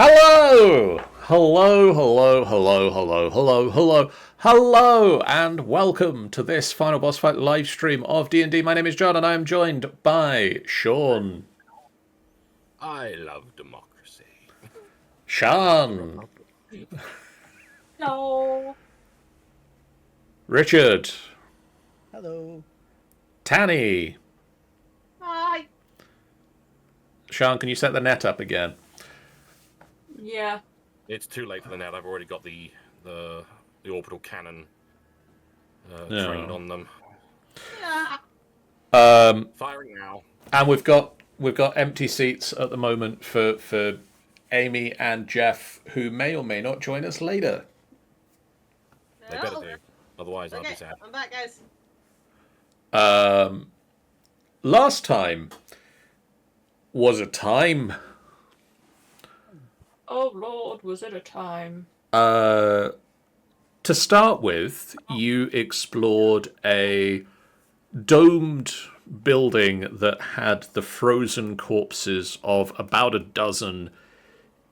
Hello! Hello, hello, hello, hello, hello, hello, hello, and welcome to this Final Boss Fight live stream of D&D. My name is John, and I am joined by Sean. I love democracy. Sean. Hello. Richard. Hello. Tanny. Hi. Sean, can you set the net up again? Yeah. It's too late for the net. I've already got the orbital cannon trained on them. Firing now. And we've got empty seats at the moment for Amy and Jeff, who may or may not join us later. They better do. Otherwise, I'll be sad. I'm back, guys. Last time was a time. Oh Lord, was it a time? To start with, you explored a domed building that had the frozen corpses of about a dozen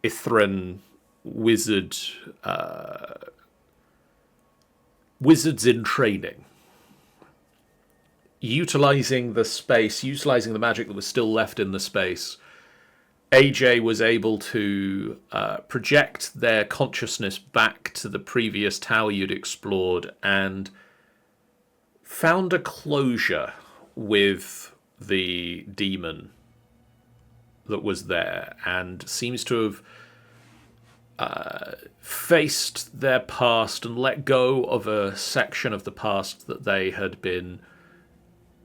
Ythryn wizards in training. Utilizing the magic that was still left in the space, AJ was able to project their consciousness back to the previous tower you'd explored and found a closure with the demon that was there, and seems to have faced their past and let go of a section of the past that they had been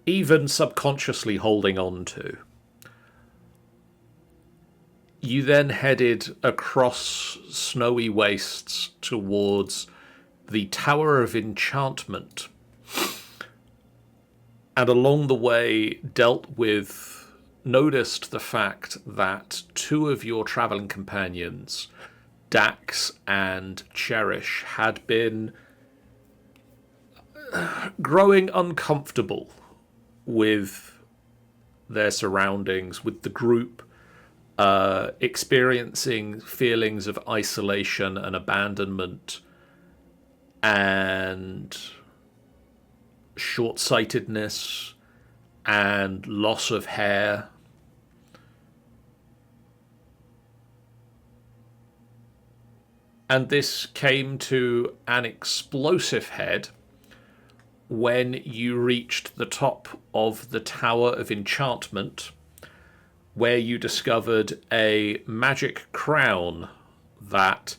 even subconsciously holding on to. You then headed across snowy wastes towards the Tower of Enchantment, and along the way noticed the fact that two of your traveling companions, Dax and Cherish, had been growing uncomfortable with their surroundings, with the group, experiencing feelings of isolation and abandonment and short-sightedness and loss of hair. And this came to an explosive head when you reached the top of the Tower of Enchantment, where you discovered a magic crown that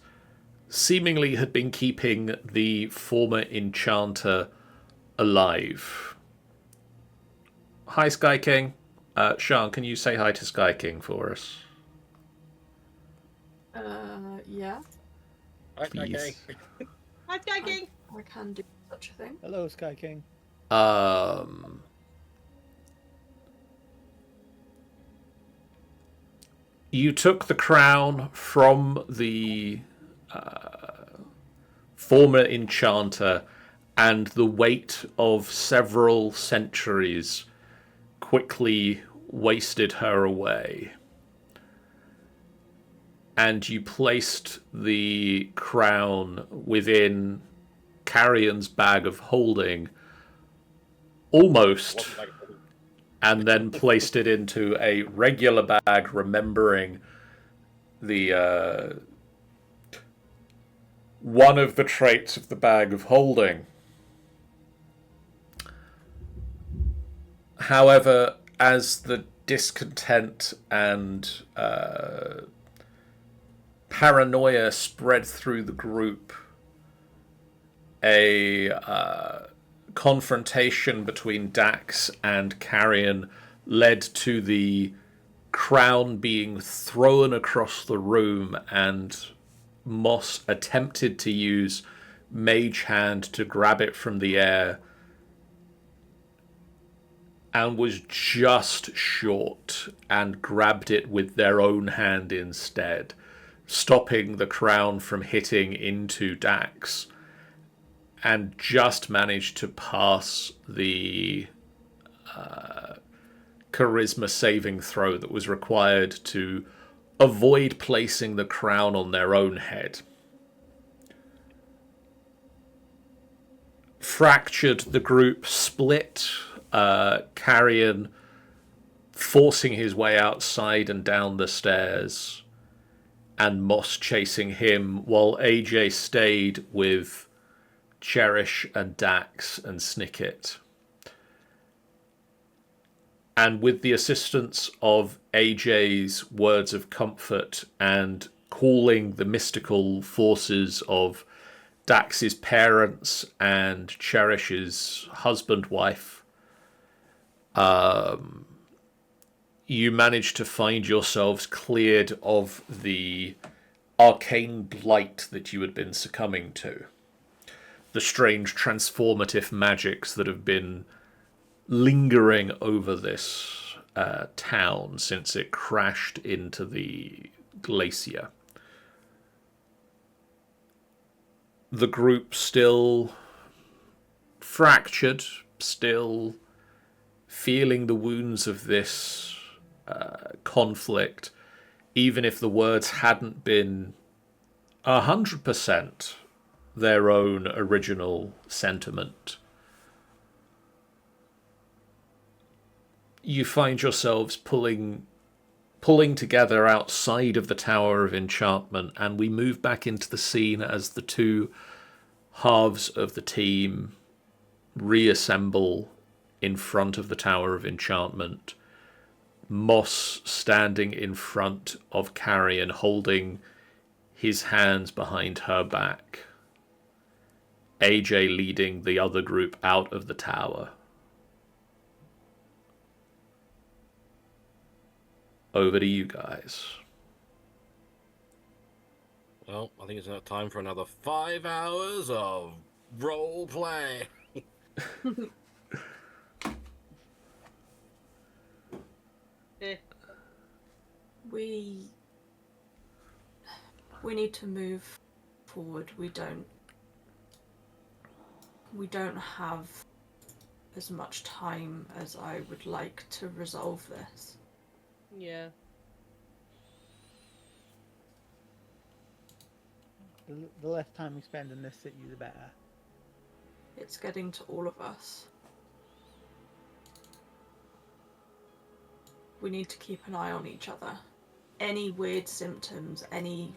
seemingly had been keeping the former enchanter alive. Hi, Sky King. Sean, can you say hi to Sky King for us? Yeah. Please. Hi, Sky King. I can do such a thing. Hello, Sky King. You took the crown from the former enchanter, and the weight of several centuries quickly wasted her away. And you placed the crown within Carrion's bag of holding, almost, and then placed it into a regular bag, remembering the one of the traits of the bag of holding. However, as the discontent and paranoia spread through the group, a confrontation between Dax and Carrion led to the crown being thrown across the room, and Moss attempted to use Mage Hand to grab it from the air and was just short and grabbed it with their own hand instead, stopping the crown from hitting into Dax, and just managed to pass the charisma saving throw that was required to avoid placing the crown on their own head. Fractured, the group split, Carrion forcing his way outside and down the stairs, and Moss chasing him, while AJ stayed with Cherish and Dax and Snicket. And with the assistance of AJ's words of comfort and calling the mystical forces of Dax's parents and Cherish's husband-wife, you manage to find yourselves cleared of the arcane blight that you had been succumbing to. The strange transformative magics that have been lingering over this town since it crashed into the glacier. The group still fractured, still feeling the wounds of this conflict, even if the words hadn't been 100% their own original sentiment. You find yourselves pulling together outside of the Tower of Enchantment, and we move back into the scene as the two halves of the team reassemble in front of the Tower of Enchantment. Moss standing in front of Carrion, holding his hands behind her back. AJ leading the other group out of the tower. Over to you guys. Well, I think it's time for another 5 hours of role play. We need to move forward. We don't have as much time as I would like to resolve this. Yeah. The less time we spend in this city, the better. It's getting to all of us. We need to keep an eye on each other. Any weird symptoms, anything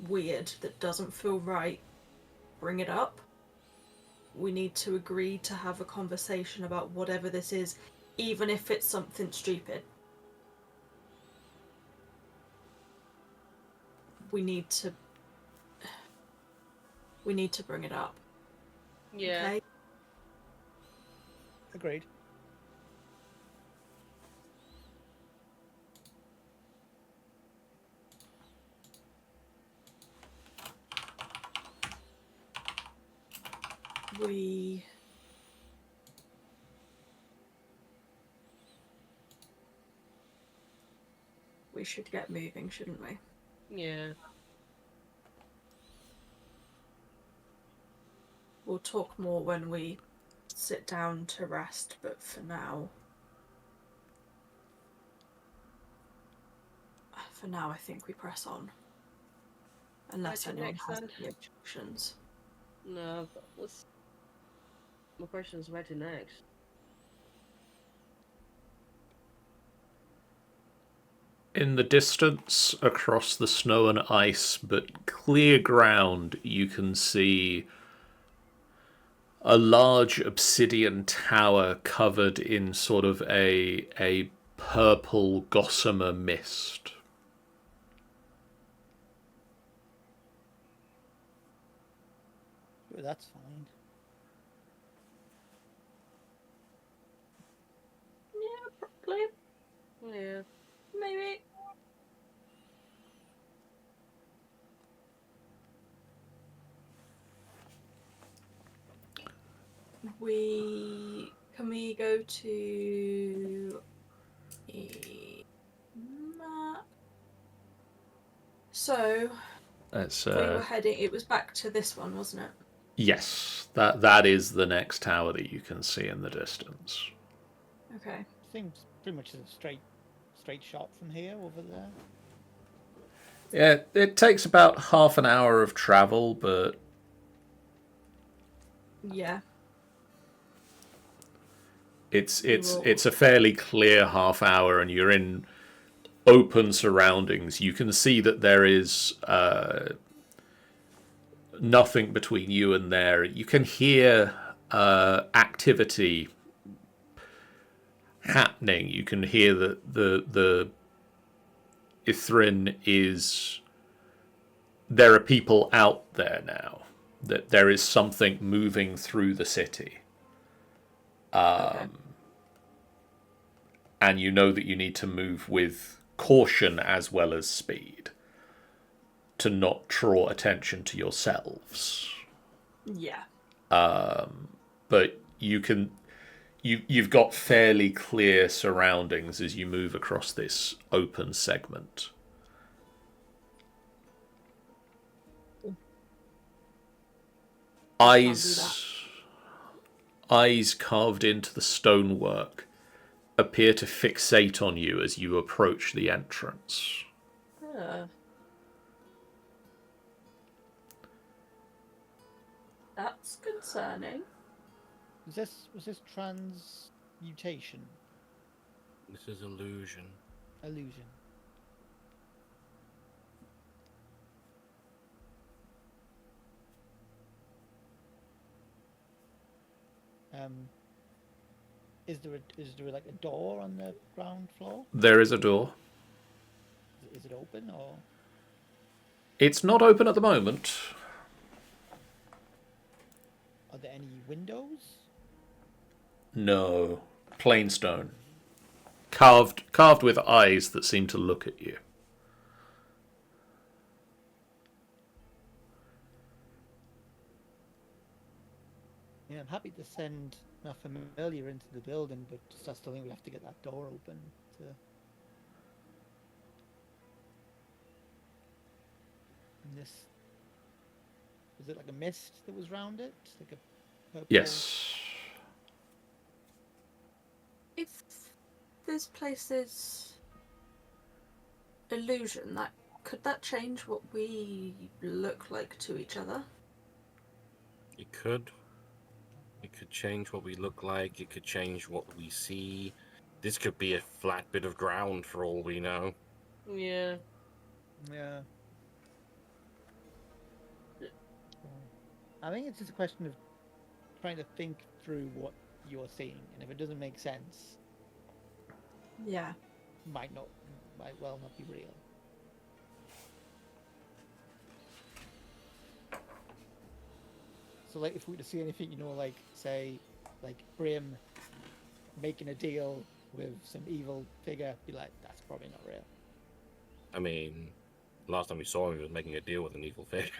weird that doesn't feel right, bring it up. We need to agree to have a conversation about whatever this is, even if it's something stupid. We need to bring it up. Yeah. Okay? Agreed. We should get moving, shouldn't we? Yeah. We'll talk more when we sit down to rest, but for now, I think we press on. Unless Right, anyone next has then. any objections. No, but let's. My question's where to next. In the distance, across the snow and ice, but clear ground, you can see a large obsidian tower covered in sort of a purple gossamer mist. Sure, that's fine. Yeah, probably. Yeah. Maybe. Can we go to a map? So It's we were heading. It was back to this one, wasn't it? yes, that is the next tower that you can see in the distance. Okay. Seems pretty much a straight shot from here over there. Yeah, it takes about half an hour of travel, but Yeah. it's will- a fairly clear half hour, and you're in open surroundings. You can see that there is nothing between you and there. You can hear activity happening. You can hear that the Ythryn is. There are people out there now. That there is something moving through the city. Okay. And you know that you need to move with caution as well as speed to not draw attention to yourselves. Yeah. But you've got fairly clear surroundings as you move across this open segment. Eyes carved into the stonework appear to fixate on you as you approach the entrance. That's concerning. Was this transmutation? This is illusion. Illusion. Is there like a door on the ground floor? There is a door. Is it open or? It's not open at the moment. Are there any windows? No. Plain stone. Carved with eyes that seem to look at you. Yeah, I'm happy to send my familiar into the building, but just I still think we have to get that door open. And this, was it like a mist that was round it? Like a purple... Yes. If this place is illusion, could that change what we look like to each other? It could. It could change what we look like. It could change what we see. This could be a flat bit of ground for all we know. Yeah. Yeah. I think it's just a question of trying to think through what you're seeing, and if it doesn't make sense, Yeah. might well not be real. So, like, if we were to see anything, like, say, like Brim making a deal with some evil figure, be like, that's probably not real. I mean, last time we saw him, he was making a deal with an evil figure.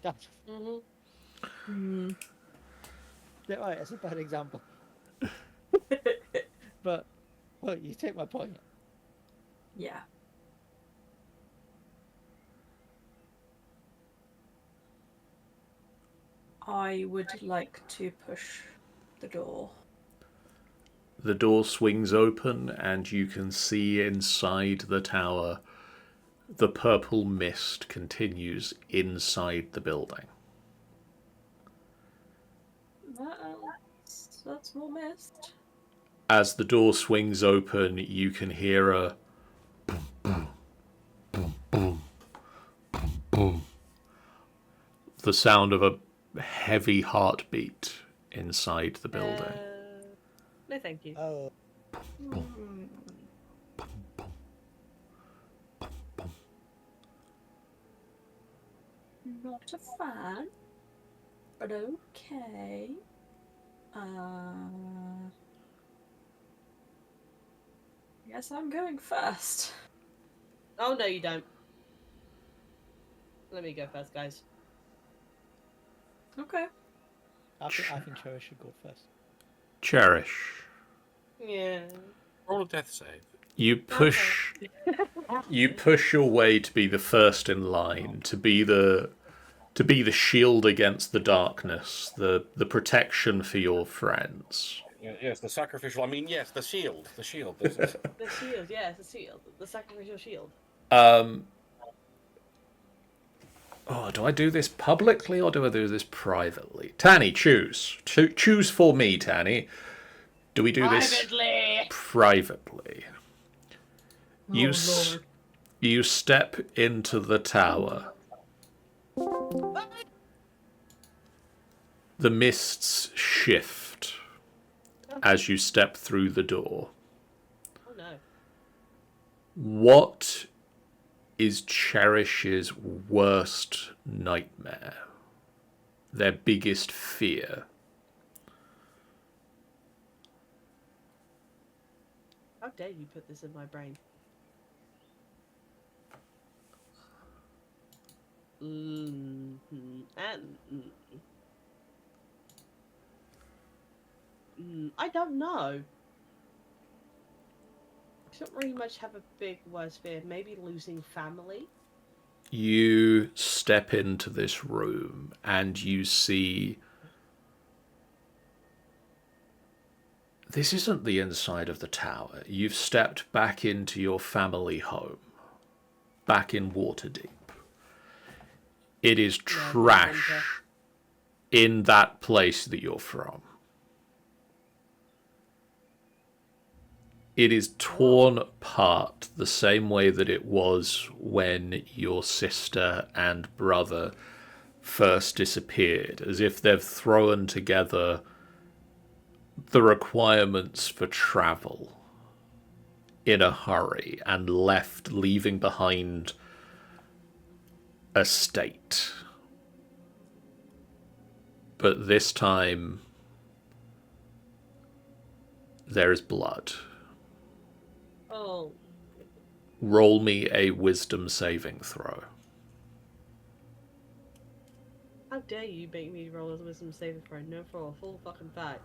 That's Mm. right. That's a bad example. But, well, you take my point. Yeah. I would like to push the door. The door swings open and you can see inside the tower the purple mist continues inside the building. That's more mist. As the door swings open, you can hear a boom, boom, boom, boom, boom, boom. The sound of a heavy heartbeat inside the building. No, thank you. Oh, Boom, boom, boom, boom, boom. Not a fan, but okay. Guess I'm going first. Oh, no, you don't. Let me go first, guys. Okay. I think Cherish should go first. Cherish. Yeah. Roll a death save. You push your way to be the first in line, to be the shield against the darkness, the protection for your friends. Yes, the sacrificial. I mean, yes, the shield. The shield. There's a- The shield, yes, the shield. The sacrificial shield. Do I do this publicly or do I do this privately? Tanny, choose. Choose for me, Tanny. Do we do this privately? You step into the tower. The mists shift as you step through the door. Oh no. What is Cherish's worst nightmare? Their biggest fear? How dare you put this in my brain? I don't know. I don't really much have a big worst fear. Maybe losing family. You step into this room and you see... This isn't the inside of the tower. You've stepped back into your family home. Back in Waterdeep. It is trash in that place that you're from. It is torn apart the same way that it was when your sister and brother first disappeared, as if they've thrown together the requirements for travel in a hurry and left, leaving behind a state. But this time, there is blood. Oh. Roll me a wisdom saving throw. How dare you make me roll a wisdom saving throw? No, for a full fucking fact.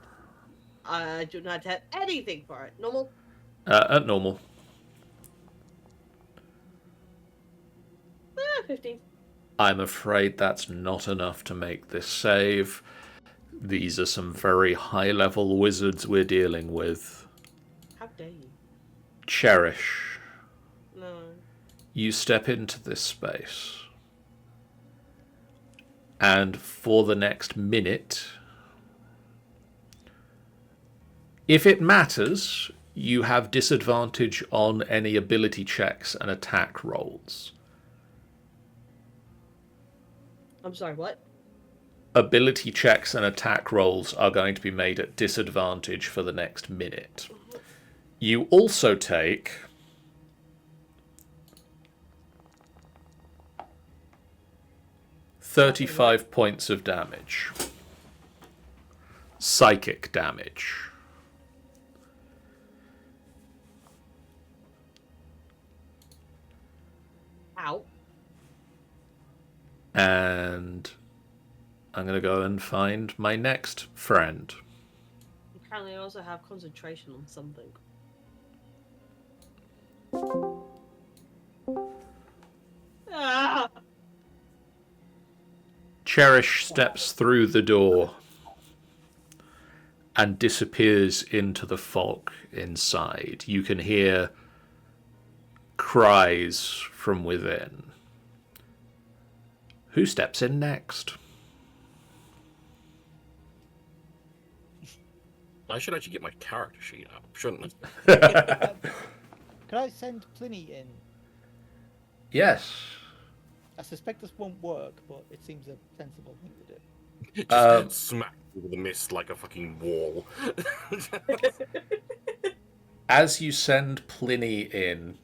I do not have anything for it. Normal? At normal. 15. I'm afraid that's not enough to make this save. These are some very high-level wizards we're dealing with. How dare you? Cherish. No. You step into this space. And for the next minute, if it matters, you have disadvantage on any ability checks and attack rolls. I'm sorry, what? Ability checks and attack rolls are going to be made at disadvantage for the next minute. You also take 35 points of damage. Psychic damage. Ow. And I'm going to go and find my next friend. Apparently I also have concentration on something. Ah! Cherish steps through the door and disappears into the fog inside. You can hear cries from within. Who steps in next? I should actually get my character sheet up, shouldn't I? Can I send Pliny in? Yes. I suspect this won't work, but it seems a sensible thing to do. Just smack into the mist like a fucking wall. As you send Pliny in,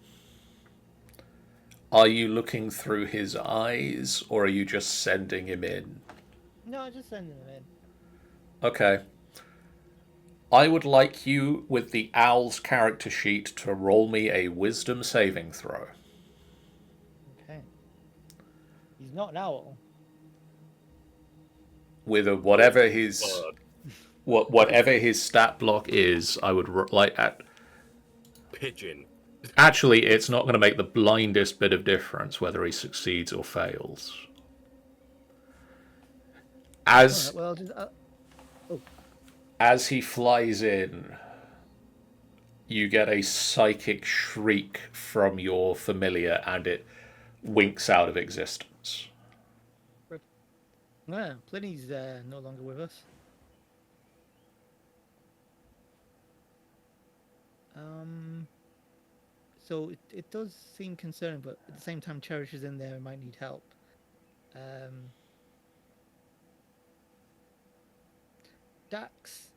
are you looking through his eyes or are you just sending him in? No, just sending them in. Okay. I would like you, with the owl's character sheet, to roll me a wisdom saving throw. Okay. He's not an owl. With a, whatever his stat block is, I would like at. Pigeon. Actually, it's not going to make the blindest bit of difference whether he succeeds or fails. Alright, well, I'll just, As he flies in, you get a psychic shriek from your familiar, and it winks out of existence. Yeah, Pliny's no longer with us. So it does seem concerning, but at the same time, Cherish is in there and might need help. Dax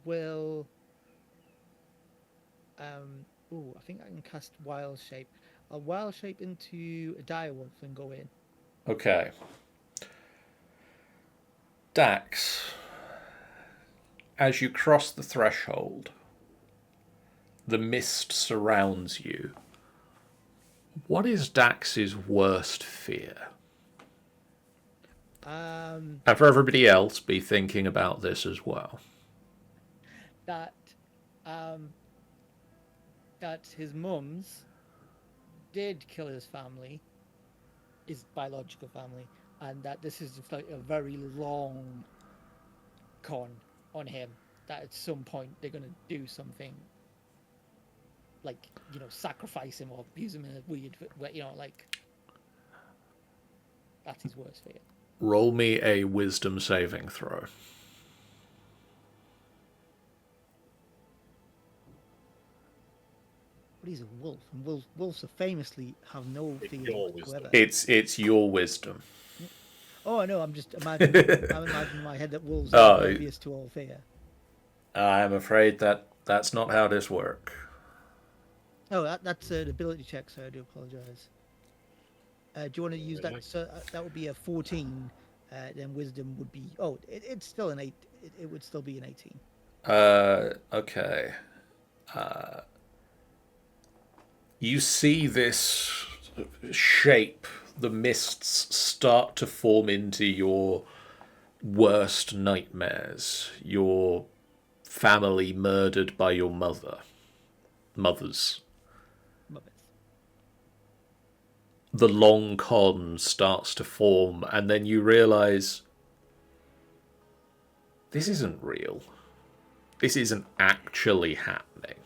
will. I think I can cast Wild Shape. I'll Wild Shape into a direwolf and go in. Okay. Dax, as you cross the threshold, the mist surrounds you. What is Dax's worst fear? And for everybody else, be thinking about this as well. That his mum's did kill his family, his biological family, and that this is just like a very long con on him. That at some point they're gonna do something, like, you know, sacrifice him or use him in a weird way, you know, like that's his worst fear. Roll me a wisdom saving throw. But he's a wolf, and wolves famously have no fear whatsoever. It's your wisdom. Oh, I know. I'm just imagining. I'm imagining in my head that wolves are oblivious to all fear. I'm afraid that's not how this works. Oh, that's an ability check, so I do apologize. Do you want to use that? So that would be a 14. Then wisdom would be. Oh, it's still an 8. It would still be an 18. Okay. You see this shape, the mists start to form into your worst nightmares. Your family murdered by your mothers. The long con starts to form, and then you realize this isn't real. This isn't actually happening.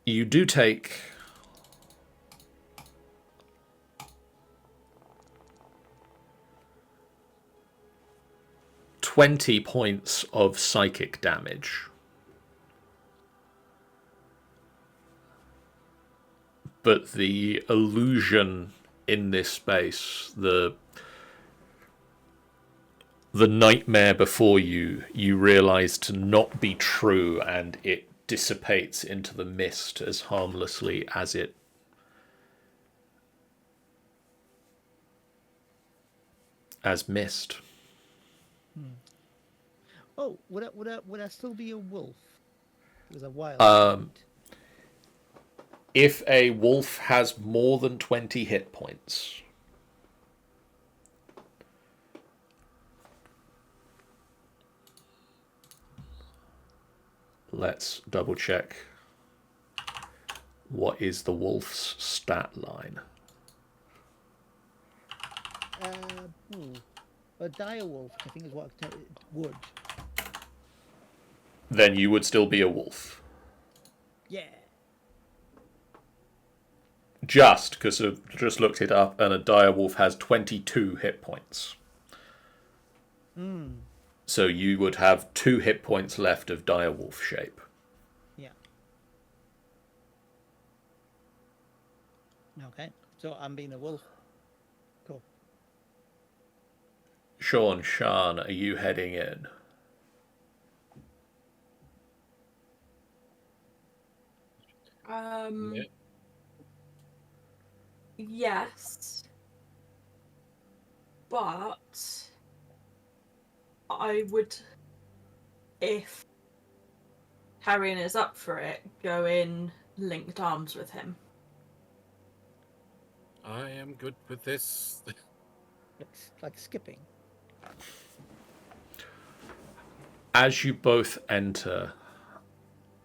You do take 20 points of psychic damage. But the illusion in this space, the nightmare before you realize to not be true, and it dissipates into the mist as harmlessly as mist. Oh, would I still be a wolf? Because a wild. If a wolf has more than 20 hit points, let's double check. What is the wolf's stat line? A dire wolf, I think is what it would. Then you would still be a wolf. Yeah. Just because I just looked it up, and a dire wolf has 22 hit points. So you would have 2 hit points left of dire wolf shape. Yeah. Okay, so I'm being a wolf. Cool. Shan, are you heading in? Yes. But I would, if Harrion is up for it, go in linked arms with him. I am good with this. It's like skipping. As you both enter,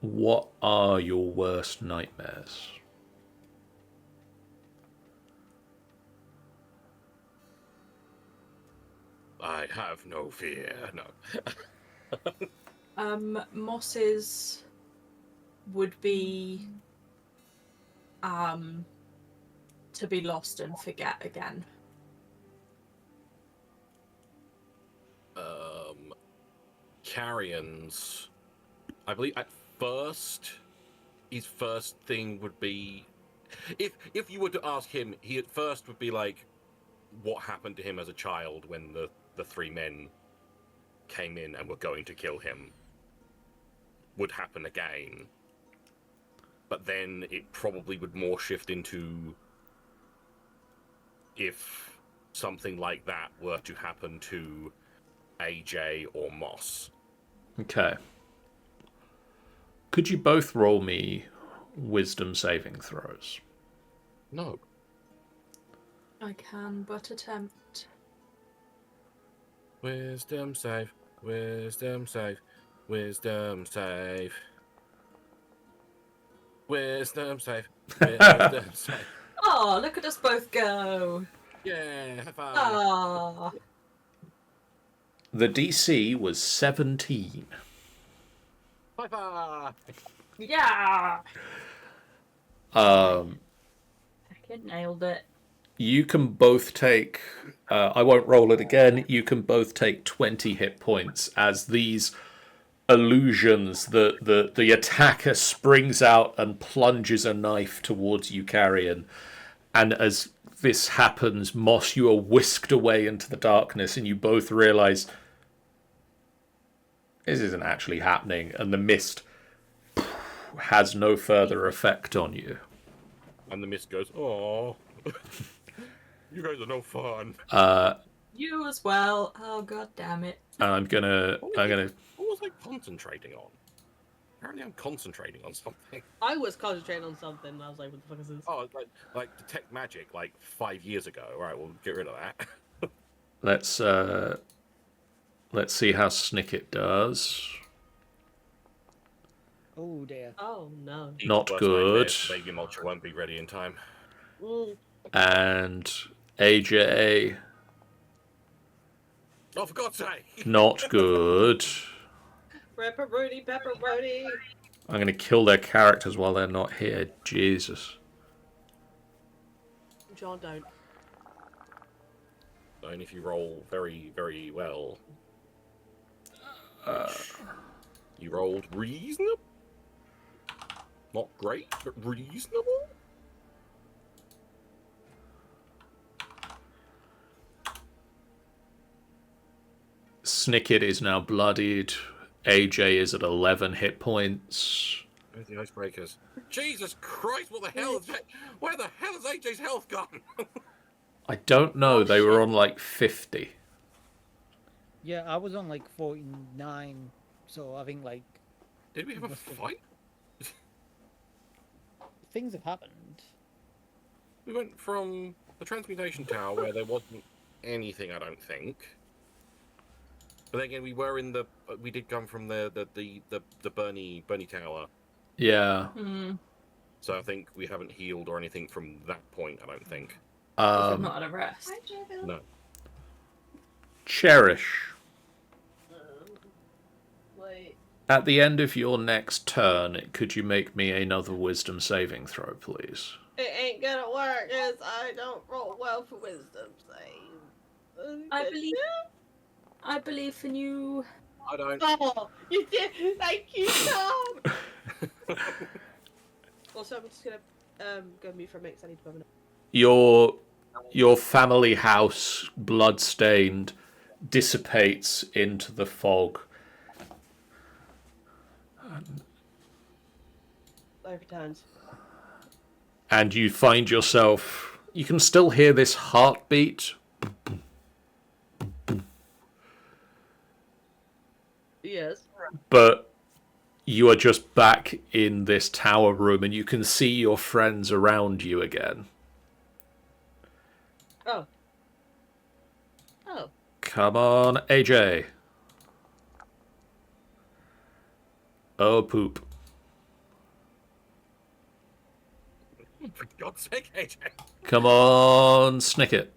what are your worst nightmares? I have no fear. No. Moss's would be to be lost and forget again. Carrion's, I believe at first, his first thing would be, if you were to ask him, he at first would be like, what happened to him as a child when the three men came in and were going to kill him would happen again. But then it probably would more shift into if something like that were to happen to AJ or Moss. Okay. Could you both roll me wisdom saving throws? No. I can but attempt. Wisdom save. Wisdom save. Wisdom save. Wisdom save. Wisdom save. Oh, look at us both go! Yeah, high five. Ah, The DC was 17. High five. yeah! Um, I nailed it. you can both take. I won't roll it again. You can both take 20 hit points as these illusions. The attacker springs out and plunges a knife towards Eukaryon, and as this happens, Moss, you are whisked away into the darkness, and you both realize this isn't actually happening, and the mist has no further effect on you. And the mist goes, oh. You guys are no fun. You as well. Oh, god damn it. And I'm gonna. What was I concentrating on? Apparently I'm concentrating on something. I was concentrating on something, and I was like, what the fuck is this? Oh, like detect magic, like 5 years ago. All right, we'll get rid of that. Let's see how Snicket does. Oh dear. Oh, no. Not Worst good. nightmare, Baby Mulcher won't be ready in time. Mm. And AJ, Oh, for God's sake! not good. Pepperoni, pepperoni. I'm gonna kill their characters while they're not here. Jesus. John, don't. Only if you roll very, very well. You rolled reasonable? Not great, but reasonable? Snicket is now bloodied. AJ is at 11 hit points. Where's the icebreakers? Jesus Christ, what the hell is that? Where the hell has AJ's health gone? I don't know. Oh, They were shit. on like 50. Yeah, I was on like 49, so I think like Did we have a fight? things have happened. We went from the transmutation tower where there wasn't anything, I don't think. But then again, we were in the. We did come from the Bernie tower, Yeah. so I think we haven't healed or anything from that point. I don't think. I'm not at a rest. No. Cherish. Wait. At the end of your next turn, could you make me another wisdom saving throw, please? It ain't gonna work, cause I don't roll well for wisdom save. I believe in you. I don't. Oh, you did! Thank you, Tom! Also, I'm just gonna go mute for a minute 'cause I need to go. Your family house, blood-stained, dissipates into the fog. Life returns. And you find yourself... You can still hear this heartbeat. Yes. But you are just back in this tower room and you can see your friends around you again. Oh. Oh. Come on, AJ. Oh, poop. For God's sake, AJ. Come on, Snicket.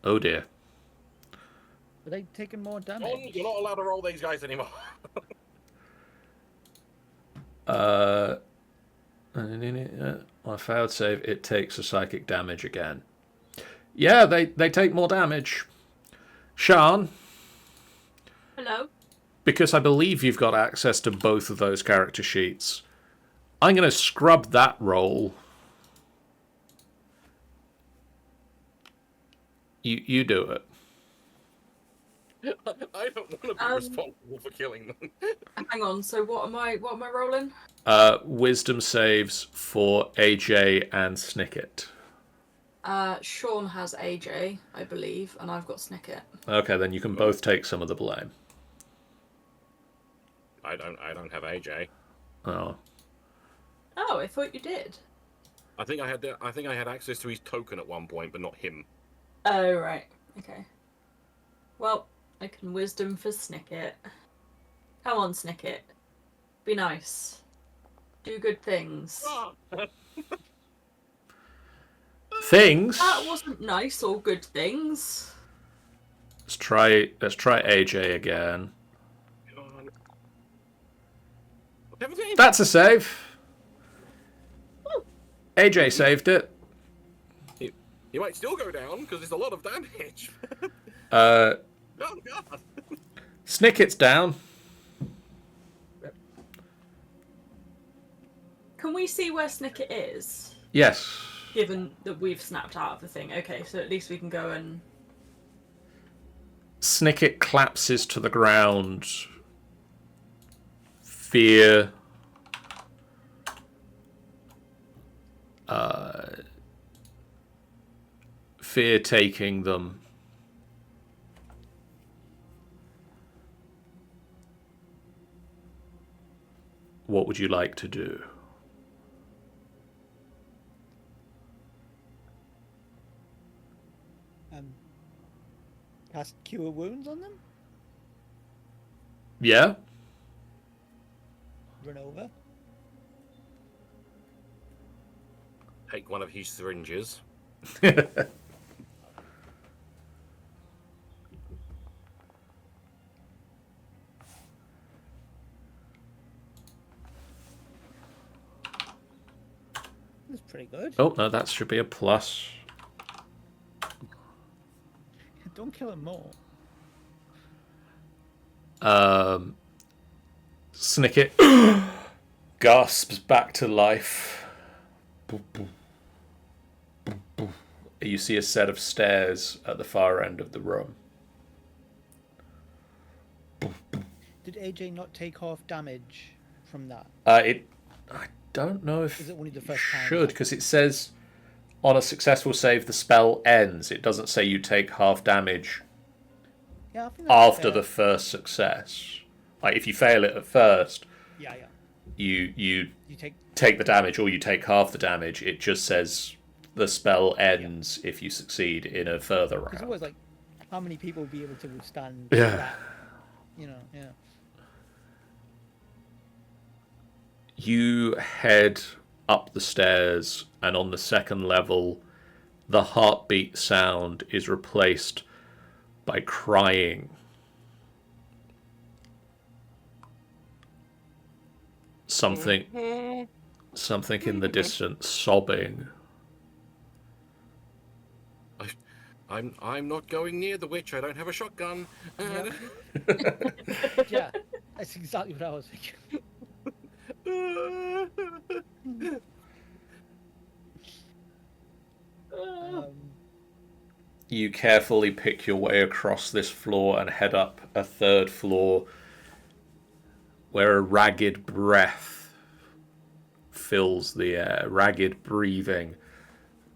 Oh dear. Are they taking more John, damage? you're not allowed to roll these guys anymore. On a failed save, it takes a psychic damage again. Yeah, they take more damage. Sean, Hello? because I believe you've got access to both of those character sheets, I'm going to scrub that roll. You do it. I don't want to be responsible for killing them. Hang on, so what am I rolling? Wisdom saves for AJ and Snicket. Sean has AJ, I believe, and I've got Snicket. Okay, then you can both take some of the blame. I don't have AJ. Oh. Oh, I thought you did. I think I had access to his token at one point, but not him. Oh, right. Okay. Well, I can wisdom for Snicket. Come on, Snicket. Be nice. Do good things. Things. That wasn't nice or good things. Let's try AJ again. 17. That's a save. AJ saved it. You might still go down because it's a lot of damage. Uh, Oh god. Snicket's down. Can we see where Snicket is? Yes. Given that we've snapped out of the thing. Okay, so at least we can go and... Snicket collapses to the ground. Fear. Fear taking them. What would you like to do? Cast Cure Wounds on them? Yeah? Run over? Take one of his syringes. That's pretty good. Oh, no, that should be a plus. Don't kill him more. Snicket gasps back to life. You see a set of stairs at the far end of the room. Did AJ not take half damage from that? I don't know if Is it only the you first time? should, because it says on a successful save the spell ends. It doesn't say you take half damage Yeah, I think that's after fair. the first success. Like if you fail it at first, Yeah. you You take the damage or you take half the damage. It just says the spell ends if you succeed in a further It's round. always like, how many people will be able to withstand Yeah. that? You know, yeah. You head up the stairs, and on the second level, the heartbeat sound is replaced by crying. Something in the distance, sobbing. I'm not going near the witch. I don't have a shotgun. Yeah, that's exactly what I was thinking. You carefully pick your way across this floor and head up a third floor where a ragged breath fills the air. Ragged breathing,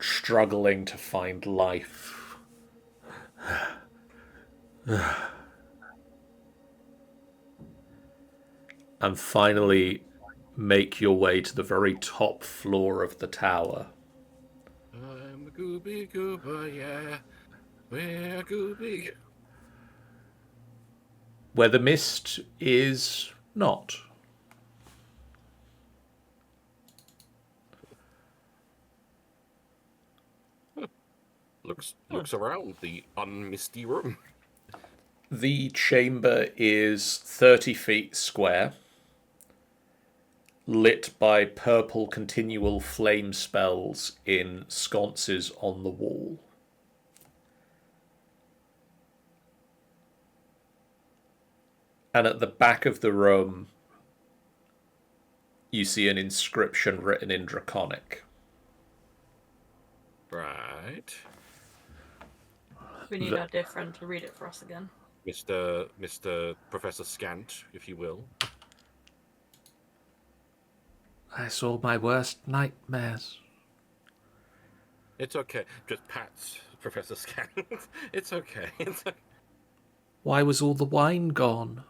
struggling to find life. And finally make your way to the very top floor of the tower. I'm a gooby goober, yeah. We're a gooby. Where the mist is not. looks around the unmisty room. The chamber is 30 feet square, lit by purple continual flame spells in sconces on the wall. And at the back of the room, you see an inscription written in Draconic. Right. We need our dear friend to read it for us again. Mr. Professor Scant, if you will. I saw my worst nightmares. It's okay. Just pats Professor Scant. It's okay. Why was all the wine gone?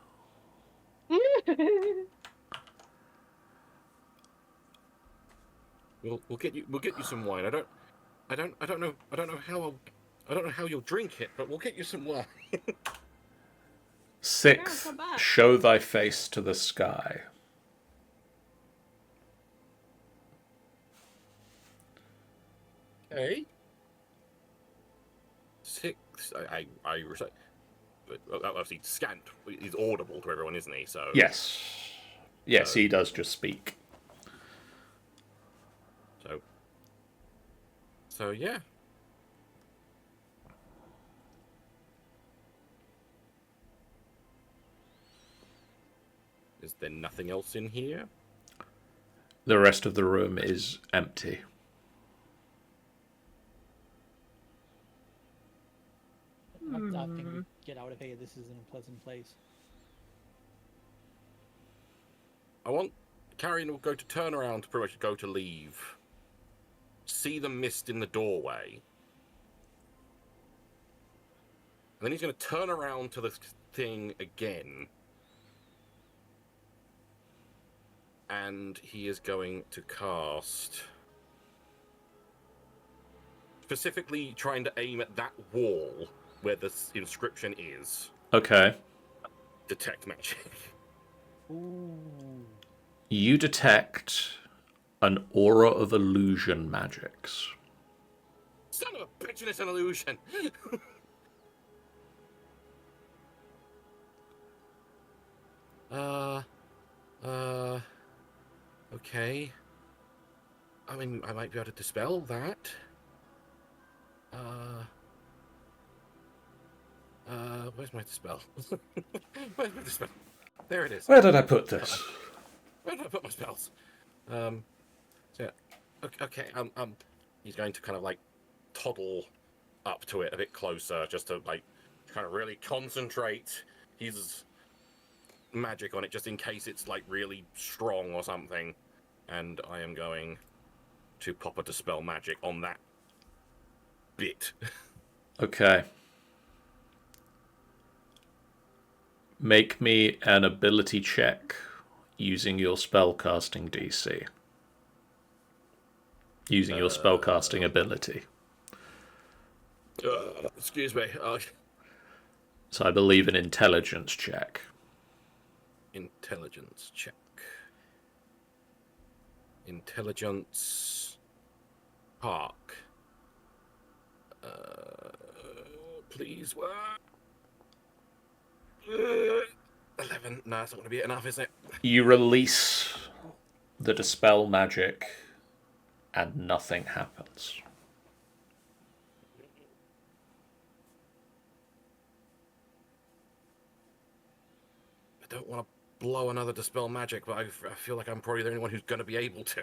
We'll get you some wine. I don't know how you'll drink it, but we'll get you some wine. Sixth, come back. show thy face to the sky. Okay. Six. I recite. But obviously, Scant is audible to everyone, isn't he? So Yes. Yes, he does just speak. So yeah. Is there nothing else in here? The rest of the room is empty. I think we get out of here. This is an unpleasant place. I want Carrion will go to turn around to pretty much go to leave. See the mist in the doorway. And then he's going to turn around to the thing again. And he is going to cast... specifically trying to aim at that wall where the inscription is. Okay. Detect magic. Ooh. You detect an aura of illusion magics. Son of a bitch, and it's an illusion! Okay. I mean, I might be able to dispel that. Where's my dispel? Where's my dispel? There it is. Where did I put this? Where did I put my spells? So, yeah. Okay, he's going to kind of like toddle up to it a bit closer, just to like kind of really concentrate his magic on it, just in case it's like really strong or something. And I am going to pop a dispel magic on that bit. Okay. Make me an ability check using your spellcasting DC. Using your spellcasting ability. Excuse me. So I believe an intelligence check. Intelligence check. Intelligence. Park. Please work. 11. No, that's not going to be enough, is it? You release the dispel magic and nothing happens. I don't want to blow another dispel magic, but I feel like I'm probably the only one who's going to be able to.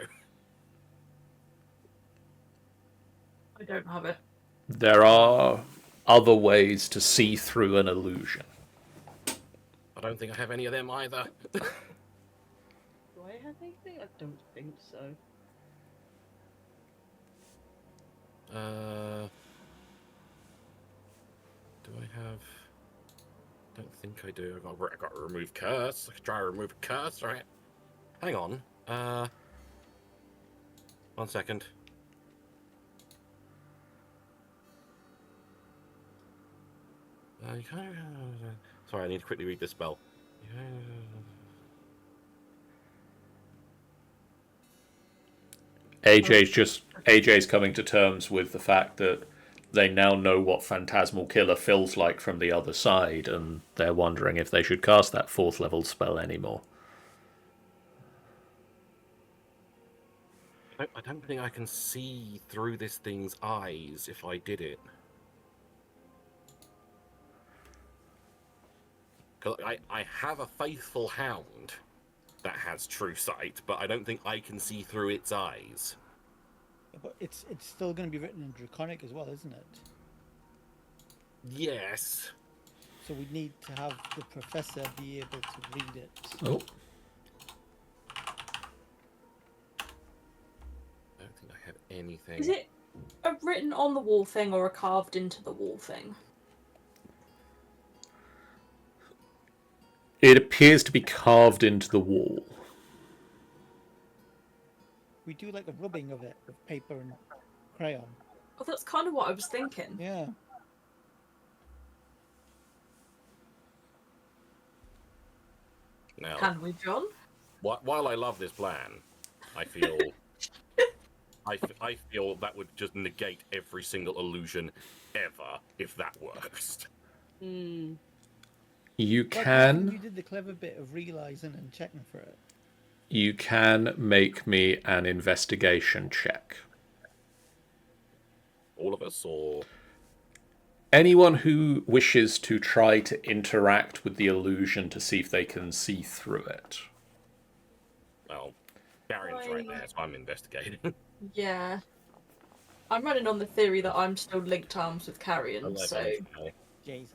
I don't have it. There are other ways to see through an illusion. I don't think I have any of them either. Do I have anything? I don't think so. Do I have... don't think I do. I've got to remove curse. I could try to remove a curse, right? Hang on. 1 second. Sorry, I need to quickly read this spell. AJ's coming to terms with the fact that they now know what Phantasmal Killer feels like from the other side, and they're wondering if they should cast that 4th level spell anymore. I don't think I can see through this thing's eyes if I did it. Because I have a faithful hound that has true sight, but I don't think I can see through its eyes. But it's still going to be written in Draconic as well, isn't it? Yes. So we need to have the professor be able to read it. Oh, I don't think I have anything. Is it a written on the wall thing or a carved into the wall thing? it appears to be carved into the wall. We do like a rubbing of it with paper and crayon. Oh, that's kind of what I was thinking. Yeah. Now, Can we, John? while I love this plan, I feel I feel that would just negate every single illusion ever if that works. Hmm. You Well, can you did the clever bit of realizing and checking for it. you can make me an investigation check. All of us, or Anyone who wishes to try to interact with the illusion to see if they can see through it. well, Darren's right there, so I'm investigating. Yeah. I'm running on the theory that I'm still linked arms with Carrion, so Jesus.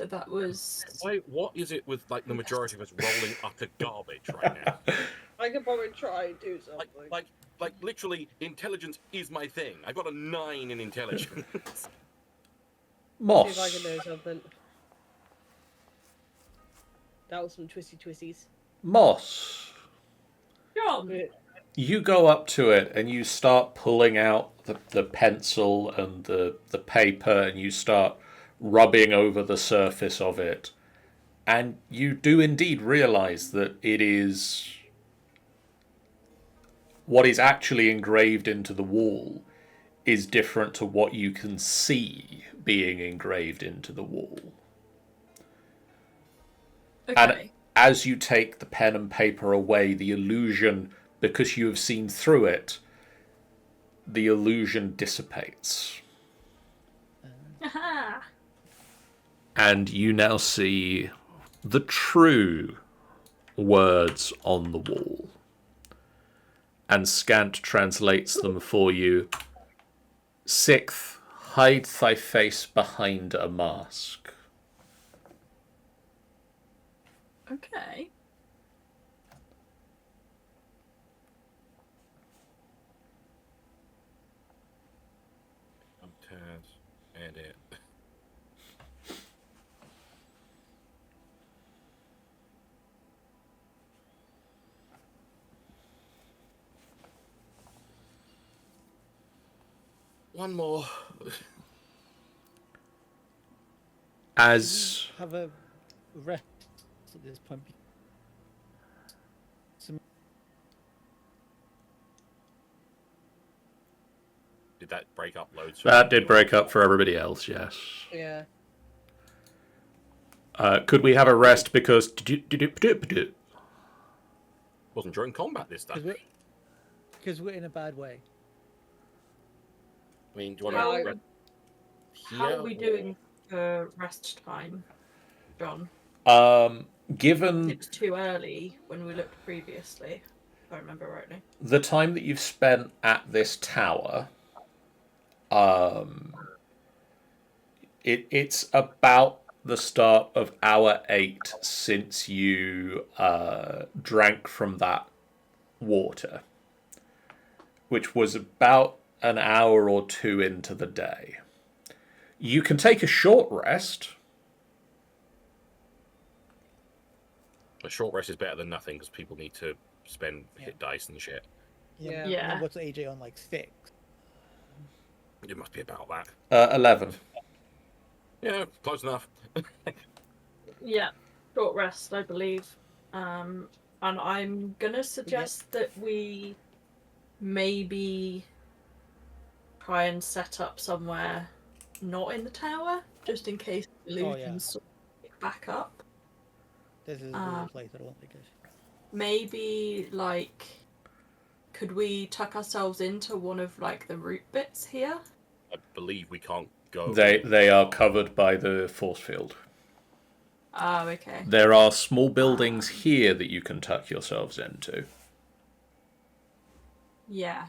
that was. Wait, what is it with like the majority of us rolling utter garbage right now? I could probably try and do something. Like literally, intelligence is my thing. I got a 9 in intelligence. Moss. See if I can do something. That was some twisties. Moss. John! You go up to it and you start pulling out the pencil and the paper, and you start rubbing over the surface of it. And you do indeed realize that it is what is actually engraved into the wall is different to what you can see being engraved into the wall. Okay. And as you take the pen and paper away, the illusion, because you have seen through it, the illusion dissipates. Aha! And you now see the true words on the wall. And Scant translates them for you. 6th, hide thy face behind a mask. Okay. Octad, edit. One more. As Have a rest at this point. Did that break up loads? that did break up for everybody else, yes. Yeah. Could we have a rest because Wasn't during combat this time. Because we're in a bad way. I mean, do you How- want to? How are we doing for rest time, John? given It's too early when we looked previously, if I remember rightly. the time that you've spent at this tower, it's about the start of hour 8 since you drank from that water, which was about an hour or 2 into the day. You can take a short rest. A short rest is better than nothing because people need to spend hit dice and shit. Yeah. Yeah. What's AJ on, like 6? It must be about that. 11. Yeah, close enough. Yeah, short rest, I believe. And I'm gonna suggest that we maybe try and set up somewhere not in the tower, just in case illusions sort of pick back up. This is the place I don't think I should. Maybe, like, could we tuck ourselves into one of, like, the root bits here? I believe we can't go. They are covered by the force field. Oh, okay. There are small buildings here that you can tuck yourselves into. Yeah,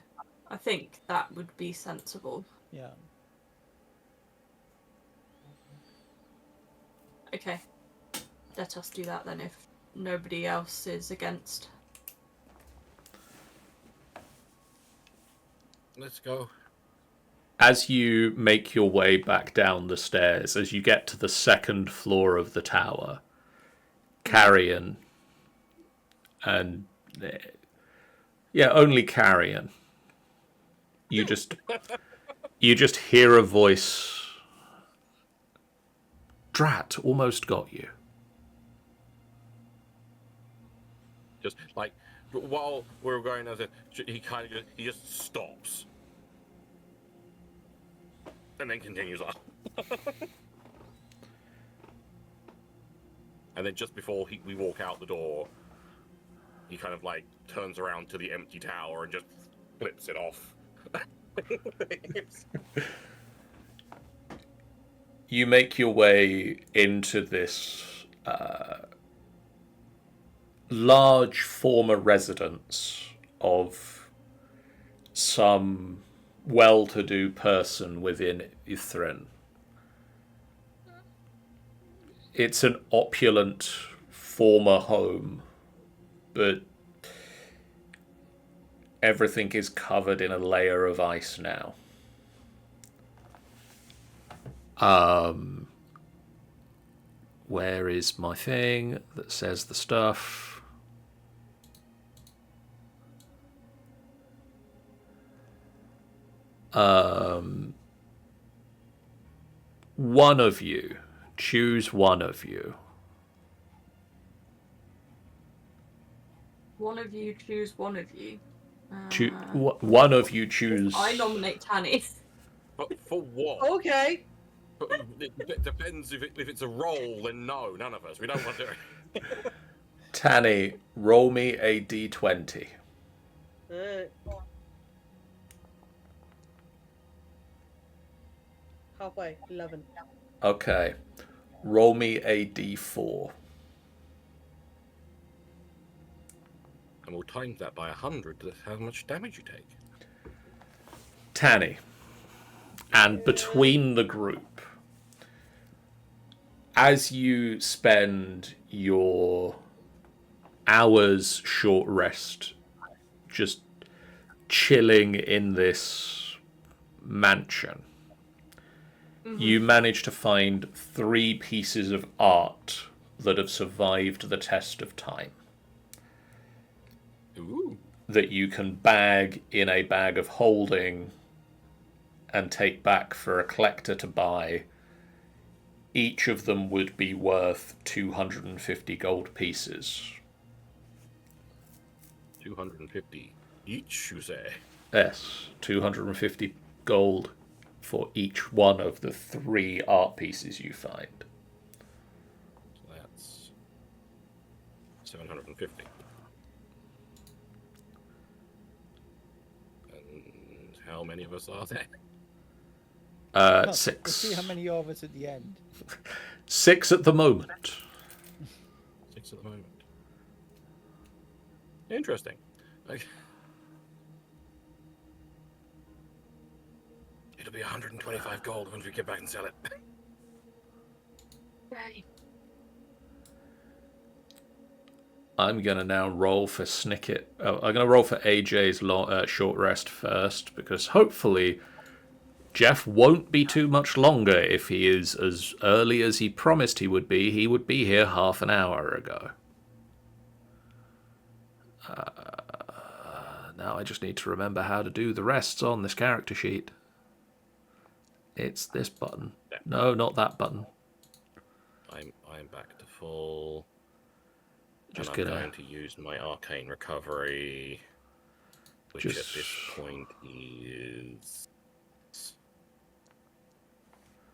I think that would be sensible. Yeah. Okay, let us do that then if nobody else is against. Let's go. As you make your way back down the stairs, as you get to the second floor of the tower, Carrion and only Carrion. You just hear a voice. Drat, almost got you. Just like while we're going, he just stops. And then continues on. And then just before we walk out the door, he kind of like turns around to the empty tower and just flips it off. You make your way into this large former residence of some well-to-do person within Ythryn. It's an opulent former home, but everything is covered in a layer of ice now. Where is my thing that says the stuff? One of you. Choose one of you. One of you choose one of you. One of you choose. I nominate Tanny. But for what? Okay. But it depends if it's a roll, then no, none of us. We don't want to do it. Tanny, roll me a d20. Halfway, 11. Okay. Roll me a d4. And we'll times that by 100. That's how much damage you take. Tanny. And between the group, as you spend your hours short rest just chilling in this mansion, you manage to find 3 pieces of art that have survived the test of time. Ooh. That you can bag in a bag of holding and take back for a collector to buy. Each of them would be worth 250 gold pieces. 250 each, you say? Yes, 250 gold for each one of the 3 art pieces you find. So that's 750. And how many of us are there? 6. We'll see how many of us at the end. 6 at the moment. 6 at the moment. Interesting. Okay. It'll be 125 gold once we get back and sell it. Right. I'm going to now roll for Snicket. I'm going to roll for AJ's short rest first, because hopefully Jeff won't be too much longer. If he is as early as he promised he would be here half an hour ago. Now I just need to remember how to do the rests on this character sheet. It's this button. No, not that button. I'm back to full. Just and I'm going to use my arcane recovery, which at this point is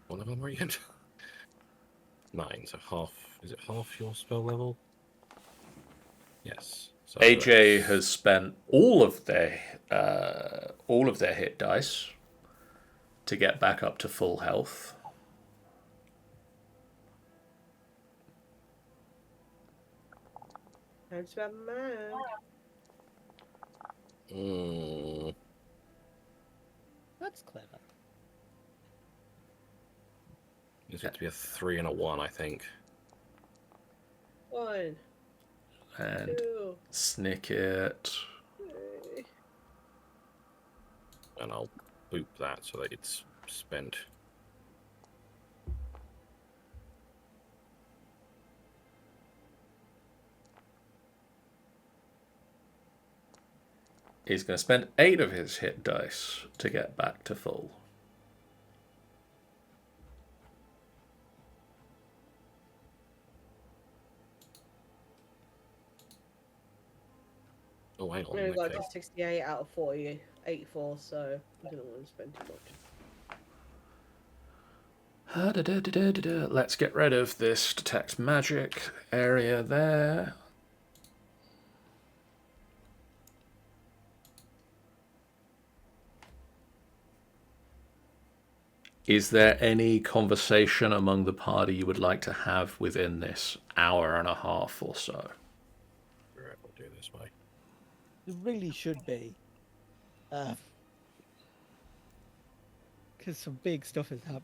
What level am I at? 9, so half. Is it half your spell level? Yes. So AJ that's- has spent all of their hit dice to get back up to full health. Time to have mad. That's clever. It's going to be a 3 and a 1, I think. 1, And 2, snick it. 3. And I'll boop that so that it's spent. He's going to spend 8 of his hit dice to get back to full. Oh, hang on. I only got Okay. to 68 out of 40, 84, so I don't want to spend too much. Let's get rid of this detect magic area there. Is there any conversation among the party you would like to have within this hour and a half or so? Sure, we'll do this way. There really should be. Because some big stuff has happened.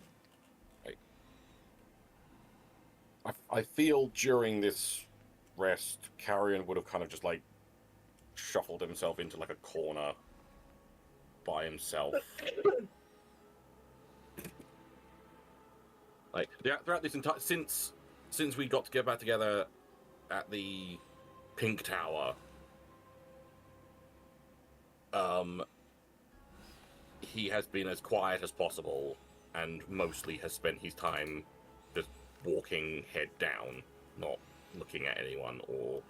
I feel during this rest, Carrion would have kind of just like shuffled himself into like a corner by himself. Like throughout this entire since we got to get back together at the Pink Tower, he has been as quiet as possible and mostly has spent his time just walking head down, not looking at anyone or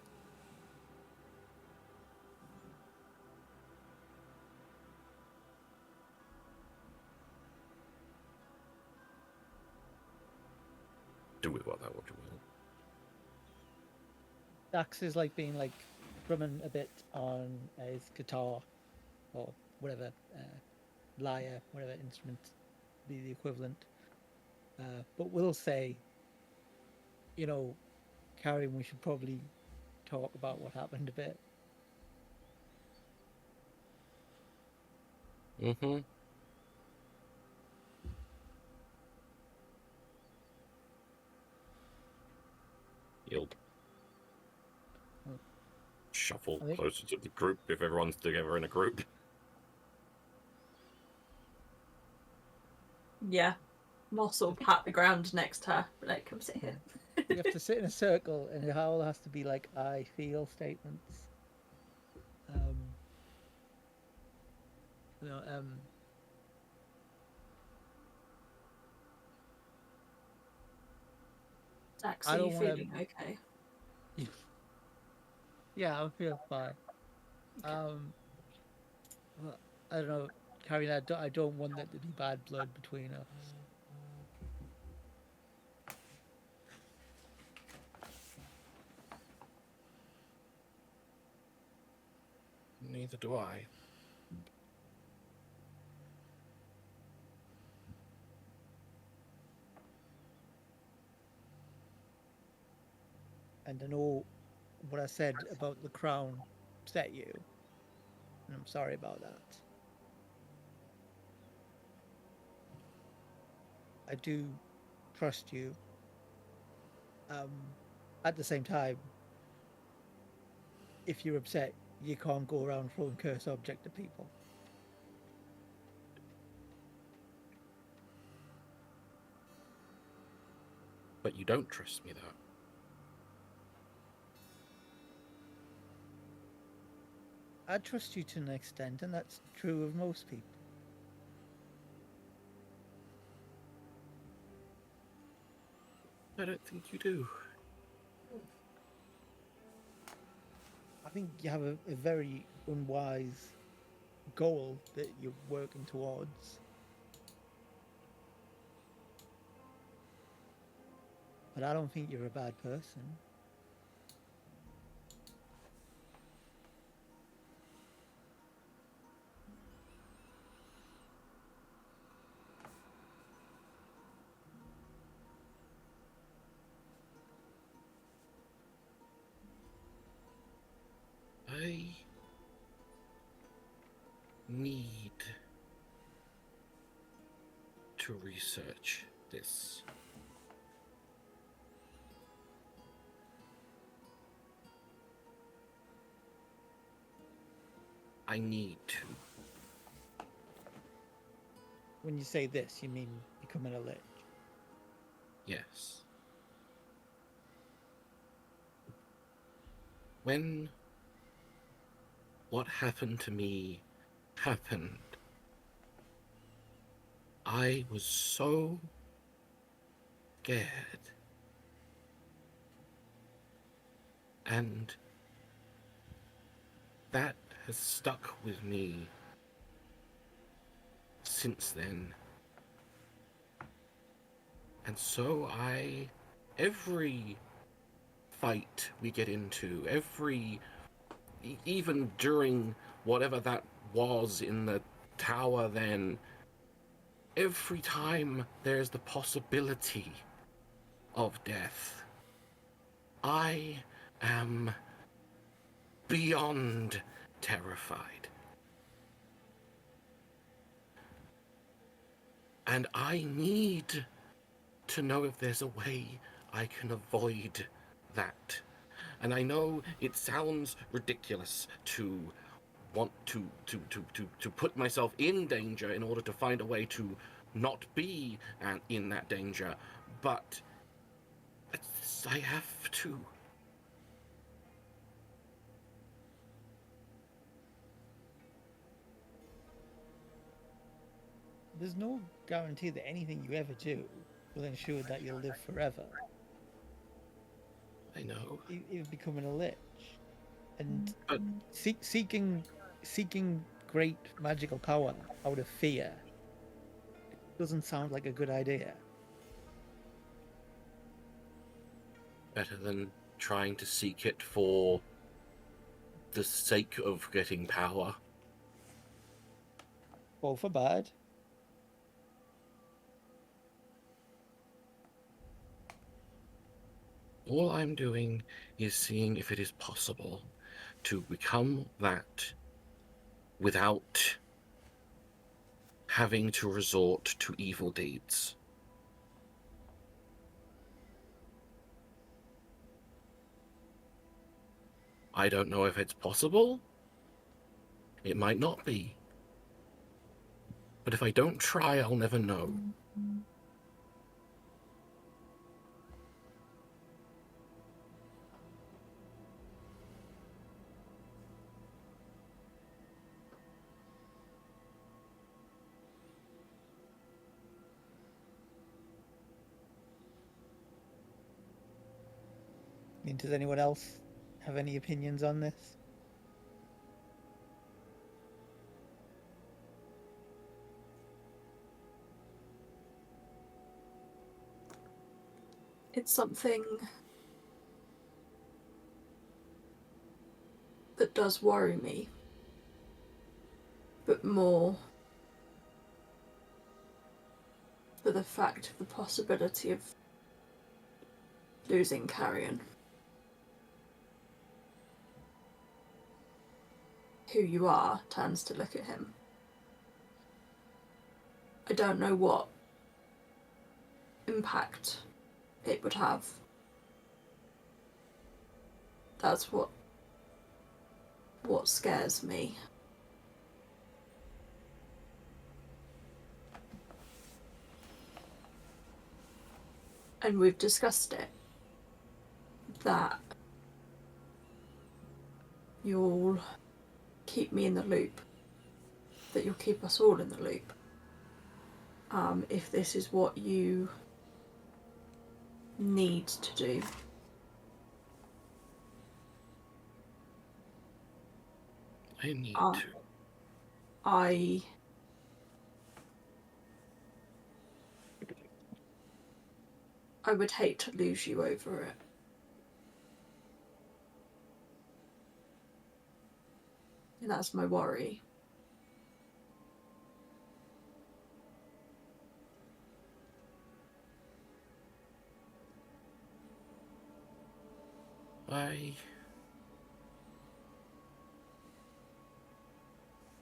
do with what you will. Dax is like being like drumming a bit on his guitar or whatever, lyre, whatever instrument be the equivalent. But we'll say, you know, Karen, we should probably talk about what happened a bit. Mm-hmm. He'll shuffle I think- closer to the group if everyone's together in a group. Yeah. Moss will pat the ground next to her. Like, come sit here. You have to sit in a circle, and it all has to be like "I feel" statements. You know, Dax, I are you don't wanna- feeling okay? yeah, I feel fine. Well, I don't know, Carrie. I don't want there to be bad blood between us. Neither do I. And I know what I said about the crown upset you, and I'm sorry about that. I do trust you. At the same time, if you're upset, you can't go around throwing curse object at people. But you don't trust me, though. I trust you to an extent, and that's true of most people. I don't think you do. I think you have a very unwise goal that you're working towards. but I don't think you're a bad person. I need to research this. I need to. When you say this, you mean becoming a lich. Yes. When what happened to me happened, I was so scared. And that has stuck with me since then. And so every fight we get into, even during whatever that was in the tower then, every time there's the possibility of death, I am beyond terrified. And I need to know if there's a way I can avoid that. And I know it sounds ridiculous to want to put myself in danger in order to find a way to not be in that danger, but I have to. There's no guarantee that anything you ever do will ensure that you'll live forever. I know. Even becoming a lich, and But seeking great magical power out of fear doesn't sound like a good idea. better than trying to seek it for the sake of getting power. Both are bad. All I'm doing is seeing if it is possible to become that without having to resort to evil deeds. I don't know if it's possible. It might not be. But if I don't try, I'll never know. I mean, does anyone else have any opinions on this? It's something that does worry me, but more for the fact of the possibility of losing Carrion. Who you are turns to look at him. I don't know what impact it would have. That's what scares me. And we've discussed it, that you'll keep me in the loop, that you'll keep us all in the loop. If this is what you need to do. I need to. I would hate to lose you over it. And that's my worry.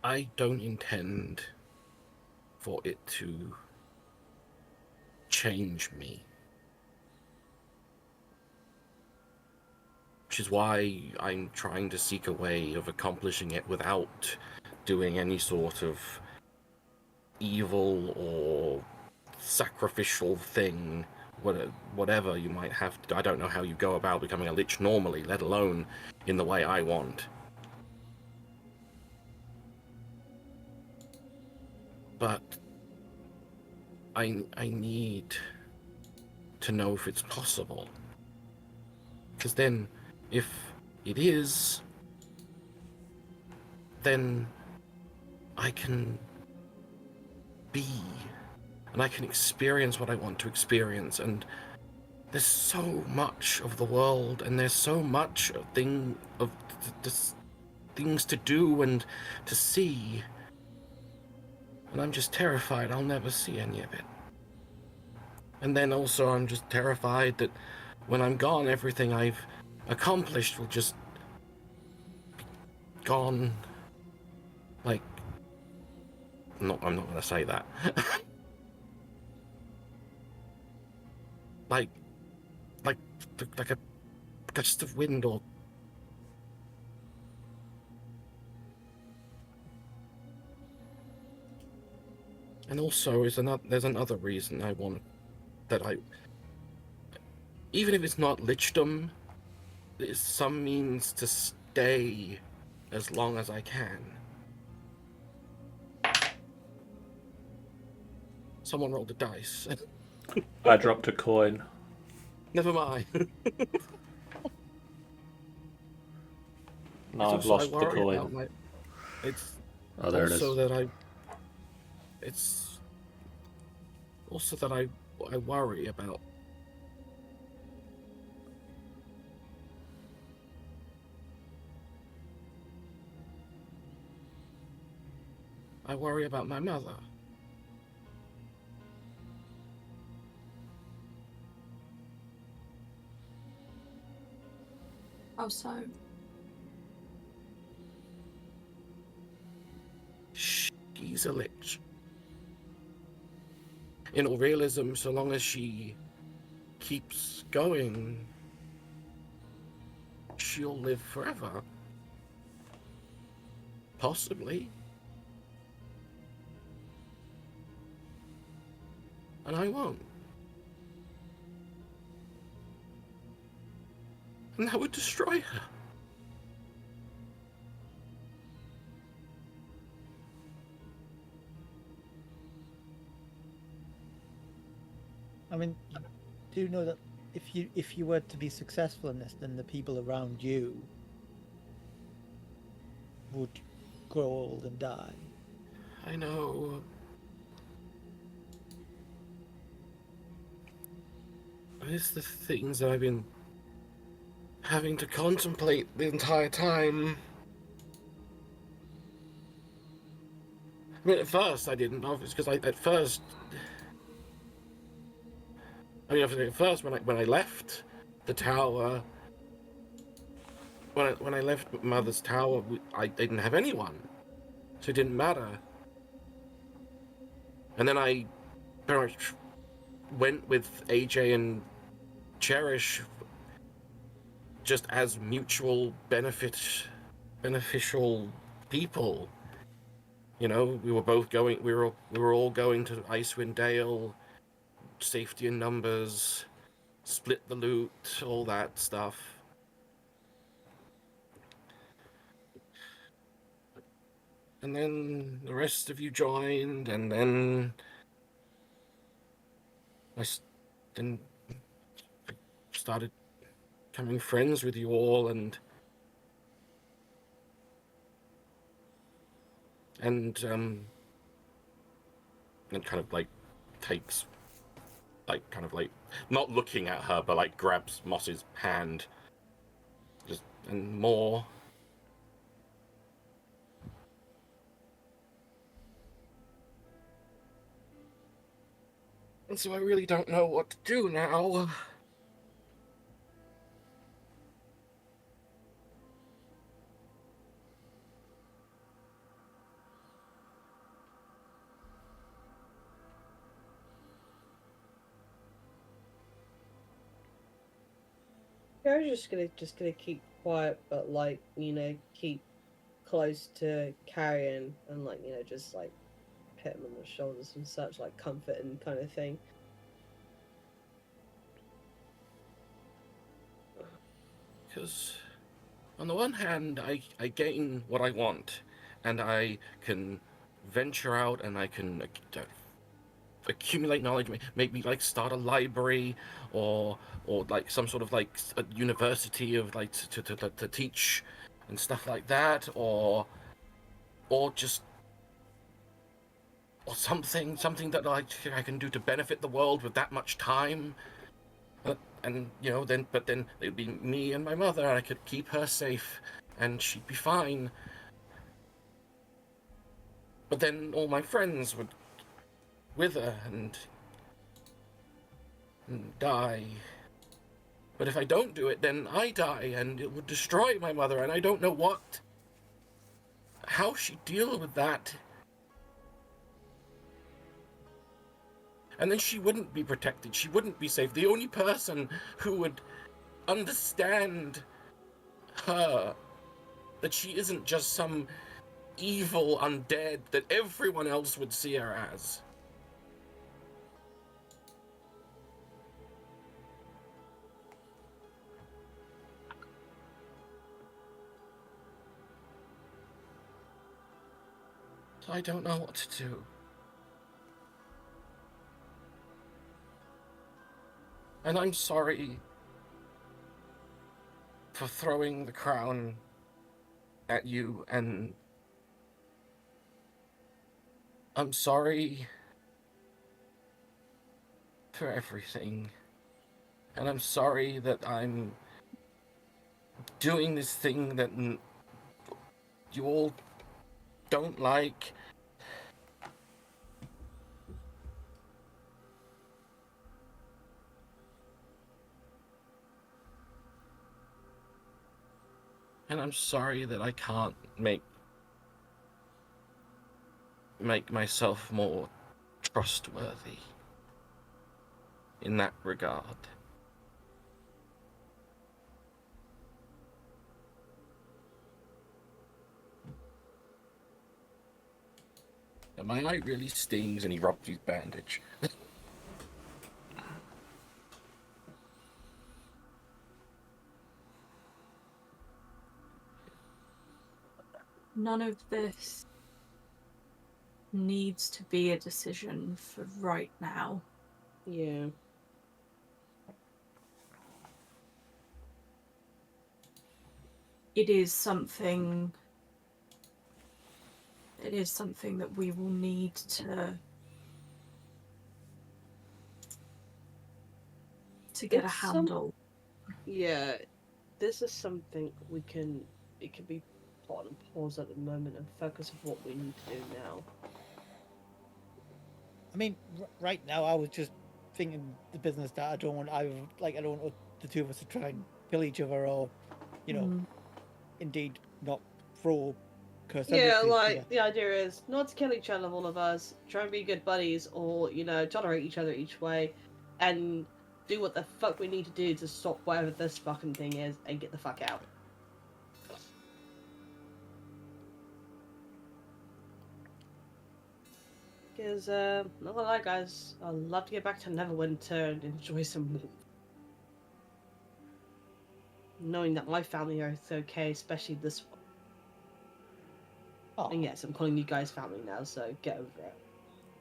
I don't intend for it to change me. Which is why I'm trying to seek a way of accomplishing it without doing any sort of evil or sacrificial thing, whatever you might have to do. I don't know how you go about becoming a lich normally, let alone in the way I want. But I need to know if it's possible. Because then, if it is, then I can be, and I can experience what I want to experience, and there's so much of the world, and there's so much of things to do and to see, and I'm just terrified I'll never see any of it. And then also I'm just terrified that when I'm gone, everything I've accomplished will just be gone. Like, no, I'm not going to say that. like a gust of wind, or and also there's another reason I want that I, even if it's not lichdom, there's some means to stay as long as I can. Someone rolled a dice. I dropped a coin. Never mind. No, I've lost the coin. It's Oh, there it is. It's also that I worry about my mother. How so? She's a lich. In all realism, so long as she keeps going, she'll live forever. Possibly. And I won't. And that would destroy her. I mean, you do know that if you were to be successful in this, then the people around you would grow old and die. I know. It's the things that I've been having to contemplate the entire time. I mean, at first I didn't, obviously, because at first when I left the tower, when I left Mother's tower, I didn't have anyone, so it didn't matter. And then I very much went with AJ and Cherish just as mutual beneficial people. You know, we were all going to Icewind Dale, safety in numbers, split the loot, all that stuff. And then the rest of you joined, and then I started becoming friends with you all, and it kind of like takes like kind of like not looking at her, but like grabs Moss's hand, just and more. And so I really don't know what to do now. I was just gonna keep quiet, but like, you know, keep close to Carrion and like, you know, just like pet him on the shoulders and such, like comfort and kind of thing. Because on the one hand, I gain what I want, and I can venture out and I can accumulate knowledge, maybe like start a library or like some sort of like a university of like to teach and stuff like that, or just or something that I can do to benefit the world with that much time. And you know, then it'd be me and my mother. I could keep her safe and she'd be fine. But then all my friends would wither and die. But if I don't do it, then I die, and it would destroy my mother, and I don't know how she'd deal with that. And then she wouldn't be protected, she wouldn't be safe. The only person who would understand her, that she isn't just some evil undead that everyone else would see her as. So I don't know what to do. And I'm sorry for throwing the crown at you, and I'm sorry for everything. And I'm sorry that I'm doing this thing that you all don't like. And I'm sorry that I can't make myself more trustworthy in that regard. And my eye really stings, and he rubs his bandage. None of this needs to be a decision for right now. Yeah. It is something that we will need to get a handle. Yeah, this is something it can be put on pause at the moment and focus on what we need to do now. I mean, right now I was just thinking the business that I don't want the two of us to try and kill each other, or, you know, indeed not throw curse. Yeah, like the idea is not to kill each other, all of us. Try and be good buddies, or, you know, tolerate each other each way, and do what the fuck we need to do to stop whatever this fucking thing is and get the fuck out. Because, not gonna lie, guys, I'd love to get back to Neverwinter and enjoy some warmth. Knowing that my family are okay, especially this one. Oh. And yes, I'm calling you guys family now, so get over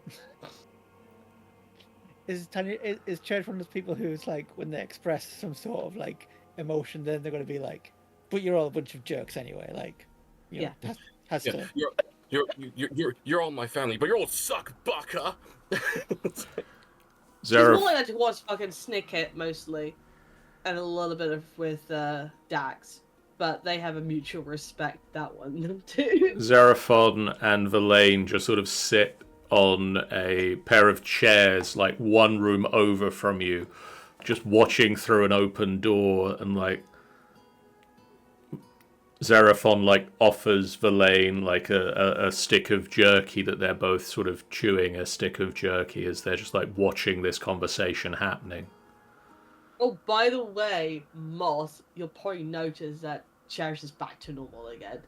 it. Is Chad one of those people who's like, when they express some sort of like emotion, then they're going to be like, "But you're all a bunch of jerks anyway." Like, you know, has to. You're all my family, but you all suck, bucker. She's more Zareth, like that towards fucking Snicket mostly, and a little bit of with Dax, but they have a mutual respect that one too. Xeraphon and Verlaine just sort of sit on a pair of chairs, like one room over from you, just watching through an open door, and like Xeraphon like offers Verlaine like a stick of jerky that they're both sort of chewing a stick of jerky as they're just like watching this conversation happening. Oh, by the way, Moss, you'll probably notice that Cherish is back to normal again,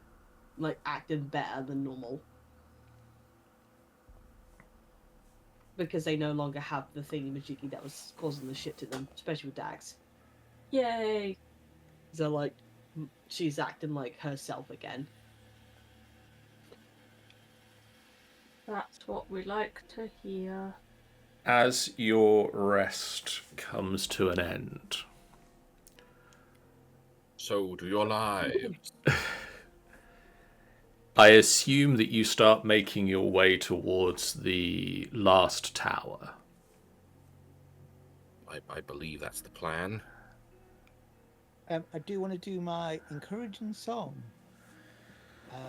like acting better than normal. Because they no longer have the thingy-majiggy that was causing the shit to them, especially with Dax. Yay! So, like, she's acting like herself again. That's what we like to hear. As your rest comes to an end, So do your lives. I assume that you start making your way towards the last tower. I believe that's the plan. I do want to do my encouraging song.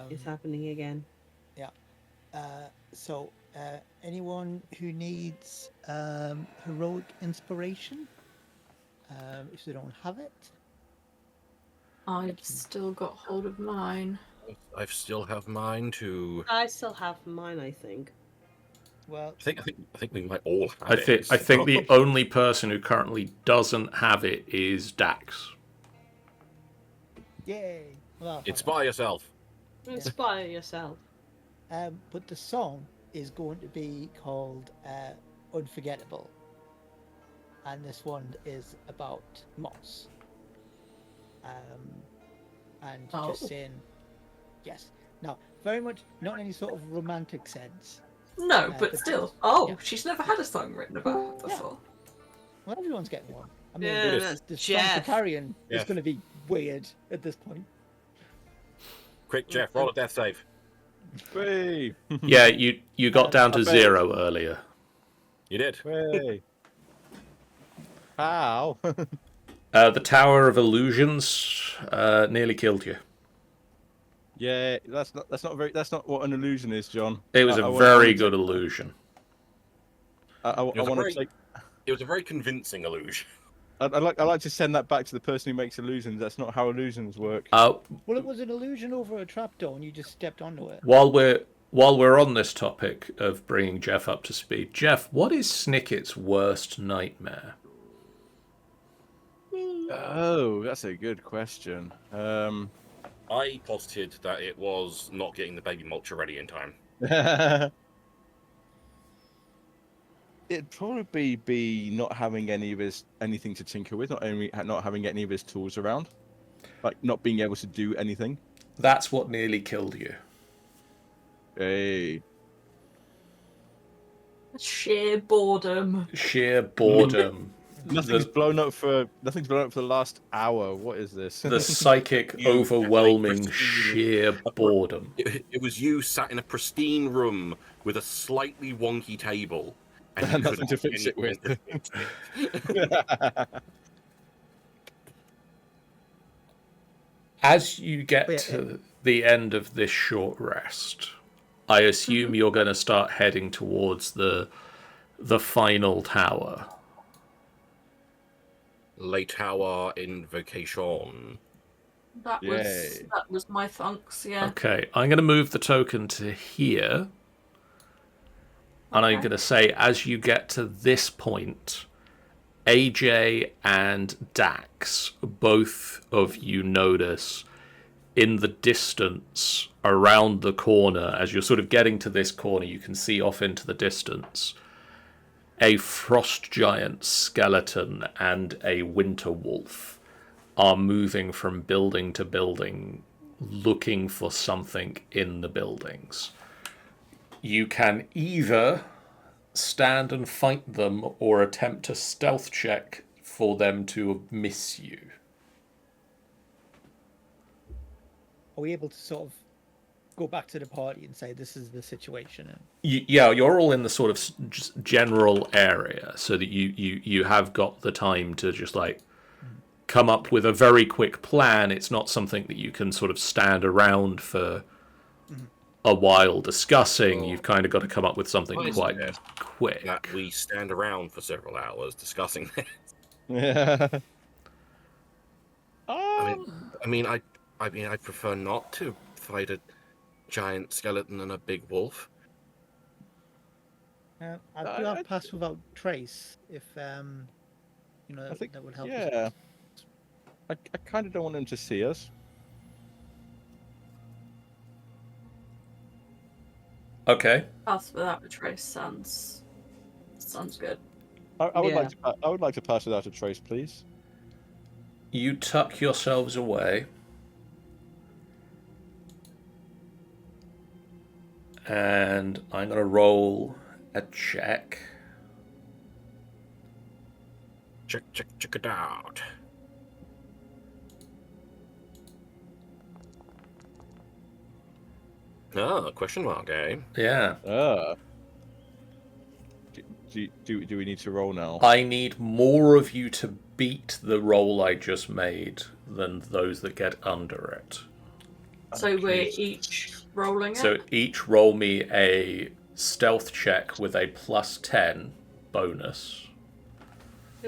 It's happening again. So, anyone who needs heroic inspiration, if they don't have it, I've still got hold of mine. I still have mine too. I still have mine, I think. well, I think we might all have it. I think the only person who currently doesn't have it is Dax. yay! Well, Inspire yourself. Inspire yourself. but the song is going to be called Unforgettable. And this one is about Moss. And just saying, yes. Now, very much not in any sort of romantic sense. No, but but still. just- Oh, yeah. she's never had a song written about her before. Well, everyone's getting one. I mean, Yeah, the that's song for Jeff. Carrion is Jeff. going to be weird at this point. Quick, Jeff, roll a death save. Way, Yeah, you got down to I bet. 0 earlier. You did. way. How? The Tower of Illusions nearly killed you. Yeah, that's not what an illusion is, John. It was I a wanna- very I good illusion. I It was a want to very- take. It was a very convincing illusion. I like to send that back to the person who makes illusions. That's not how illusions work. Well, it was an illusion over a trapdoor, and you just stepped onto it. While we're on this topic of bringing Jeff up to speed, Jeff, what is Snicket's worst nightmare? Oh, that's a good question. I posited that it was not getting the baby mulcher ready in time. It'd probably be not having anything to tinker with, not having any of his tools around, like not being able to do anything. That's what nearly killed you. Hey, Sheer boredom. Sheer boredom. nothing's blown up for the last hour. What is this? The psychic, You overwhelming, actually sheer boredom. It was you sat in a pristine room with a slightly wonky table. And you Nothing to couldn't fix it with. do anything to fix it. As you get Yeah, to the end of this short rest, I assume you're going to start heading towards the final tower. Late tower invocation. That Yay. was my thunks, yeah. Okay, I'm going to move the token to here. And I'm Okay. going to say, as you get to this point, AJ and Dax, both of you notice in the distance around the corner, as you're sort of getting to this corner, you can see off into the distance a frost giant skeleton and a winter wolf are moving from building to building looking for something in the buildings. You can either stand and fight them or attempt a stealth check for them to miss you. Are we able to sort of go back to the party and say this is the situation. And Yeah, you're all in the sort of just general area, so that you have got the time to just like come up with a very quick plan. It's not something that you can sort of stand around for a while discussing. Oh. You've kind of got to come up with something I quite suggest quick. that we stand around for several hours discussing this. Yeah. I mean, I prefer not to fight a giant skeleton and a big wolf. I do have pass without trace if you know I think that would help. yeah. I kind of don't want them to see us. Okay. Pass without a trace sounds good. I would Yeah. like to pass without a trace, please. You tuck yourselves away. And I'm going to roll a check. Check it out. Oh, question mark, eh? Yeah. Do we need to roll now? I need more of you to beat the roll I just made than those that get under it. So we're each rolling it. So each roll me a stealth check with a +10 bonus.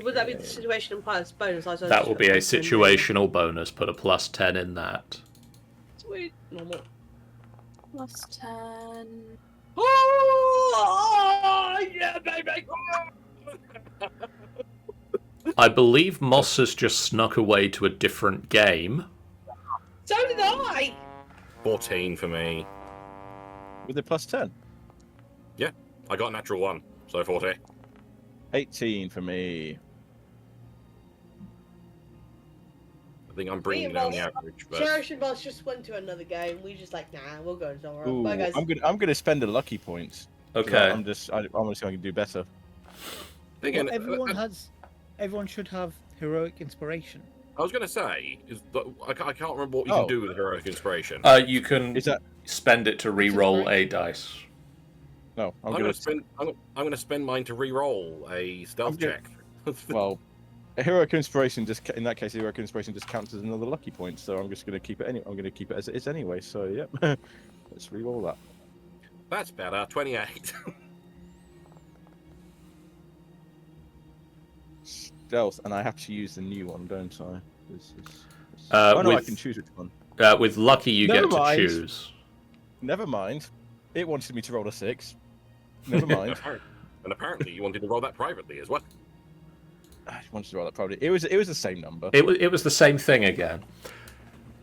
Would that be the situation plus bonus? That will be a situational bonus. Put a +10 in that. Sweet. Normal. +10. Oh, yeah, baby. I believe Moss has just snuck away to a different game. So did I. 14 for me. With a +10. Yeah, I got a natural 1, so 40. 18 for me. I think I'm bringing down the average, but Cherish and Boss just went to another game. We just like, nah, we'll go somewhere else. Ooh, Bye, guys. I'm gonna spend a lucky point. Okay. I'm just I want to see if I can do better. again, Well, everyone should have heroic inspiration. I was going to say, I can't remember what you can do with heroic inspiration. You can Is that spend it to re-roll a dice. no? I'm going to spend mine to re-roll a stealth check. Well, a heroic inspiration just in that case, heroic inspiration just counts as another lucky point. So I'm just going to keep it. I'm going to keep it as it is anyway. So yep, let's re-roll that. That's better. 28. Stealth, and I have to use the new one, don't I? Uh, no, I with- can choose which one. With lucky, you Never get to mind. choose. Never mind. It wanted me to roll a 6. Never mind. And apparently you wanted to roll that privately as well. I wanted to roll that probably. It was the same number. It was the same thing again.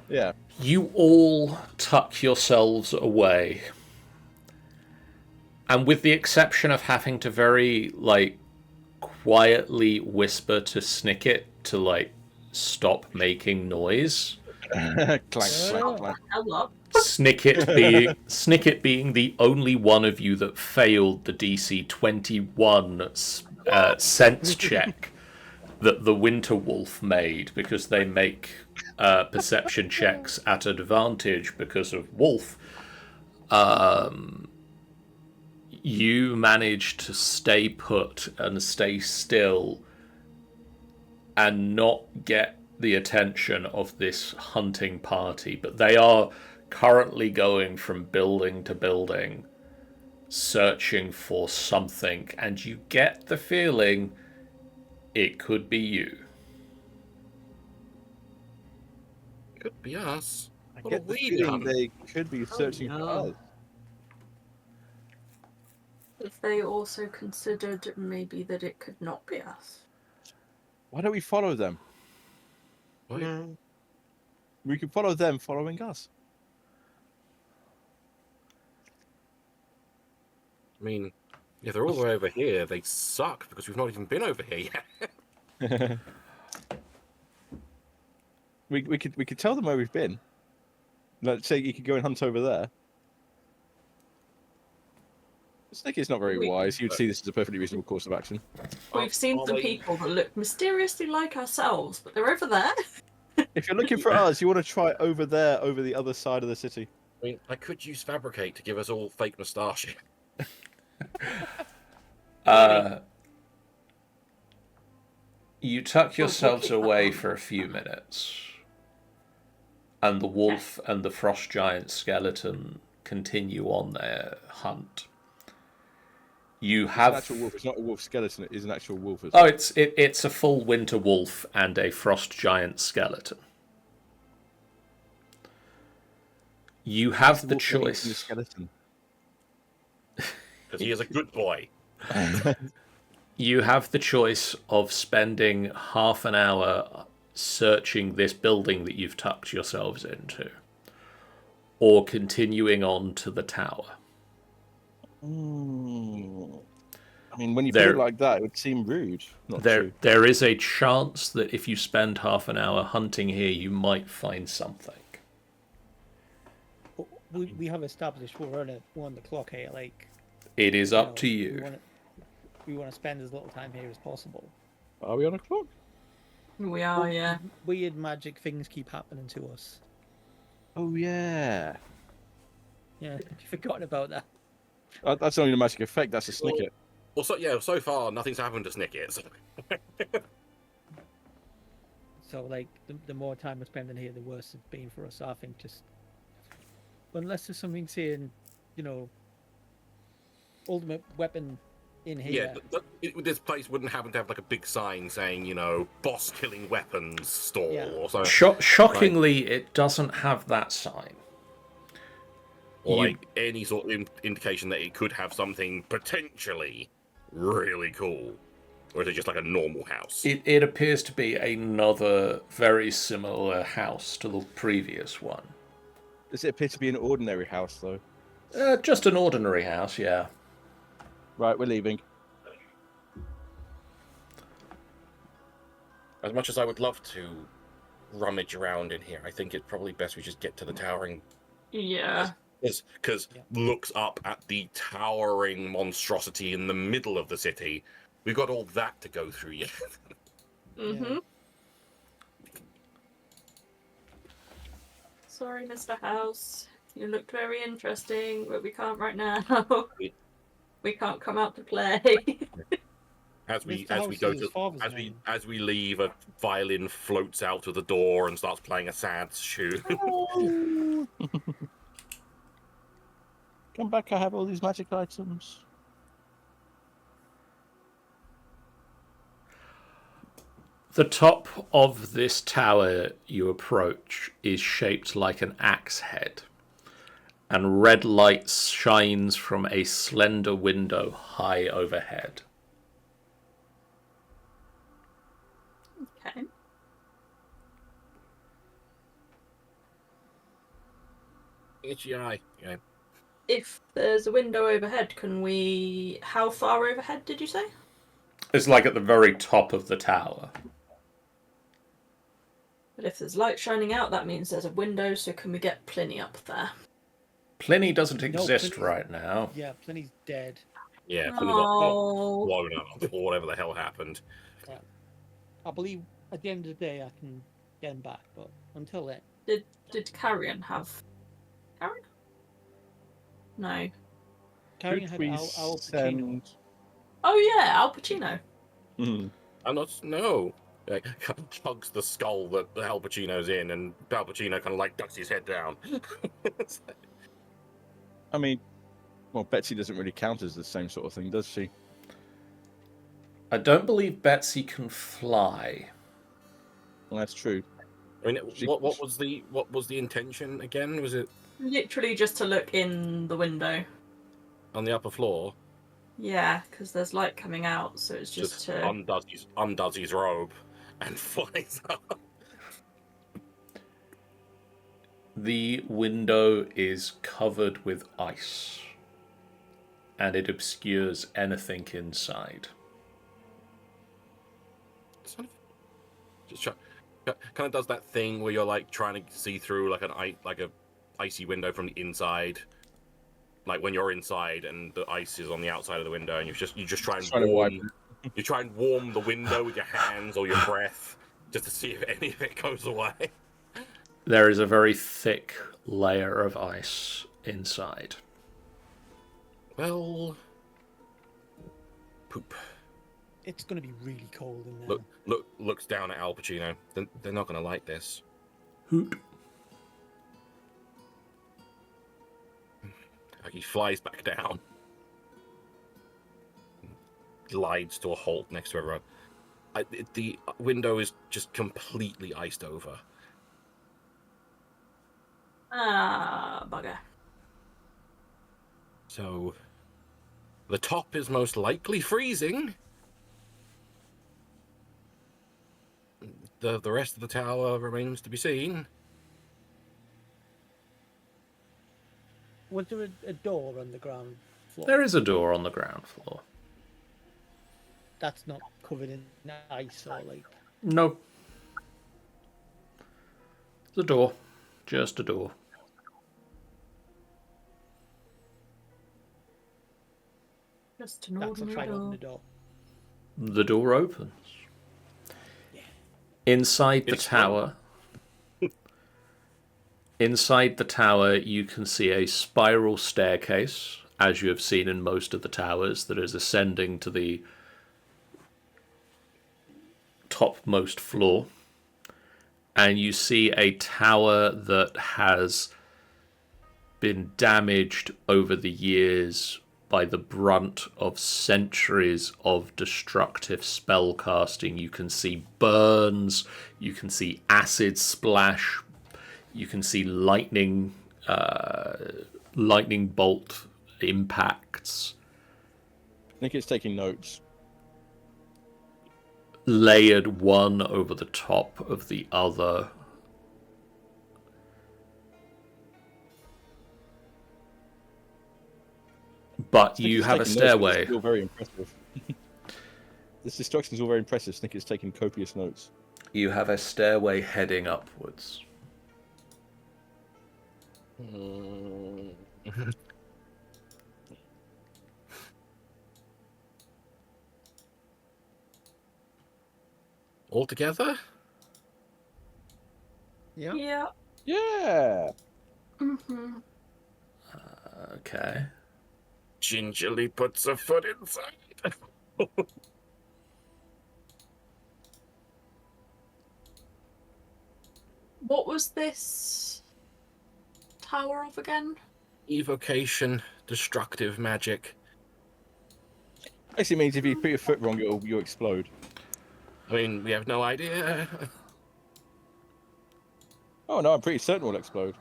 Yeah. You all tuck yourselves away. And with the exception of having to very, quietly whisper to Snicket to, stop making noise. Clank, clank, clank. Hello. Snicket being the only one of you that failed the DC 21 sense check that the Winter Wolf made, because they make perception checks at advantage because of Wolf. You managed to stay put and stay still and not get the attention of this hunting party, but they are currently going from building to building searching for something, and you get the feeling it could be you. Could be us. I What get have the we feeling done? they could be searching for no. us. If they also considered maybe that it could not be us. Why don't we follow them? Wait, No. We could follow them following us. I mean, if they're all the way over here, they suck because we've not even been over here yet. we could tell them where we've been. Let's say you could go and hunt over there. Snicky's not very wise. You'd see this as a perfectly reasonable course of action. We've seen some people that look mysteriously like ourselves, but they're over there. If you're looking for us, you want to try over there, over the other side of the city. I mean, I could use fabricate to give us all fake moustache. You tuck We'll yourselves keep that away on. for a few minutes, and the wolf and the frost giant skeleton continue on their hunt. You It's an have actual wolf. It's not a wolf skeleton. It is an actual wolf. oh, it's a full winter wolf and a frost giant skeleton. You have the wolf not eating the choice. skeleton. Because he is a good boy. You have the choice of spending half an hour searching this building that you've tucked yourselves into, or continuing on to the tower. I mean, when you put it like that, it would seem rude. Not true. There is a chance that if you spend half an hour hunting here, you might find something. We have established we're on the clock here. Like, It is up to you. We want to spend as little time here as possible. Are we on a clock? We are, yeah. Weird magic things keep happening to us. Oh yeah. Yeah, you've forgotten about that. That's only a magic effect. That's a snicket. Well, so far nothing's happened to Snicket. So. So, like, the more time we're spending here, the worse it's been for us. So I think just, unless there's something saying, ultimate weapon in here. Yeah, this place wouldn't happen to have like a big sign saying, boss killing weapons store or something. Shockingly, it doesn't have that sign. Or like any sort of indication that it could have something potentially really cool. Or is it just like a normal house? It appears to be another very similar house to the previous one. Does it appear to be an ordinary house, though? Just an ordinary house, yeah. Right, we're leaving. As much as I would love to rummage around in here, I think it's probably best we just get to the towering. Yeah. Because looks up at the towering monstrosity in the middle of the city. We've got all that to go through yet. Mm-hmm. Sorry, Mr. House. You looked very interesting, but we can't right now. We can't come out to play. As we Mr. go House's father's name. as we leave, a violin floats out of the door and starts playing a sad tune. Come back, I have all these magic items. The top of this tower you approach is shaped like an axe head, and red light shines from a slender window high overhead. Okay. Itchy eye. Yeah. If there's a window overhead, can we... How far overhead did you say? It's like at the very top of the tower. But if there's light shining out, that means there's a window, so can we get Pliny up there? Pliny doesn't exist Pliny's- right now. Yeah, Pliny's dead. Yeah, Oh. Pliny got blown up or whatever the hell happened. I believe at the end of the day I can get him back, but until then, Did Carrion have... Carrion? No. Carrying Could had we Al Pacino. send... Oh yeah, Al Pacino. I'm not. No. Like, hugs the skull that Al Pacino's in, and Al Pacino kind of like ducks his head down. I mean, well, Betsy doesn't really count as the same sort of thing, does she? I don't believe Betsy can fly. Well, that's true. I mean, what was the intention again? Was it Literally just to look in the window. on the upper floor? Yeah, because there's light coming out, so it's just to... undoes his robe and flies up. The window is covered with ice, and it obscures anything inside. Just kind of does that thing where you're like trying to see through like a icy window from the inside, like when you're inside and the ice is on the outside of the window, and you just try and warm the window with your hands or your breath just to see if any of it goes away. There is a very thick layer of ice inside. Well, poop. It's going to be really cold in there. Looks down at Al Pacino. They're not going to like this. Hoot. He flies back down. Glides to a halt next to everyone. The window is just completely iced over. Ah, bugger. So, the top is most likely freezing. The rest of the tower remains to be seen. Was there a door on the ground floor? There is a door on the ground floor. That's not covered in ice or like. No. The door. Just a door. Just an That's a ordinary try on door. the door. The door opens. Inside the It's tower. Inside the tower, you can see a spiral staircase, as you have seen in most of the towers, that is ascending to the topmost floor. And you see a tower that has been damaged over the years by the brunt of centuries of destructive spell casting. You can see burns, you can see acid splash, you can see lightning bolt impacts. I think it's taking notes. Layered one over the top of the other. But you have a stairway. It's all very impressive. This destruction is all very impressive. I think it's taking copious notes. You have a stairway heading upwards. All together? Yeah. Yeah. Yeah. Mm-hmm. Okay. Gingerly puts a foot inside. What was this tower of again? Evocation, destructive magic. Basically means if you put your foot wrong, you'll explode. I mean, we have no idea. Oh no, I'm pretty certain it'll explode.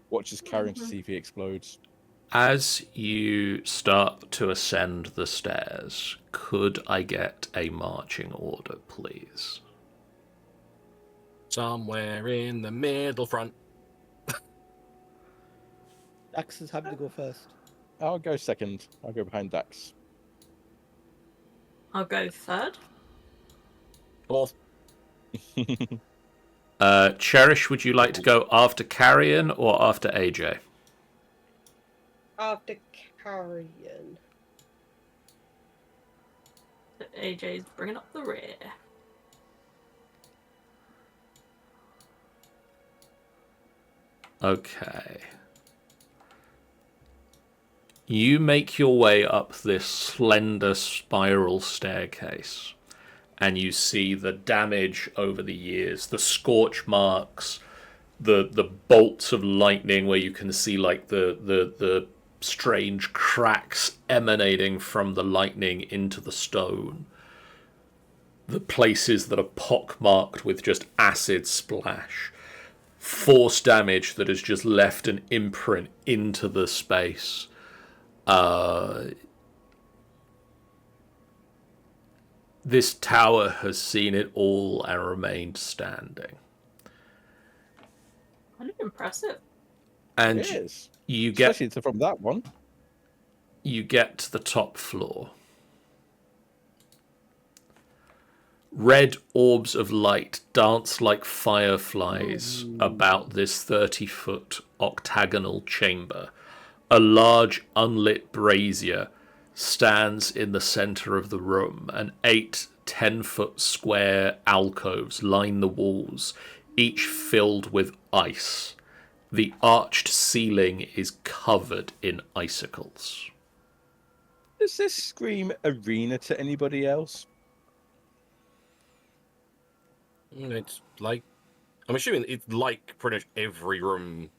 Watch as Karen to see if he explodes. As you start to ascend the stairs, could I get a marching order, please? Somewhere in the middle front. Dax is happy to go first. I'll go second. I'll go behind Dax. I'll go third. Fourth. Cherish, would you like to go after Carrion or after AJ? After Carrion. AJ's bringing up the rear. Okay. You make your way up this slender spiral staircase, and you see the damage over the years, the scorch marks, the bolts of lightning where you can see like the strange cracks emanating from the lightning into the stone. The places that are pockmarked with just acid splash. Force damage that has just left an imprint into the space. This tower has seen it all and remained standing. Kind of impressive. And It is. you get Especially from that one. you get to the top floor. Red orbs of light dance like fireflies about this 30-foot octagonal chamber. A large unlit brazier stands in the center of the room, and 8 10-foot square alcoves line the walls, each filled with ice. The arched ceiling is covered in icicles. Does this scream arena to anybody else? It's like, I'm assuming it's like pretty much every room.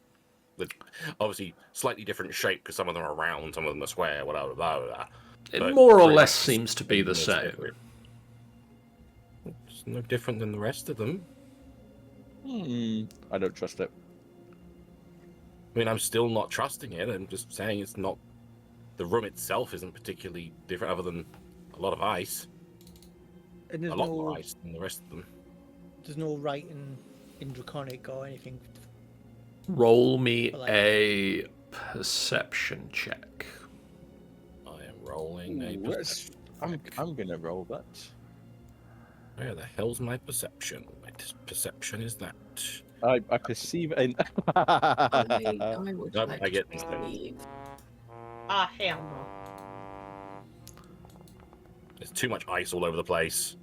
That obviously slightly different shape because some of them are round, some of them are square, whatever. Blah, blah, blah. It But more or pretty less much seems to be the almost same. every- It's no different than the rest of them. I don't trust it. I mean, I'm still not trusting it. I'm just saying it's not. The room itself isn't particularly different, other than a lot of ice. And there's A lot no more ice than the rest of them. there's no writing in Draconic or anything. Roll me Like- a perception check. I am rolling a Ooh, perception. I'm gonna roll that. Where the hell's my perception? My perception is that. I perceive an. I would Nope, like I get to this then. leave. Ah, hell no. There's too much ice all over the place.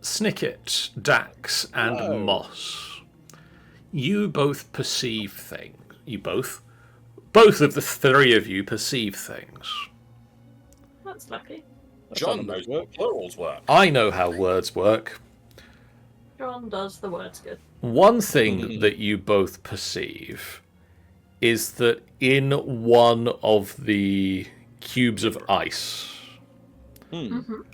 Snicket, Dax, and Hello. Moss. You both perceive things. Both of the three of you perceive things. That's lucky. John knows how plurals work. I know how words work. John does the words good. One thing that you both perceive is that in one of the cubes of ice, you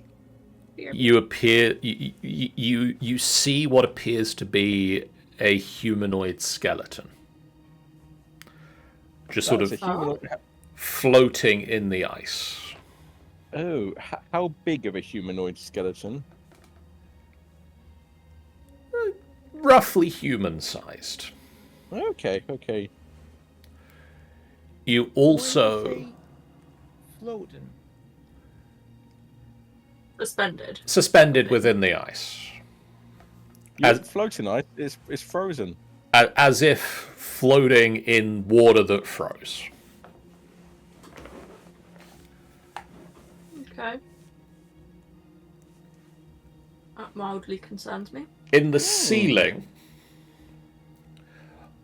see what appears to be a humanoid skeleton, just sort That's of a humanoid. floating in the ice. Oh, how big of a humanoid skeleton? Roughly human-sized. Okay. You When also you say floating. Suspended. suspended within the ice, As floating ice, it's frozen. as if floating in water that froze. Okay. That mildly concerns me. In the ceiling,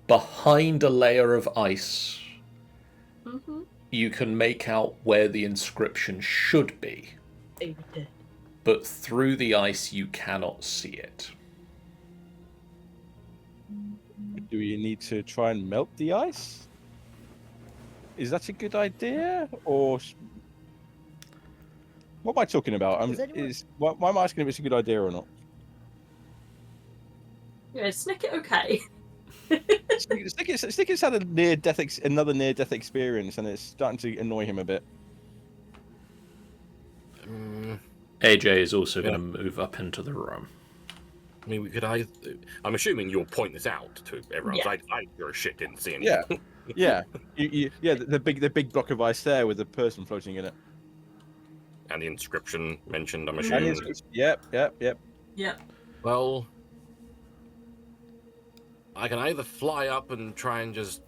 behind a layer of ice, you can make out where the inscription should be, but through the ice you cannot see it. Do you need to try and melt the ice? Is that a good idea, or what am I talking about? Why am I asking if it's a good idea or not? Yeah, is Snicket okay? Snicker's had another near-death experience, and it's starting to annoy him a bit. AJ is also going to move up into the room. I mean, we could either. I'm assuming you'll point this out to everyone. Yeah. I sure as shit didn't see anything. Yeah, the big block of ice there with the person floating in it. And the inscription mentioned, I'm And assuming. yep. Yeah. Well, I can either fly up and try and just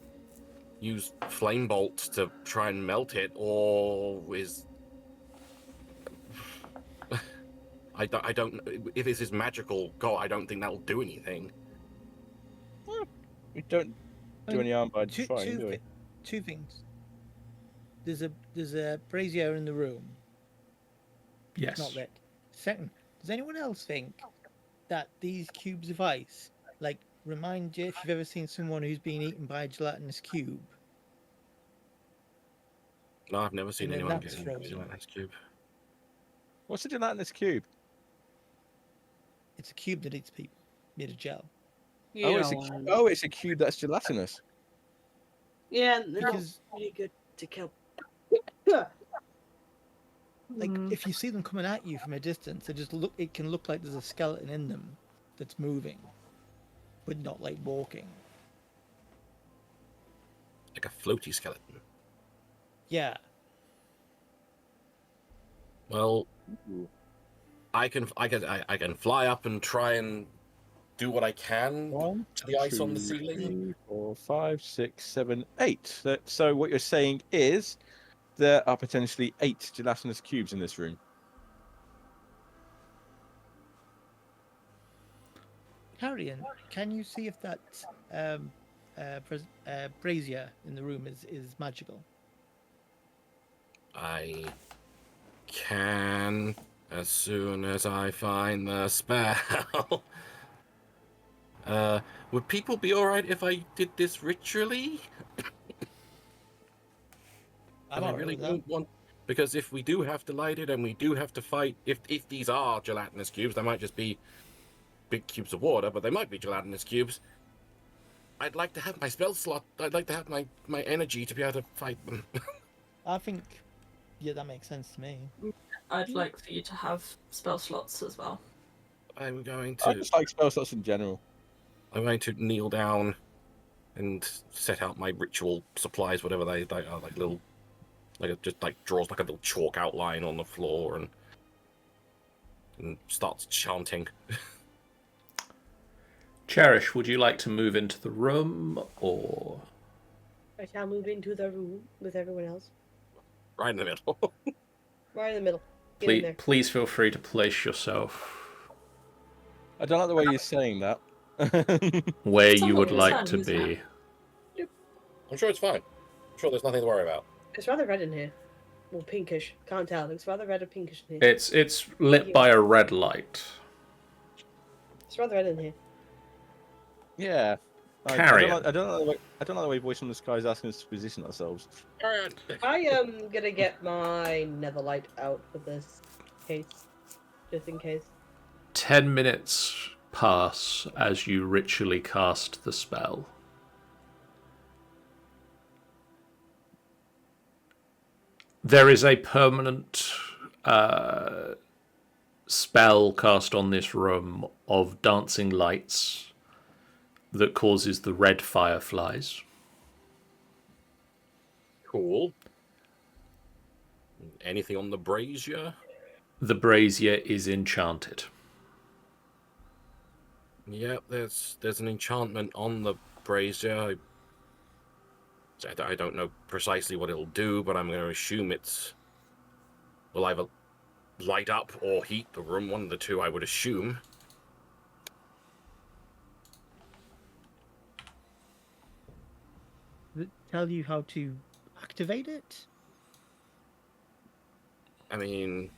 use flame bolts to try and melt it, or is I don't if this is magical. God, I don't think that'll do anything. We don't do any harm by Two, trying, two, do we? thi- two things. There's a brazier in the room. Yes. Not lit. Second, does anyone else think that these cubes of ice, like, remind you if you've ever seen someone who's been eaten by a gelatinous cube? No, I've never seen And then anyone that's get frozen. like this cube. What's the gelatinous cube? It's a cube that eats people, made of gel. It's a cube that's gelatinous. Yeah, they're Because- pretty good to kill. Like, if you see them coming at you from a distance, it can look like there's a skeleton in them that's moving, but not like walking. Like a floaty skeleton. Yeah. Well, I can fly up and try and do what I can 1, to the ice on the 2, ceiling. 3, 4, 5, 6, 7, 8. So what you're saying is there are potentially 8 gelatinous cubes in this room. Carrion, can you see if that brazier in the room is magical? I can as soon as I find the spell. Would people be alright if I did this ritually? I'm I alright really with that. don't want, because if we do have to light it and we do have to fight, if these are gelatinous cubes, they might just be big cubes of water, but they might be gelatinous cubes. I'd like to have my spell slot. I'd like to have my energy to be able to fight them. I think, yeah, that makes sense to me. I'd like for you to have spell slots as well. I'm going I to just like spell slots in general. kneel down and set out my ritual supplies, whatever they are, like little, just draws like a little chalk outline on the floor and starts chanting. Cherish, would you like to move into the room, or I shall move into the room with everyone else. Right in the middle. Right in the middle. Get in there. please feel free to place yourself I don't like the way you're saying that. where Some you would of like it's to fun, be. I'm sure it's fine. I'm sure there's nothing to worry about. It's rather red in here. Well, pinkish. Can't tell. It's rather red or pinkish in here. It's lit by a red light. It's rather red in here. Yeah. Carrion. I don't know the way Voice from the Sky is asking us to position ourselves. I am gonna get my netherlight out for this case. Just in case. 10 minutes pass as you ritually cast the spell. There is a permanent spell cast on this room of dancing lights that causes the red fireflies. Cool. Anything on the brazier? The brazier is enchanted. Yeah, there's an enchantment on the brazier. I don't know precisely what it'll do, but I'm going to assume will either light up or heat the room. One of the two, I would assume. Does it tell you how to activate it? I mean,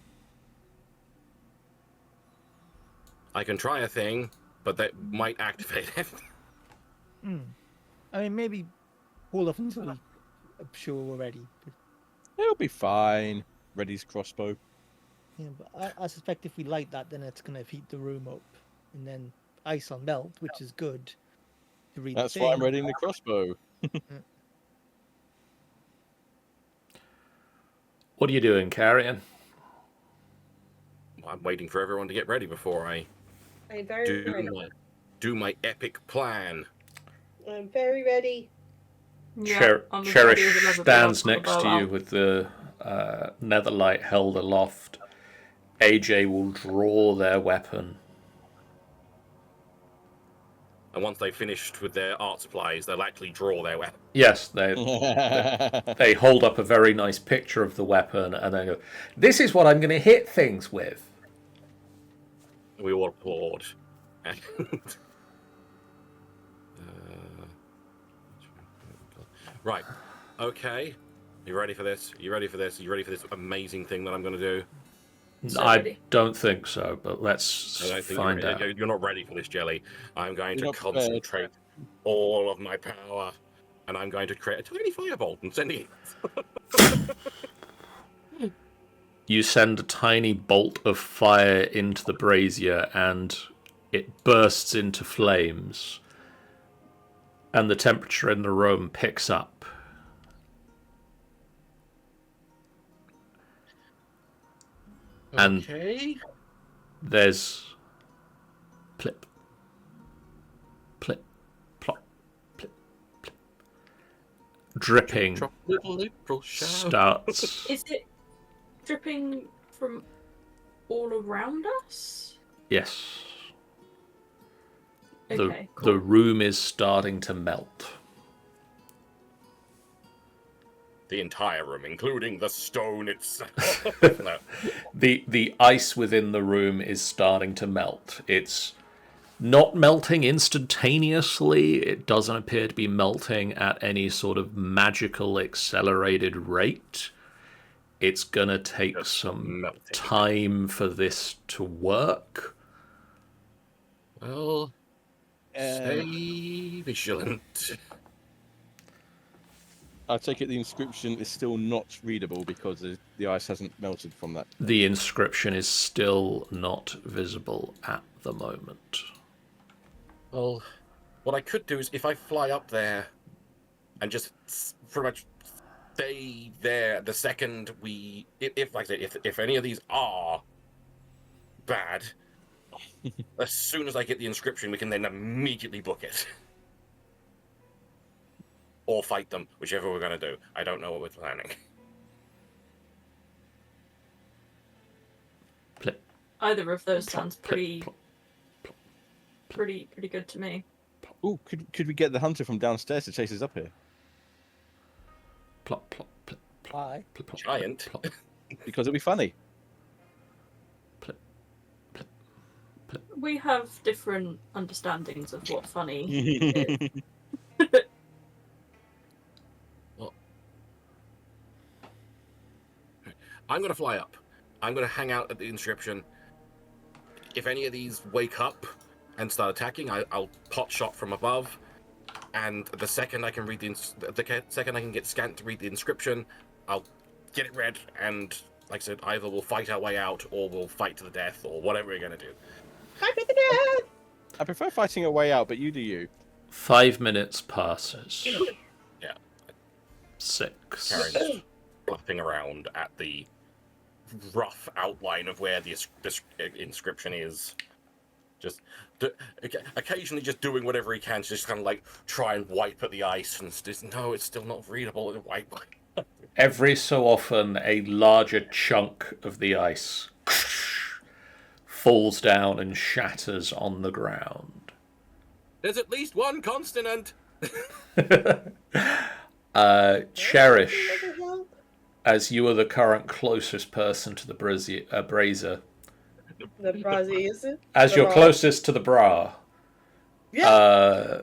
I can try a thing, but that might activate it. I mean, maybe hold off until I'm sure we're ready. But, It'll be fine. Reddy's crossbow. yeah, but I suspect if we light that, then it's going to heat the room up, and then ice will melt, which is good to read. That's the why I'm thing. readying the crossbow. What are you doing, Carrion? I'm waiting for everyone to get ready before I I'm very ready. do my epic plan. I'm very ready. Yeah, I'm as ready as Cherish I've ever been stands on the next to bow you out. with the netherlight held aloft. AJ will draw their weapon. And once they've finished with their art supplies, they'll actually draw their weapon. Yes, they hold up a very nice picture of the weapon and then go, "This is what I'm going to hit things with." We all applaud. And, right. Okay. You ready for this? You ready for this? You ready for this amazing thing that I'm going to do? So I ready. don't think so, but let's I don't think find out. you're not ready for this, Jelly. I'm going You're to not prepared. concentrate all of my power, and I'm going to create a tiny firebolt and send it. You send a tiny bolt of fire into the brazier and it bursts into flames. And the temperature in the room picks up. And Okay. there's plip, plip, plop, plip, plip. Dripping Drop a little April shower. starts. Is it dripping from all around us? Yes. Okay, The cool. room is starting to melt. The entire room, including the stone itself. No. The ice within the room is starting to melt. It's not melting instantaneously. It doesn't appear to be melting at any sort of magical accelerated rate. It's gonna take Just some melting. time for this to work. Well, stay vigilant. I take it the inscription is still not readable because the ice hasn't melted from that. The inscription is still not visible at the moment. Well, what I could do is if I fly up there and just pretty much stay there the second we, if like I say, if any of these are bad, as soon as I get the inscription, we can then immediately book it. Or fight them, whichever we're going to do. I don't know what we're planning. Plip, Either of those plop, sounds plip, pretty, plop, plop, pretty good to me. Oh, could we get the hunter from downstairs to chase us up here? plop, plop, plip, plop, Why? plip, plop, Giant. plop, Because it'd be funny. plip, plip, plip. We have different understandings of what funny is. I'm going to fly up. I'm going to hang out at the inscription. If any of these wake up and start attacking, I'll pot shot from above. And the second I can read the second I can get scanned to read the inscription, I'll get it read. And like I said, either we'll fight our way out, or we'll fight to the death, or whatever we're going to do. Fight with the death! I prefer fighting a way out, but you do you. 5 minutes passes. Yeah. 6. Karen's flapping around at the rough outline of where the inscription is. Just occasionally just doing whatever he can to just kind of like try and wipe at the ice, and just, no, it's still not readable. Wipe. Every so often, a larger chunk of the ice falls down and shatters on the ground. There's at least one consonant. Cherish, Doesn't help. as you are the current closest person to the brazier, The brazier, is it? as The you're bra. closest to the bra, Please!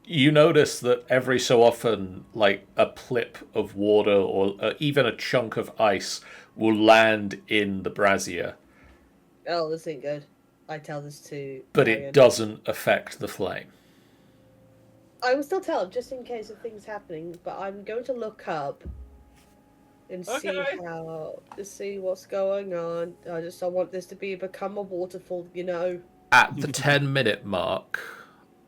you notice that every so often, like a plip of water or even a chunk of ice will land in the brazier, Oh, this ain't good. I tell this to but Marion. it doesn't affect the flame. I will still tell him just in case of things happening, but I'm going to look up and see what's going on. I want this to become a waterfall, you know. At the 10-minute mark,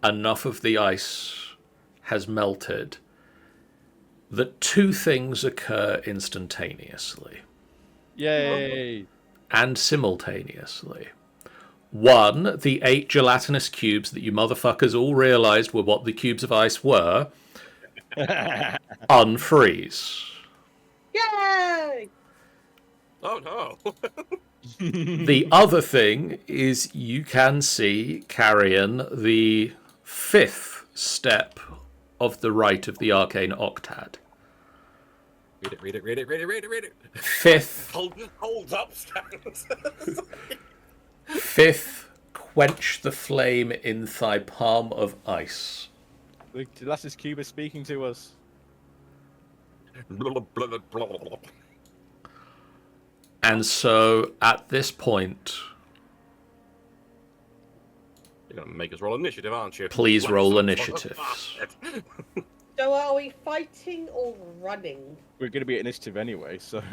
enough of the ice has melted that 2 things occur instantaneously Yay! and simultaneously. 1, the 8 gelatinous cubes that you motherfuckers all realized were what the cubes of ice were, unfreeze. Yay! Oh no. The other thing is you can see Carrion the 5th step of the rite of the arcane Octad. Read it. 5th, Holds up stands. 5th, quench the flame in thy palm of ice. The gelatinous cube is speaking to us. And so at this point, You're gonna make us roll initiative, aren't you? please Like roll some initiative. sort of bastard. So are we fighting or running? We're going to be at initiative anyway, so.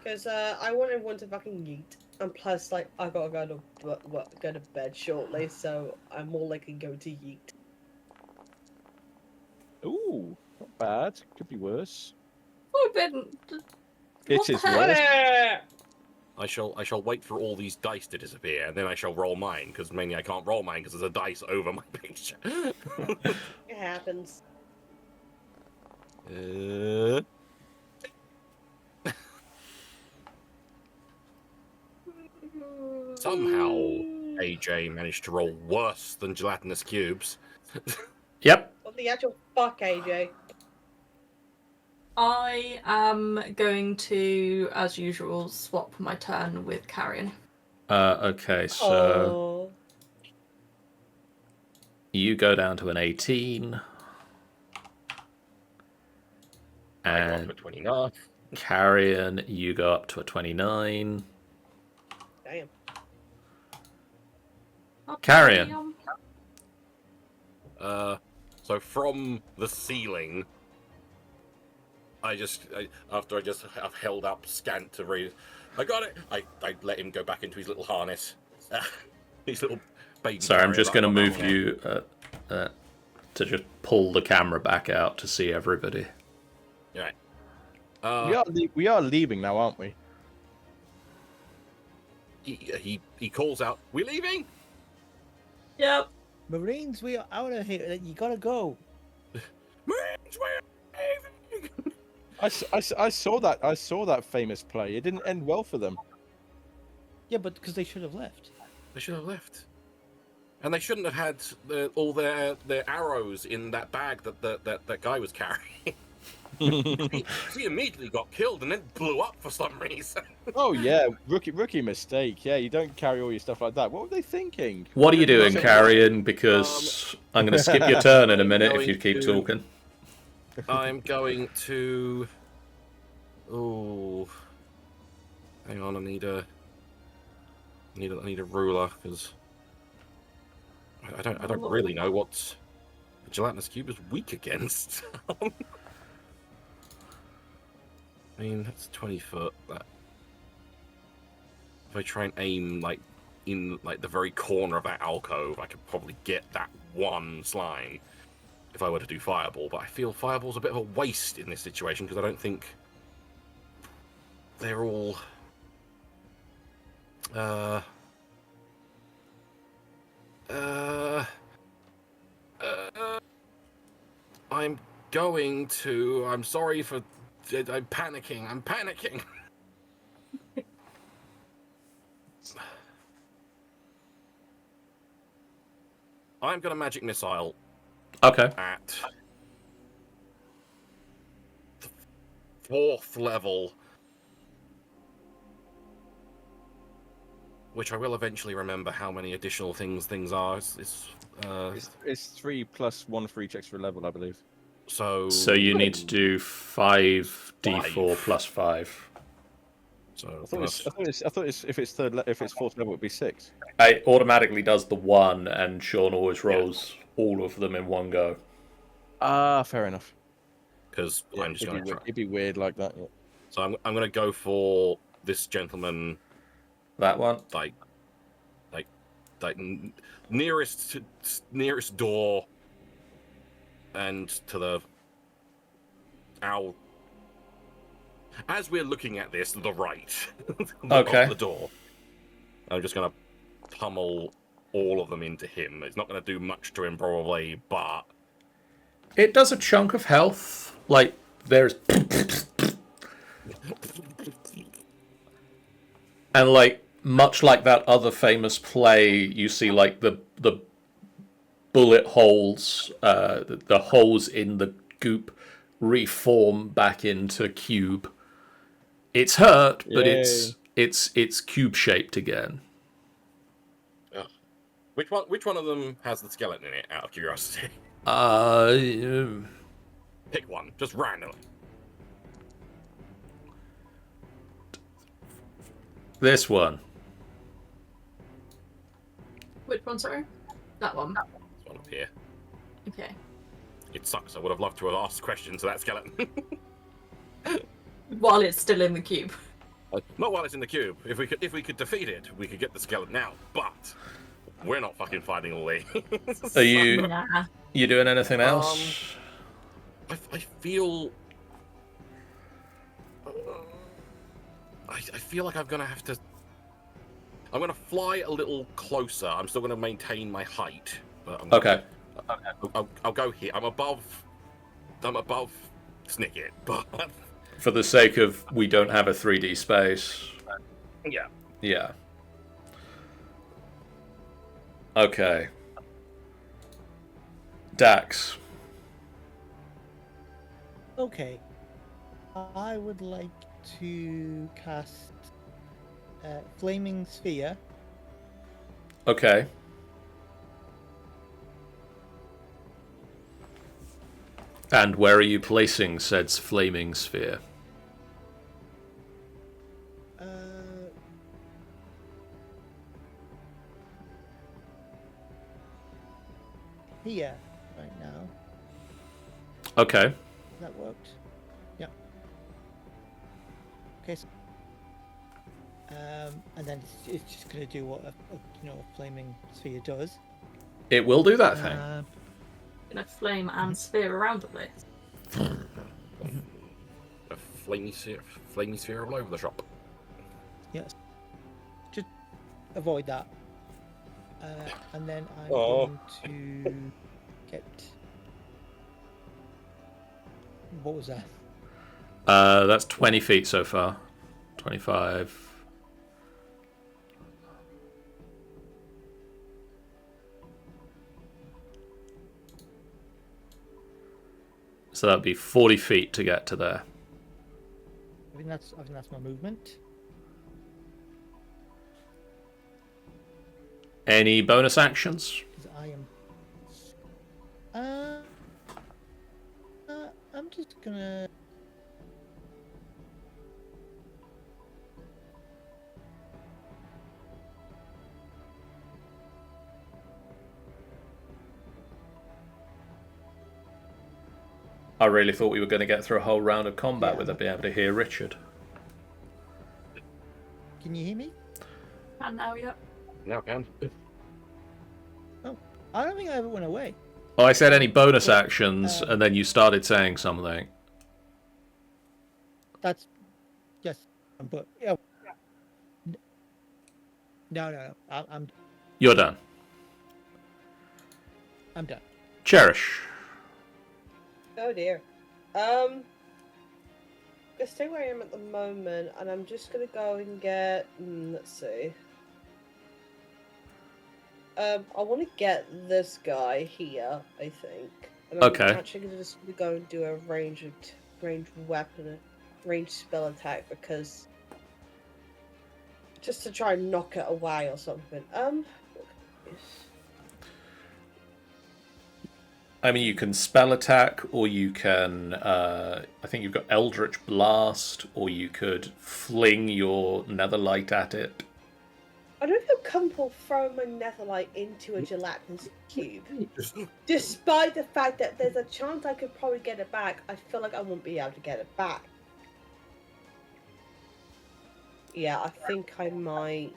Because I want everyone to fucking yeet. And plus, like, I gotta go to bed shortly, so I'm more likely to go to yeet. Ooh, not bad. Could be worse. We've been. It What the is heck? worse. I shall wait for all these dice to disappear, and then I shall roll mine, because mainly I can't roll mine because there's a dice over my picture. It happens. Somehow, AJ managed to roll worse than gelatinous cubes. Yep. What the actual fuck, AJ? I am going to, as usual, swap my turn with Carrion. Okay, so Oh. you go down to an 18. I got And for 29. Carrion, you go up to a 29. Damn. Carrion. So from the ceiling, after I've held up scant to read, I got it. I let him go back into his little harness. His little baby. Sorry, I'm just going to carrier, move you to just pull the camera back out to see everybody. Right. We are leaving now, aren't we? He calls out, "We're leaving." Yep. Marines, we are out of here. You gotta go. Marines, we're leaving. I saw that famous play. It didn't end well for them. Yeah, but because they should have left. They should have left, and they shouldn't have had all their arrows in that bag that guy was carrying. he immediately got killed and then blew up for some reason. Oh yeah, rookie mistake. Yeah, you don't carry all your stuff like that. What were they thinking? What are you doing, Carrion? Because I'm going to skip your turn in a minute if you keep talking. I'm going to. Oh, hang on. I need a ruler because I don't really know what the gelatinous cube is weak against. I mean, that's 20 foot. That if I try and aim in the very corner of that alcove, I could probably get that one slime if I were to do fireball. But I feel fireball's a bit of a waste in this situation because I don't think they're all. I'm going to. I'm sorry for. I'm panicking. I'm gonna magic missile Okay. at the 4th level, which I will eventually remember how many additional things are. It's 3 plus 1 for each extra level, I believe. So you need to do 5d4 plus 5. So I thought if it's 4th level, it'd be 6. It automatically does the 1, and Sean always rolls all of them in one go. Ah, fair enough. because I'm just going to try. It'd be weird like that. Yeah. So I'm going to go for this gentleman. That one. Like nearest door, and to the owl. As we're looking at this, the right. Okay. Of the door. I'm just going to pummel all of them into him. It's not going to do much to him probably, but It does a chunk of health. Like, there's... And, like, much like that other famous play, you see, like, the bullet holes, the holes in the goop reform back into cube. It's hurt, but Yay. it's cube-shaped again. which one of them has the skeleton in it, out of curiosity? Pick one, just randomly. This one. Which one, sorry? That one. This one up here. Okay. It sucks. I would have loved to have asked questions to that skeleton. While it's still in the cube. Not while it's in the cube. If we could defeat it, we could get the skeleton out. But we're not fucking fighting all these. Are you Nah. you doing anything else? I feel. I feel like I'm gonna have to. I'm gonna fly a little closer. I'm still gonna maintain my height. But I'm Okay. I'll go here. I'm above Snicket, but For the sake of we don't have a 3D space. yeah. Yeah. Okay. Dax. Okay. I would like to cast Flaming Sphere. Okay. And where are you placing said flaming sphere? Uh, Here, right now. Okay. That worked. Yeah. Okay. So, and then it's just gonna do what a flaming sphere does. It will do that thing. Gonna flame and sphere around the place. A flamey sphere all over the shop. Yes. Just avoid that. And then I'm Aw. going to get. What was that? That's 20 feet so far. 25. So that'd be 40 feet to get to there. I think that's my movement. Any bonus actions? Because I am. I'm just gonna. I really thought we were going to get through a whole round of combat Yeah. without being able to hear Richard. Can you hear me? And now, yep. Now I can. I don't think I ever went away. Oh, I said any bonus Yeah, actions, and then you started saying something. That's yes, but yeah. No. You're done. I'm done. Cherish. Oh dear. Gonna stay where I am at the moment, and I'm just gonna go and get. Let's see. I want to get this guy here, I think. And I'm Okay. actually just gonna go and do a ranged weapon, ranged spell attack because just to try and knock it away or something. I mean, you can spell attack, or you can. I think you've got Eldritch Blast, or you could fling your Netherlight at it. I don't feel comfortable throwing my netherlight into a gelatinous cube. Despite the fact that there's a chance I could probably get it back, I feel like I won't be able to get it back. Yeah, I think I might.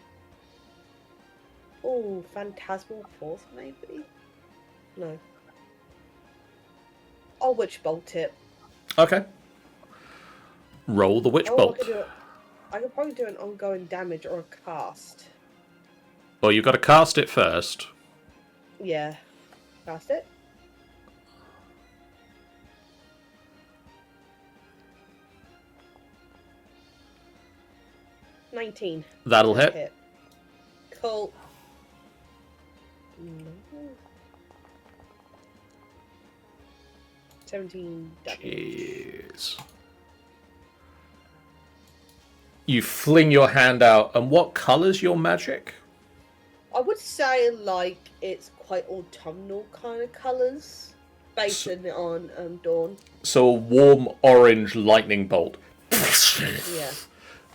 Oh, Phantasmal Force, maybe? No. I'll Witch Bolt it. Okay. Roll the Witch Oh, Bolt. I could probably do an ongoing damage or a cast. Well, you've got to cast it first. Yeah. Cast it. $19. That'll Just hit. Cool. 17 damage. Jeez. You fling your hand out, and what colour's your magic? I would say like it's quite autumnal kind of colours, based on Dawn. So a warm orange lightning bolt Yeah.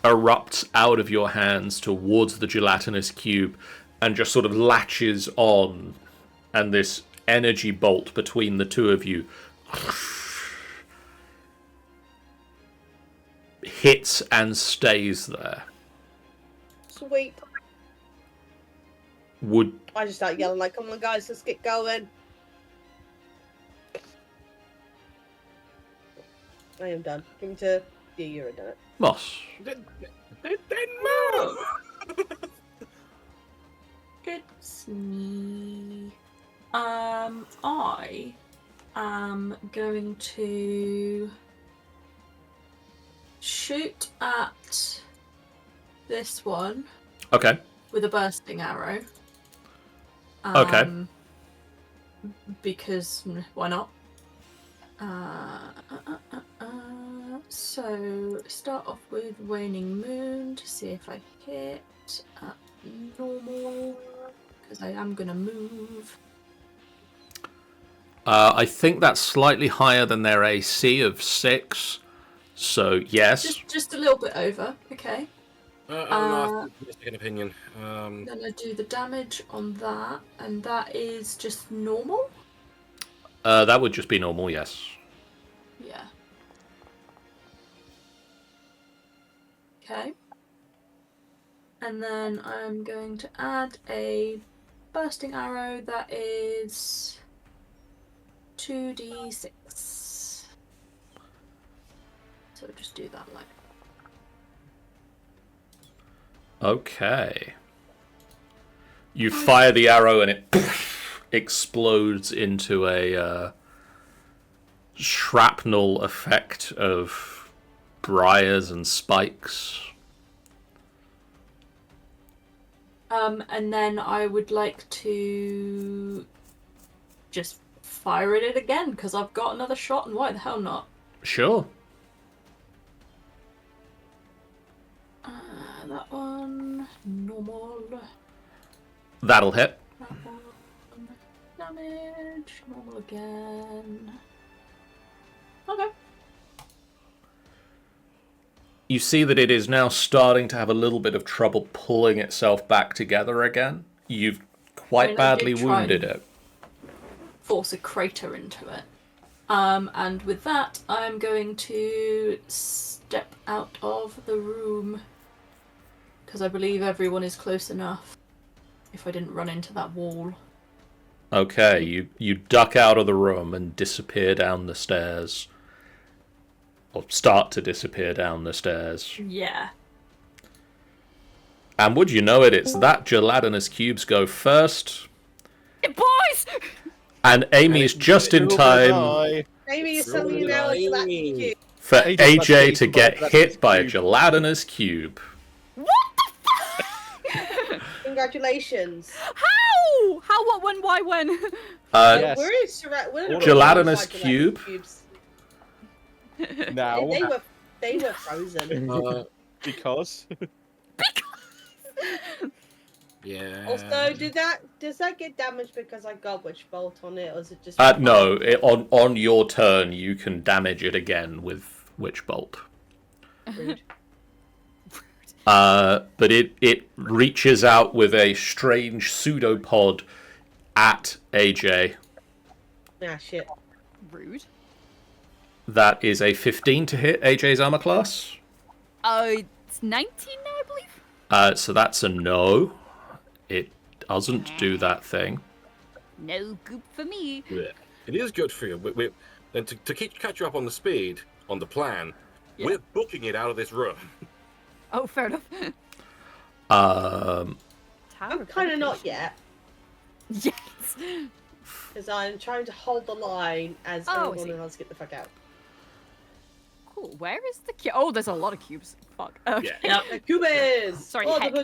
erupts out of your hands towards the gelatinous cube and just sort of latches on, and this energy bolt between the two of you hits and stays there. Sweet. Would I just start yelling like, "Come on, guys, let's get going!" I am done. Give me to the you're done it. Moss? Then move! It's me. I am going to shoot at this one Okay. with a bursting arrow. Okay. Because why not? So start off with waning moon to see if I hit at normal, because I am gonna move. I think that's slightly higher than their AC of 6. So yes. Just a little bit over. Okay. I don't know. I second opinion. Then I do the damage on that, and that is just normal. That would just be normal. Yes. Yeah. Okay. And then I'm going to add a bursting arrow that is 2d6. So just do that like. Okay. You fire the arrow and it explodes into a shrapnel effect of briars and spikes. And then I would like to just fire at it again, because I've got another shot, and why the hell not? Sure. That one, normal. That'll hit. That one, damage, normal again. Okay. You see that it is now starting to have a little bit of trouble pulling itself back together again. You've quite badly wounded it. Force a crater into it. And with that, I'm going to step out of the room, because I believe everyone is close enough if I didn't run into that wall. Okay, you duck out of the room and disappear down the stairs. Or start to disappear down the stairs. Yeah. And would you know it, it's that gelatinous cubes go first. Boys! And Amy's just in time Maybe you're selling an hour to that cube. for AJ's AJ to about get to hit by a cube. gelatinous cube. What the fuck? Congratulations. How? How, what, when, why, when? Yes. We're Gelatinous surrounded by cube. cubes. Now, They were frozen. because Yeah. Also, does that get damaged because I got Witch Bolt on it, or is it just? No, on your turn you can damage it again with Witch Bolt. Rude. But it reaches out with a strange pseudopod at AJ. Ah, shit. Rude. That is a 15 to hit AJ's armor class. It's 19 now, I believe. So that's a no. It doesn't do that thing. No goop for me. Yeah. It is good for you. And to catch you up on the speed, on the plan, we're booking it out of this room. Oh, fair enough. I'm kind of not yet, Yes. because I'm trying to hold the line as Oh, I everyone see. else get the fuck out. Cool. Where is the cube? Oh, there's a lot of cubes. Fuck. Okay. Yeah. The cubes! Sorry, Oh, heck. the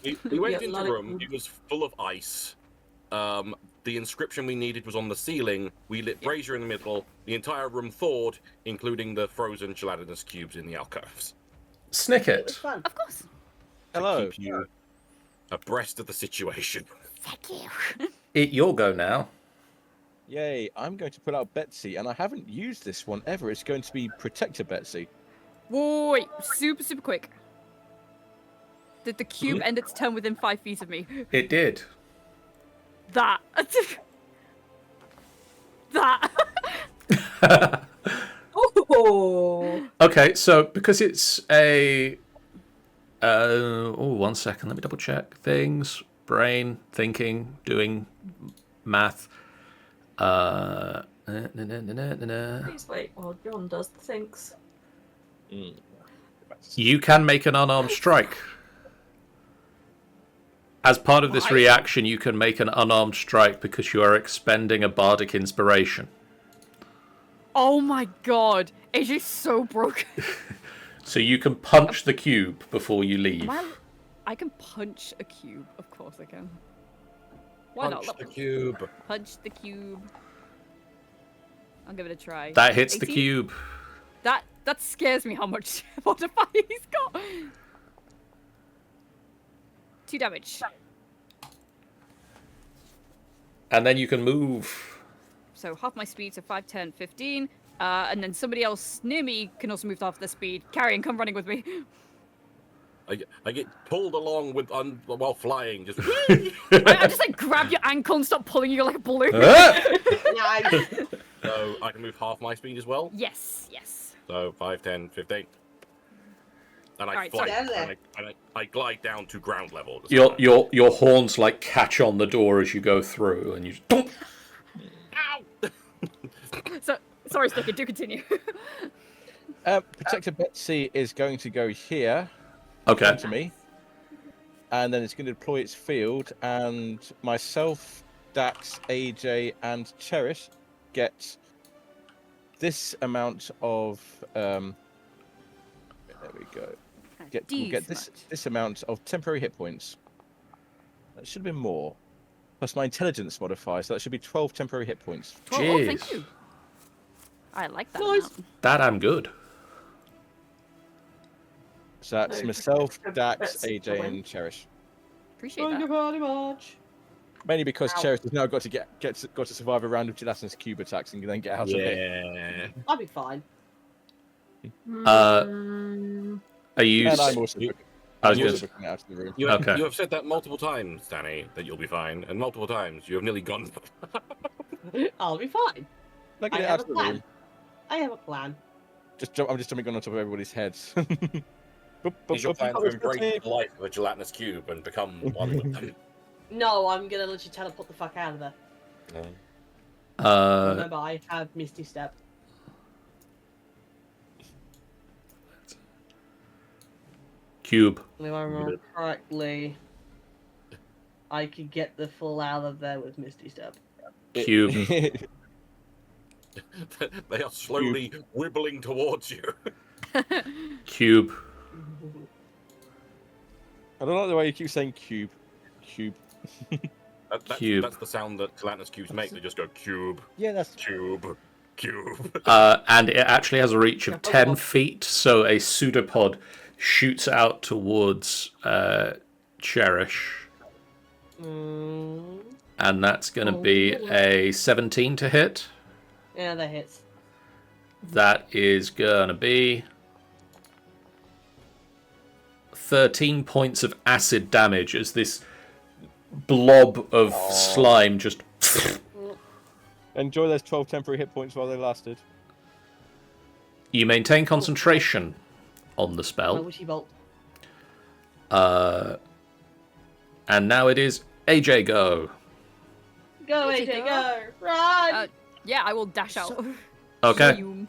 cubes. We went Yeah, into like- the room. It was full of ice. The inscription we needed was on the ceiling. We lit brazier in the middle. The entire room thawed, including the frozen gelatinous cubes in the alcoves. It was Snicket. fun. Of course. hello. Keep you abreast of the situation. Thank you. Your go now. Yay! I'm going to pull out Betsy, and I haven't used this one ever. It's going to be Protector Betsy. Wait, super, super quick. Did the cube end its turn within 5 feet of me? It did. That. That. Oh. Okay, so because it's a... 1 second. Let me double check. Things, brain, thinking, doing math. Please wait while John does the things. You can make an unarmed strike. As part of this Why? reaction, you can make an unarmed strike because you are expending a bardic inspiration. Oh my god. AJ's so broken. So you can punch the cube before you leave. I can punch a cube. Of course I can. Why Punch not? the cube. Punch the cube. I'll give it a try. That hits the 18? cube. That scares me how much modifier he's got. 2 damage. And then you can move. So half my speed, so 5, 10, 15. And then somebody else near me can also move half their speed. Carrion, come running with me. I get pulled along with while flying. Just I just like grab your ankle and start pulling you like a balloon. Nice. so I can move half my speed as well. Yes. So 5, 10, 15. And I Alright, fly. sorry. And I glide down to ground level. Your horns like catch on the door as you go through, and you just... Ow! So sorry, Sticker, do continue. Protector Betsy is going to go here Okay. to me, and then it's going to deploy its field, and myself, Dax, AJ, and Cherish get this amount of. There we go. We'll get this amount of temporary hit points. That should have been more. Plus my intelligence modifier, so that should be 12 temporary hit points. Oh, thank Jeez. you. I like that. Nice. amount. That I'm good. So that's No, myself, Protector Dax, Betsy AJ, win. and Cherish. Appreciate Thank you that. very much. Mainly because Ow. Cherish has now got to survive a round of gelatinous cube attacks and then get out of it. Yeah. I'll be fine. Are you? And I'm also You- I was you- gonna also looking out of the room. You have, Okay. you have said that multiple times, Danny, that you'll be fine, and multiple times you have nearly gone. I'll be fine. Look I at it have out a of the plan. room. I have a plan. I'm just jumping on top of everybody's heads. Is your plan to embrace the life of a gelatinous cube and become one with them? No, I'm gonna let you teleport the fuck out of there. Remember, I have Misty Step. Cube. And if I remember correctly, I could get the full out of there with Misty Step. Cube. They are slowly wibbling towards you. Cube. I don't like the way you keep saying cube. Cube. Cube. That's the sound that gelatinous cubes make. They just go cube, Yeah, that's cube, cube. And it actually has a reach of 10 feet, so a pseudopod shoots out towards Cherish. Mm, And that's going to be a 17 to hit. yeah, that hits. That is going to be 13 points of acid damage as this blob of slime just... Enjoy those 12 temporary hit points while they lasted. You maintain concentration on the My spell. witchy bolt. And now it is AJ go. Go, AJ, AJ, go. go! Run! Yeah, I will dash out. So- Okay. Zoom.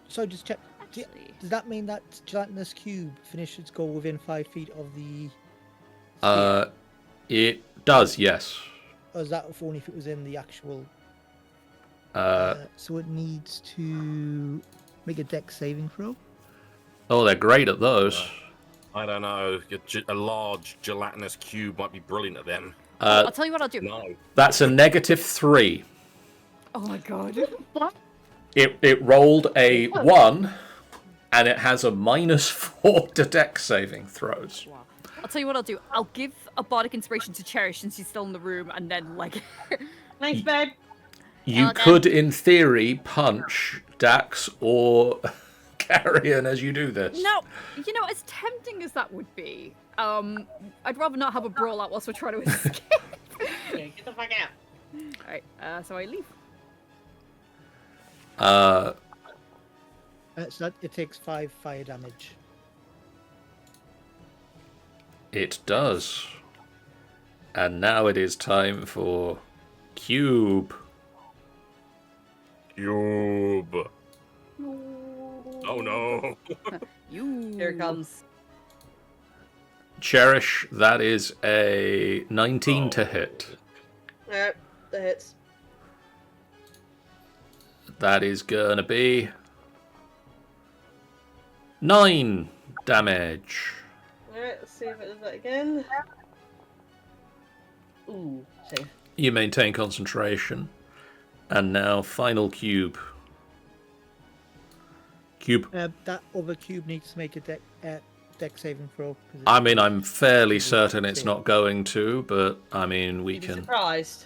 so. Just check. Actually. Does that mean that gelatinous cube finished its goal within 5 feet of the? It does, yes. Or is that only if it was in the actual? Uh, So it needs to make a dex saving throw. oh, they're great at those. I don't know. A large gelatinous cube might be brilliant at them. I'll tell you what I'll do. No. That's a -3. Oh my god. It rolled a 1, and it has a -4 to dex saving throws. Wow. I'll tell you what I'll do. I'll give a bardic inspiration to Cherish since he's still in the room, and then like. Thanks, babe. You Okay. could, in theory, punch Dax or Carrion as you do this. No, you know, as tempting as that would be, I'd rather not have a brawl out whilst we're trying to escape. Okay, get the fuck out. Alright, so I leave. So that it takes 5 fire damage. It does. And now it is time for Cube. Cube. Oh no. You. Here it comes. Cherish, that is a 19 to hit. Alright, that hits. That is gonna be 9 damage. Alright, let's see if it does that again. Ooh, save. You maintain concentration. And now, final cube. Cube. That other cube needs to make a deck saving throw. I mean, I'm fairly certain it's not going to, but I mean, we You'd be can surprised.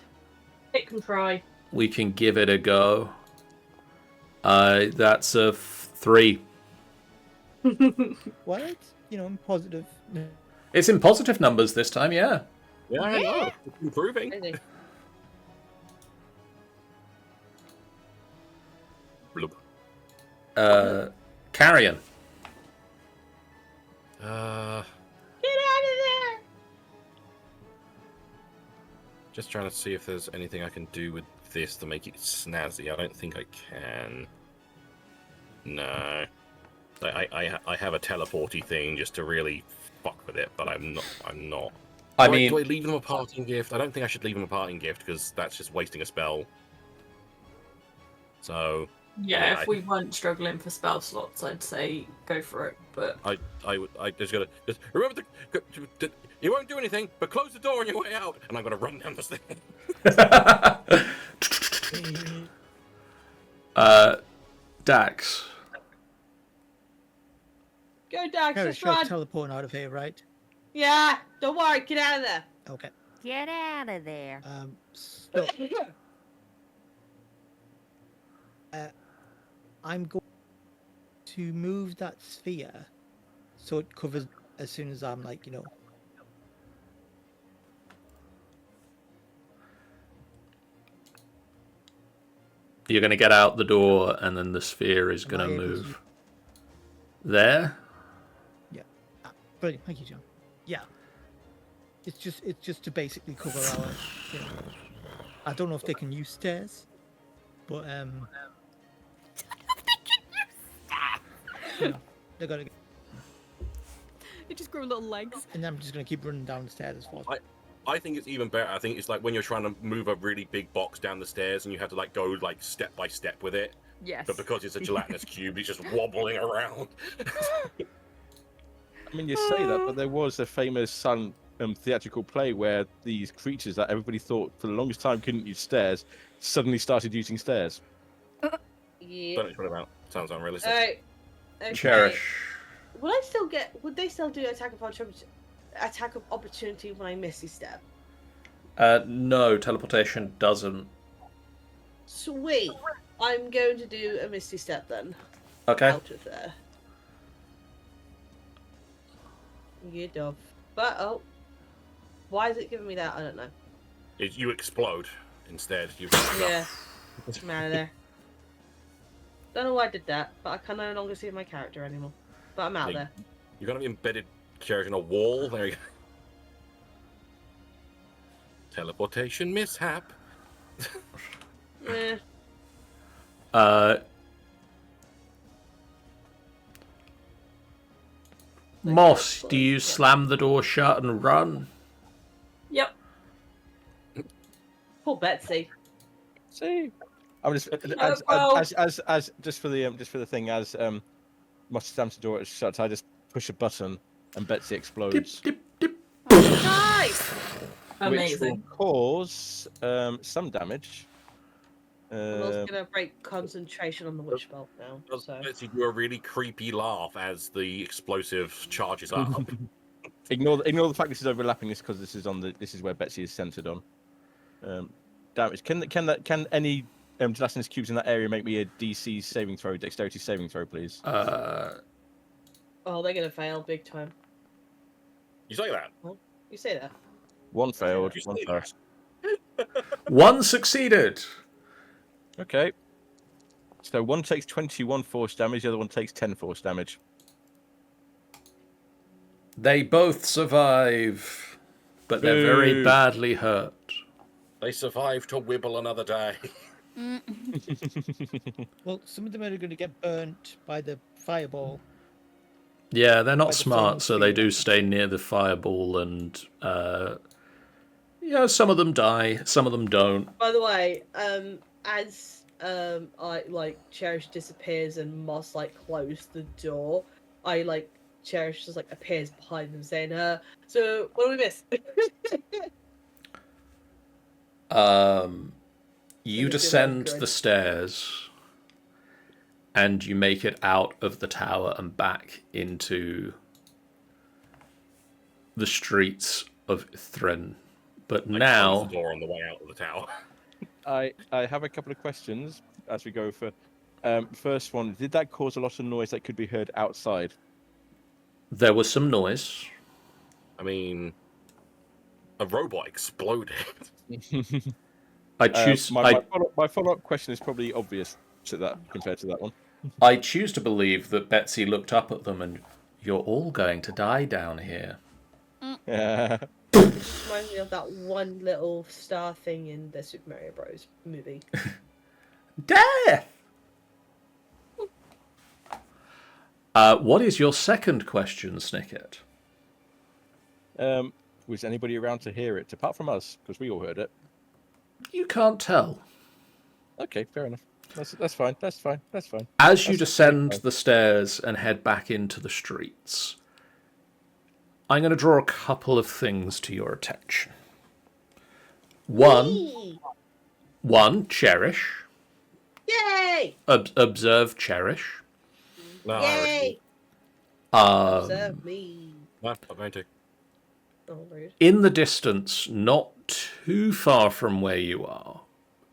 It can try. give it a go. That's a 3. Well, it's, in positive. It's in positive numbers this time, yeah. Yeah, I know. It's improving. Amazing. Bloop. Carrion. Get out of there! Just trying to see if there's anything I can do with this to make it snazzy. I don't think I can. No. I have a teleporty thing just to really fuck with it, but I'm not. I Do mean, do I leave them a parting gift? I don't think I should leave them a parting gift because that's just wasting a spell. So Yeah, Yeah, if we weren't struggling for spell slots, I'd say go for it. But I just gotta remember you won't do anything, but close the door on your way out, and I'm gonna run down the stairs. Dax. Go, Dax, Carrot, just you're run! teleporting out of here, right? Yeah, don't worry, get out of there! Okay. Get out of there. So I'm going to move that sphere so it covers as soon as I'm You're going to get out the door, and then the sphere is going to Am I able to- move. There? Brilliant, thank you, John. Yeah. It's just to basically cover our I don't know if they can use stairs, but they're gonna get, They just grow little legs. and I'm just gonna keep running down the stairs as far. I think it's even better. I think it's like when you're trying to move a really big box down the stairs and you have to go step by step with it. Yes. But because it's a gelatinous cube, it's just wobbling around. I mean, you say that, but there was a famous theatrical play where these creatures that everybody thought for the longest time couldn't use stairs suddenly started using stairs. Yeah. Don't know what about. Sounds unrealistic. Alright. Okay. Cherish. Would they still do attack of opportunity when I misty step? No, teleportation doesn't. Sweet. I'm going to do a misty step then. Okay. Out of there. You dove. But why is it giving me that? I don't know. You explode instead. You Yeah. I'm out of there. Don't know why I did that, but I can no longer see my character anymore. But I'm out there. You're gonna be embedded carriage in a wall. There you go. Teleportation mishap. Eh. Moss, do you slam the door shut and run? yep. Poor Betsy. See, I'm just well- as just for the thing as Moss slams the door shut. I just push a button and Betsy explodes, Dip, dip. Nice. Which Amazing. will cause some damage. I'm also gonna break concentration on the witch bolt now. So Betsy do a really creepy laugh as the explosive charges up. Ignore the fact this is overlapping. This because this is where Betsy is centered on. Damage. Can any gelatinous cubes in that area make me a DC saving throw, dexterity saving throw, please? they're gonna fail big time. You say that? You say that. One failed. You One say passed. One succeeded. Okay. So one takes 21 force damage. The other one takes 10 force damage. They both survive, but they're very Boo. badly hurt. They survive to wibble another day. Well, some of them are going to get burnt by the fireball. Yeah, they're By not the smart, flaming so they sphere. do stay near the fireball, and some of them die, some of them don't. By the way, as I Cherish disappears and Moss close the door, Cherish just appears behind them saying, so what do we miss? You Let me do my descend grid. the stairs and you make it out of the tower and back into the streets of Ythryn. But I close now, the door on the way out of the tower. I have a couple of questions as we go for. First one, did that cause a lot of noise that could be heard outside? there was some noise. I mean, a robot exploded. I choose. My follow-up question is probably obvious to that compared to that one. I choose to believe that Betsy looked up at them and you're all going to die down here. Yeah. This reminds me of that one little star thing in the Super Mario Bros. Movie. Death! What is your second question, Snicket? Was anybody around to hear it apart from us? Because we all heard it. You can't tell. Okay, fair enough. That's fine. That's fine. That's fine. As you That's descend fine. the stairs and head back into the streets, I'm going to draw a couple of things to your attention. One, cherish. Yay! Observe cherish. No, Yay! Um, Observe me. no, I'm going to. Oh, rude. in the distance, not too far from where you are,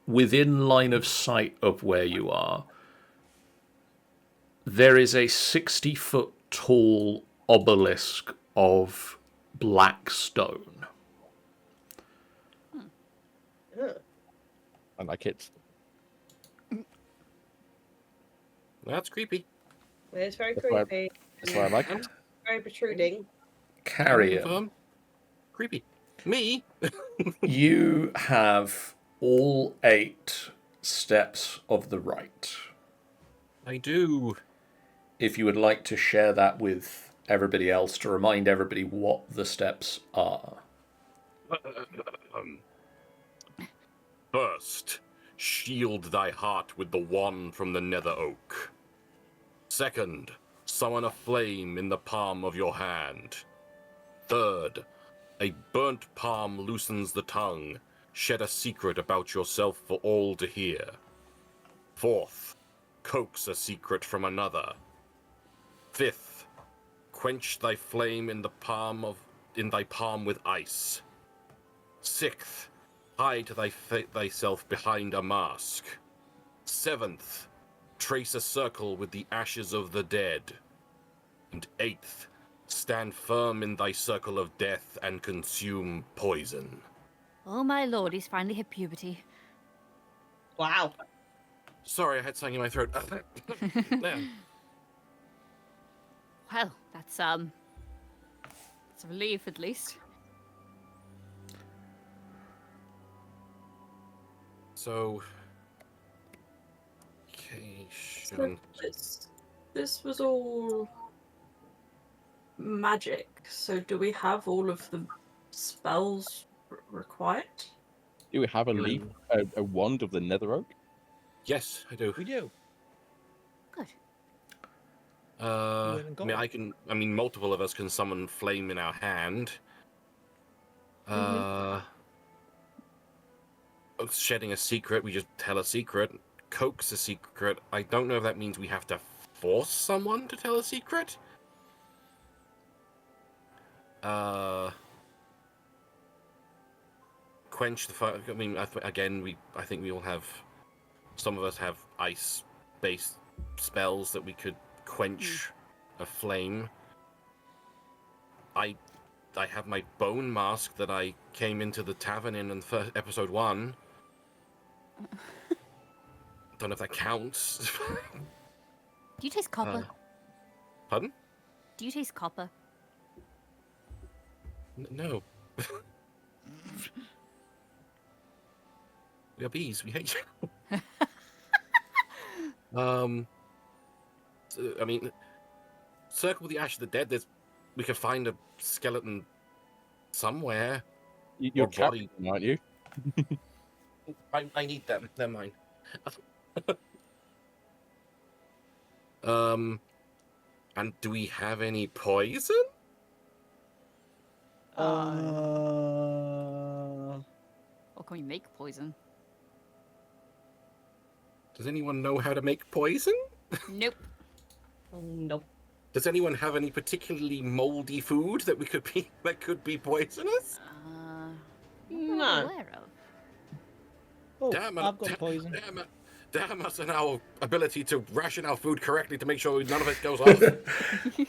within line of sight of where you are, there is a 60-foot tall obelisk of black stone. I like it. That's creepy. It's very That's why- creepy. That's why I like it. Very protruding. Carrion, Confirm. Creepy. Me? you have all 8 steps of the rite. I do. If you would like to share that with everybody else to remind everybody what the steps are. First, shield thy heart with the wand from the nether oak. Second, summon a flame in the palm of your hand. Third, a burnt palm loosens the tongue. Shed a secret about yourself for all to hear. Fourth, coax a secret from another. Fifth, quench thy flame in thy palm with ice. Sixth, hide thyself behind a mask. Seventh, trace a circle with the ashes of the dead. And eighth, stand firm in thy circle of death and consume poison. Oh my lord, he's finally hit puberty. Wow. Sorry, I had something in my throat. There. Well, that's a relief at least. So, okay, So this was all magic. So do we have all of the spells required? Do we have a leaf, a wand of the nether oak? Yes, I do. We do. Good. I mean, multiple of us can summon flame in our hand. Shedding a secret, we just tell a secret. Coax a secret. I don't know if that means we have to force someone to tell a secret. Quench the fire. I mean, I think we all have. Some of us have ice-based spells that we could quench a flame. I have my bone mask that I came into the tavern in episode 1. Don't know if that counts. Do you taste copper? Pardon? Do you taste copper? No. We are bees. We hate you. I mean, circle the ash of the dead. We could find a skeleton somewhere. You're Or body. Captain, aren't you? I need them. They're mine. And do we have any poison? Or can we make poison? Does anyone know how to make poison? Nope. Nope. Does anyone have any particularly moldy food that could be poisonous? Not No. aware of. Oh, Damn it! I've got poison. Damn us and our ability to ration our food correctly to make sure none of it goes off.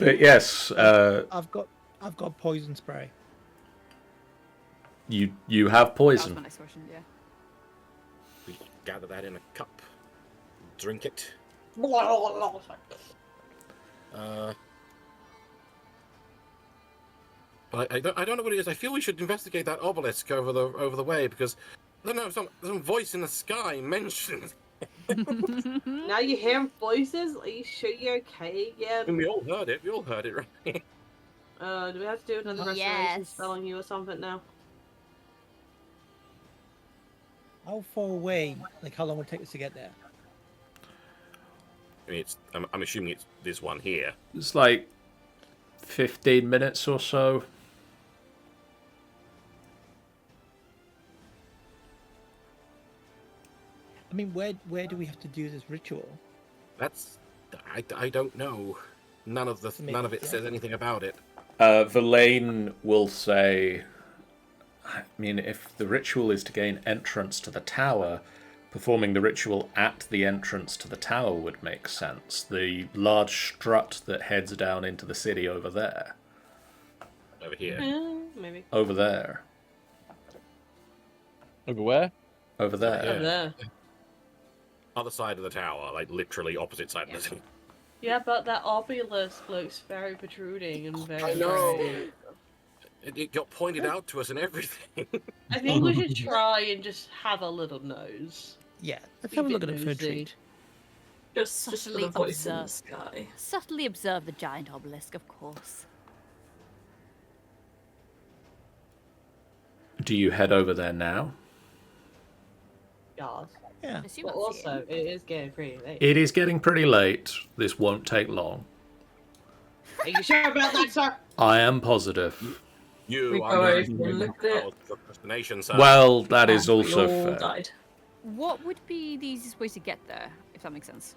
But yes, I've got poison spray. you have That was poison. my next question, yeah. We gather that in a cup, drink it. But I don't know what it is. I feel we should investigate that obelisk over the way because I don't know, some voice in the sky mentioned. Now you're hearing voices? Are you sure you're okay And again? we all heard it. We all heard it, right? Do we have to do another restoration Yes. spell on you or something now? How far away? Like, how long would it take us to get there? I mean, I'm assuming it's this one here. It's like 15 minutes or so. I mean, where do we have to do this ritual? I don't know. None of it says anything about it. Verlaine will say, I mean, if the ritual is to gain entrance to the tower, performing the ritual at the entrance to the tower would make sense. The large strut that heads down into the city over there. Over here. Maybe. Over there. Over where? Over there. Yeah. Over there. Other side of the tower, like literally opposite side of the city. Yeah, but that obelisk looks very protruding and very. I know. very- It got pointed out to us and everything. I think we should try and just have a little nose. Yeah, let's Be have a a look bit at it for a nosy. treat. Just for Subtly the voice in the observe. sky. Subtly observe the giant obelisk, of course. Do you head over there now? Yes. Yeah. Assume But that's also, it. it is getting pretty late. It is getting pretty late. This won't take long. Are you sure about that, sir? I am positive. You We are go not over and look at it. your destination, sir. Well, that is And we also all fair. died. What would be the easiest way to get there, if that makes sense?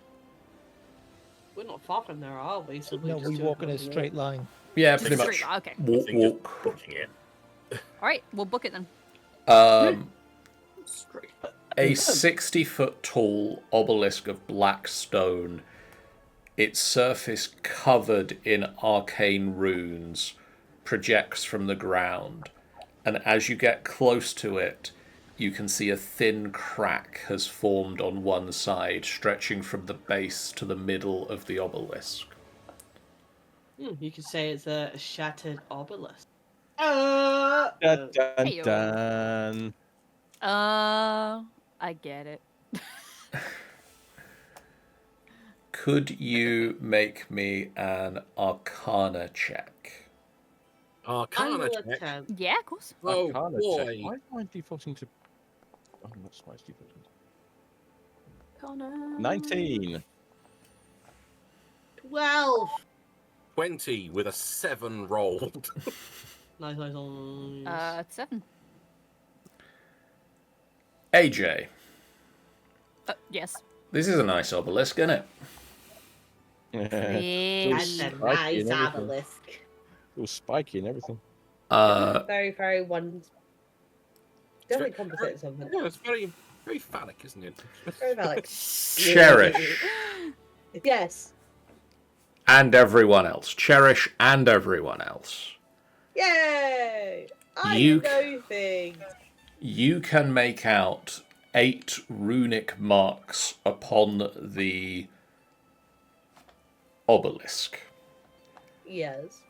We're not far from there, are we? So No, just we do walk in a another walk. straight line. Yeah, Just pretty a much. straight line, okay. Walk, Think just walk. booking it. Alright, we'll book it then. Straight. A 60-foot tall obelisk of black stone, its surface covered in arcane runes, projects from the ground. And as you get close to it, you can see a thin crack has formed on one side, stretching from the base to the middle of the obelisk. You could say it's a shattered obelisk. Dun, dun, Heyo. dun. I get it. Could you make me an Arcana check? Arcana I'll check. attempt. Yeah, of course. Oh Arcana check. boy. Why am I defaulting to? Oh, that's why it's defaulting. Connor. 19. 12! 20 with a 7 rolled. Nice, nice, nice. 7. AJ, Yes. this is a nice obelisk, isn't it? Yeah. That's a spiky and nice everything. obelisk. All spiky and everything. Very, very one. Definitely compensates something. Yeah, it's very, very phallic, isn't it? Very valid. Cherish. Yes. And everyone else. Cherish and everyone else. Yay! I You know things. You can make out 8 runic marks upon the obelisk. Yes.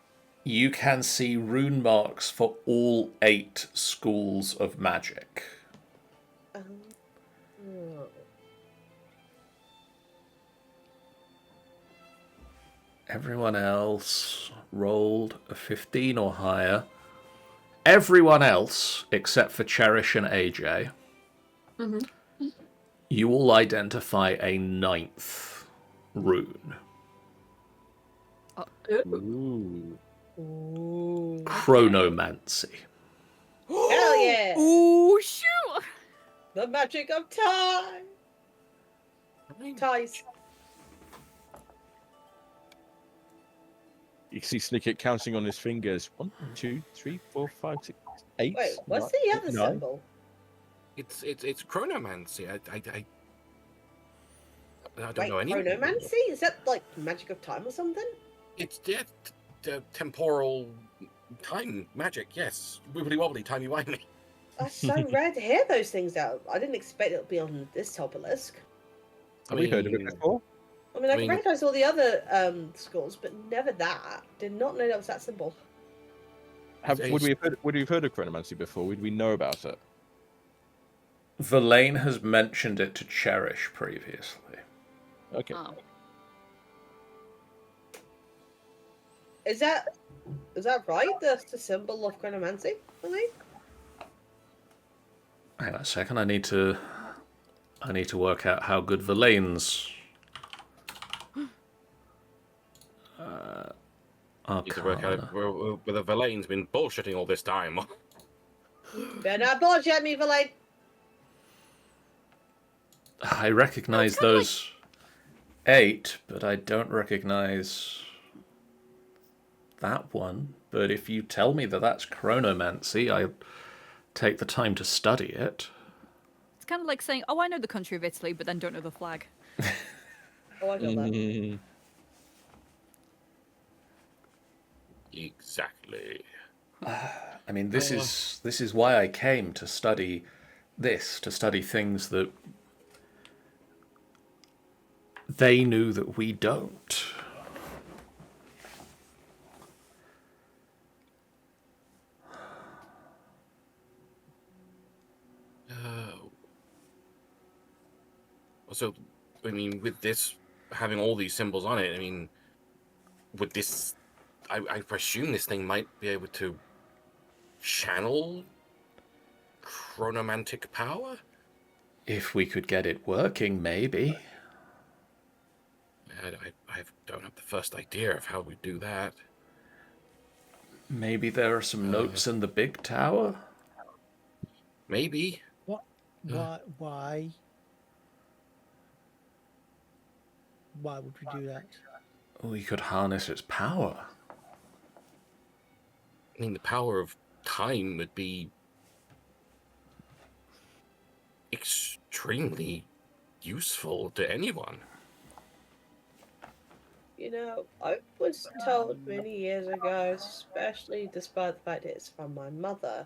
You can see rune marks for all 8 schools of magic. Oh. Everyone else rolled a 15 or higher. Everyone else, except for Cherish and AJ, you all identify a 9th rune. Ooh. Ooh. Chronomancy. Hell yeah! Ooh, shoot! The magic of time! Ties. You can see Snicket counting on his fingers. 1, 2, 3, 4, 5, 6, 8. Wait, what's the other 9. symbol? It's chronomancy. I don't know any. Chronomancy? Is that like magic of time or something? It's temporal time magic. Yes, wibbly wobbly, timey wimey. That's so rare to hear those things out. I didn't expect it to be on this obelisk. Have we heard of it mean, before? I mean, I can mean- recognize all the other scores, but never that. Did not know that was that simple. Would we have heard of chronomancy before? Would we know about it? Verlaine has mentioned it to Cherish previously. Okay. Oh. Is that right? That's the symbol of chronomancy for me? Hang on a second. I need to work out how good Verlaine's You could work out whether Verlaine's been bullshitting all this time. Better not bullshit me, Verlaine. I recognize those 8, but I don't recognize that one. But if you tell me that that's chronomancy, I'll take the time to study it. It's kind of like saying, "Oh, I know the country of Italy," but then don't know the flag. Oh, I got that. Mm, Exactly. I mean, this is why I came to study this, to study things that they knew that we don't. So, I mean, with this having all these symbols on it, I mean, would this? I presume this thing might be able to channel chronomantic power. If we could get it working, maybe. I don't have the first idea of how we do that. Maybe there are some notes in the big tower? Maybe. What? Why? Why would we do that? We could harness its power. I mean, the power of time would be extremely useful to anyone. You know, I was told many years ago, especially despite the fact it's from my mother,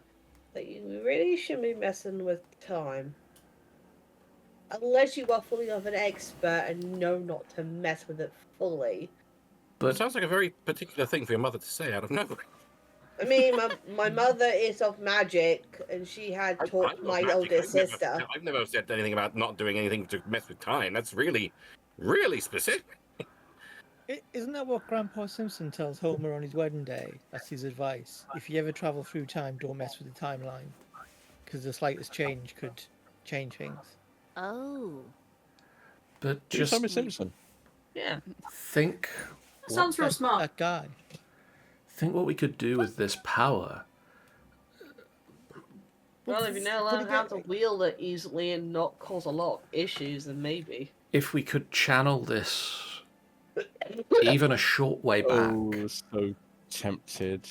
that you really shouldn't be messing with time. Unless you are fully of an expert and know not to mess with it fully. It But sounds like a very particular thing for your mother to say out of nowhere. I mean, my mother is of magic, and she had taught I'm my not magic. older sister. I've never said anything about not doing anything to mess with time. That's really, really specific. Isn't that what Grandpa Simpson tells Homer on his wedding day? That's his advice. If you ever travel through time, don't mess with the timeline, because the slightest change could change things. Oh. but Just just Homer Simpson. Yeah. think Sounds real smart. That guy. think what we could do with this power. Well, if you know Pretty how to good. wield it easily and not cause a lot of issues, then maybe. If we could channel this even a short way back, Oh, so tempted.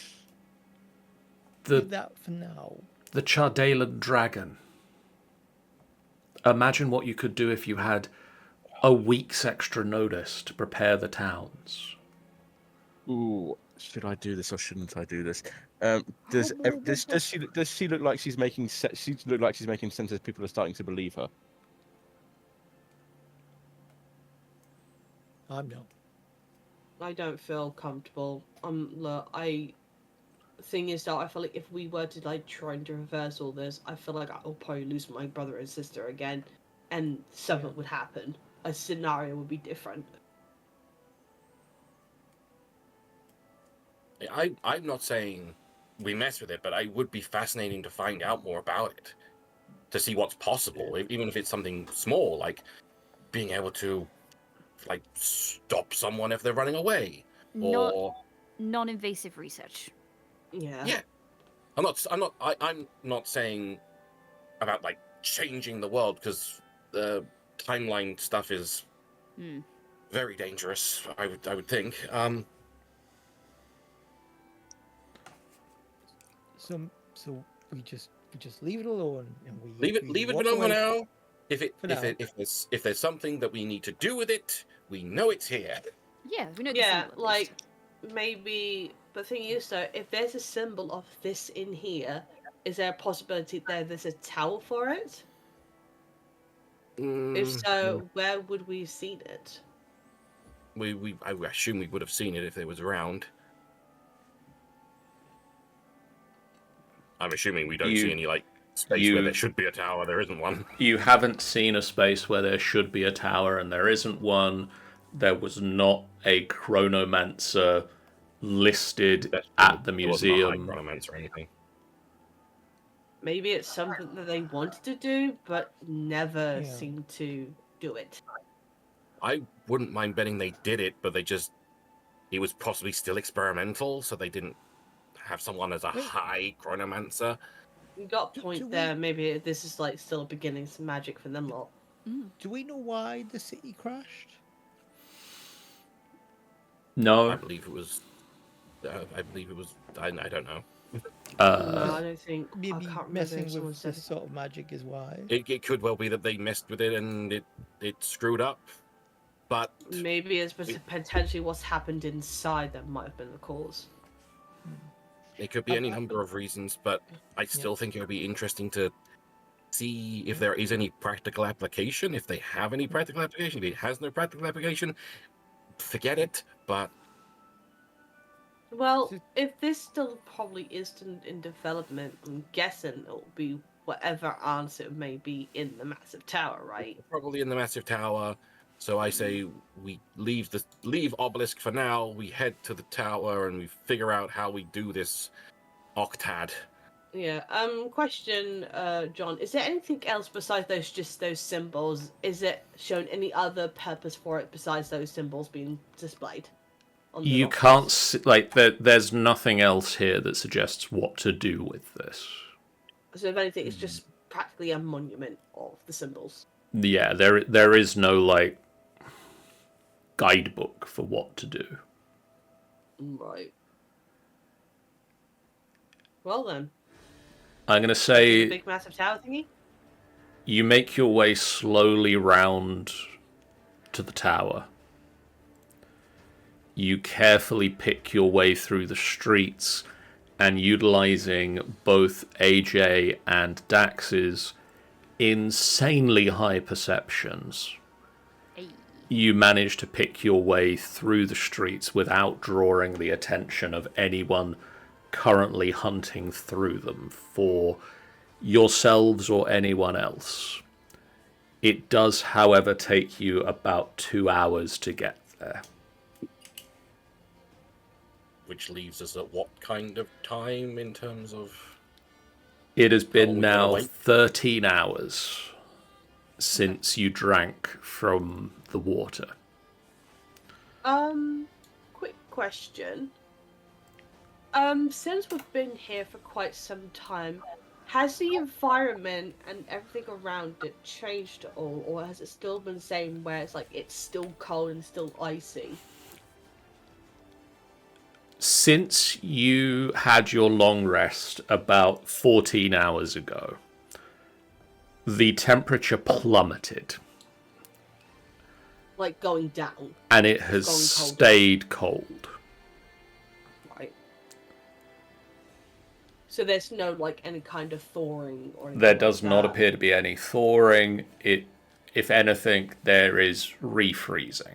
Do the that for now. Chardalan dragon. Imagine what you could do if you had a week's extra notice to prepare the towns. Ooh, should I do this or shouldn't I do this? Does she look like she's making sense? She look like she's making sense as people are starting to believe her. I'm not. I don't feel comfortable. Look, thing is that I feel like if we were to like trying to reverse all this, I feel like I'll probably lose my brother and sister again, and something would happen. A scenario would be different. I'm not saying we mess with it, but it would be fascinating to find out more about it, to see what's possible, even if it's something small, like being able to, like, stop someone if they're running away, or Non-invasive research. Yeah. Yeah. I'm not saying about like changing the world, because the timeline stuff is very dangerous. I would think. So we just leave it alone and we Leave it walk alone for away. now. For now. If there's something that we need to do with it, we know it's here. Yeah, we know the Yeah, symbol, at like least. maybe. But the thing is, though, if there's a symbol of this in here, is there a possibility there's a tower for it? If so, where would we have seen it? I assume we would have seen it if it was around. I'm assuming we don't see any like space where there should be a tower. There isn't one. You haven't seen a space where there should be a tower and there isn't one. There was not a chronomancer listed at the There wasn't a high museum. chronomancer or anything. Maybe it's something that they wanted to do, but never Yeah. seemed to do it. I wouldn't mind betting they did it, but it was possibly still experimental, so they didn't have someone as a high chronomancer. You got a point Do we- there. Maybe this is like still beginning some magic for them lot. Do we know why the city crashed? I No. believe it was. I don't know. No, I don't think. I Maybe can't remember messing if someone with said this sort of magic is why. It could well be that they messed with it and it screwed up, but maybe it's potentially what's happened inside that might have been the cause. it could be any number of reasons. But I still think it would be interesting to see if there is any practical application. If they have any practical application, if it has no practical application, forget it. But Well, So- if this still probably is in development, I'm guessing it'll be whatever answer it may be in the massive tower, right? probably in the massive tower. So I say we leave Obelisk for now. We head to the tower and we figure out how we do this Octad. Yeah. Question, John, is there anything else besides those symbols? Is it shown any other purpose for it besides those symbols being displayed? On the You rocks? can't see, like there's nothing else here that suggests what to do with this. So if anything, it's just practically a monument of the symbols. Yeah, there is no like guidebook for what to do. Right. Well then, I'm gonna say big massive tower thingy. you make your way slowly round to the tower. You carefully pick your way through the streets, and utilizing both AJ and Dax's insanely high perceptions, Hey. you manage to pick your way through the streets without drawing the attention of anyone currently hunting through them for yourselves or anyone else. It does, however, take you about 2 hours to get there. Which leaves us at what kind of time in terms of... It has How been long now we gonna wait? 13 hours since you drank from the water. Quick question. Since we've been here for quite some time, has the environment and everything around it changed at all, or has it still been the same where it's like it's still cold and still icy? Since you had your long rest about 14 hours ago, the temperature plummeted Like going down, and it has Going colder. stayed cold. right? So there's no like any kind of thawing or anything There like does not that? appear to be any thawing. If anything, there is refreezing.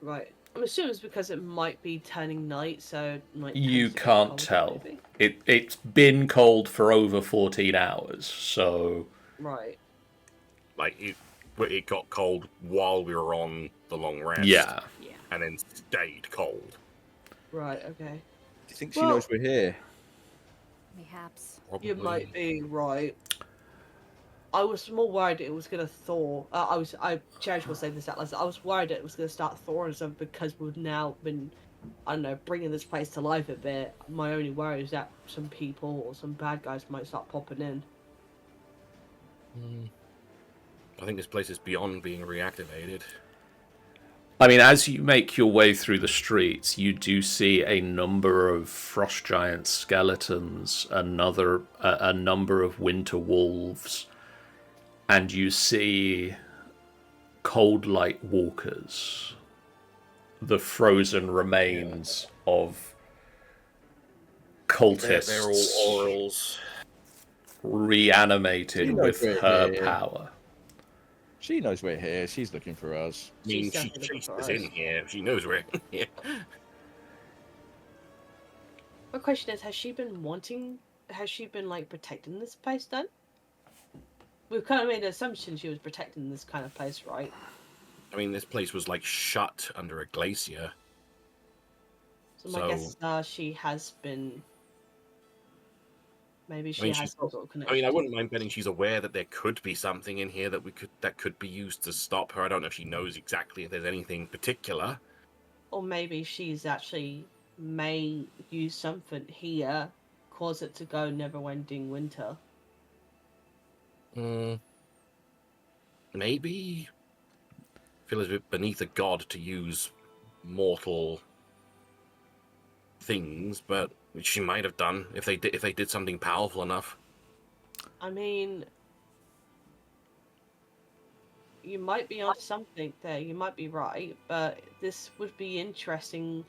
Right. I'm assuming it's because it might be turning night, so night You tends to get can't colder, tell. maybe. It's been cold for over 14 hours, so Right. Like, it got cold while we were on the long rest. yeah. Yeah. And then stayed cold. Right. Okay. Do you think she Well- knows we're here? Mayhaps. You Probably. might be right. I was more worried it was gonna thaw. I Cherish will say this out loud. I was worried it was gonna start thawing or something because we've now been I don't know, bringing this place to life a bit. My only worry is that some people or some bad guys might start popping in. I think this place is beyond being reactivated. I mean, as you make your way through the streets, you do see a number of frost giant skeletons, a number of winter wolves, and you see cold light walkers, the frozen remains of cultists They're all orals. reanimated with her power. She knows we're here. She's looking for us. I mean, She's she definitely chased looking us for in us. here. She knows we're in here. My question is, has she been like protecting this place then? We've kind of made an assumption she was protecting this kind of place, right? I mean, this place was like shut under a glacier. So my guess is she has been. Maybe she has some sort of connection. I mean, I wouldn't mind betting she's aware that there could be something in here that could be used to stop her. I don't know if she knows exactly if there's anything particular. Or maybe she's actually may use something here, cause it to go never-ending winter. Maybe. I feel as if beneath a god to use mortal things, but she might have done if they did something powerful enough. I mean, you might be onto something there. You might be right, but this would be interesting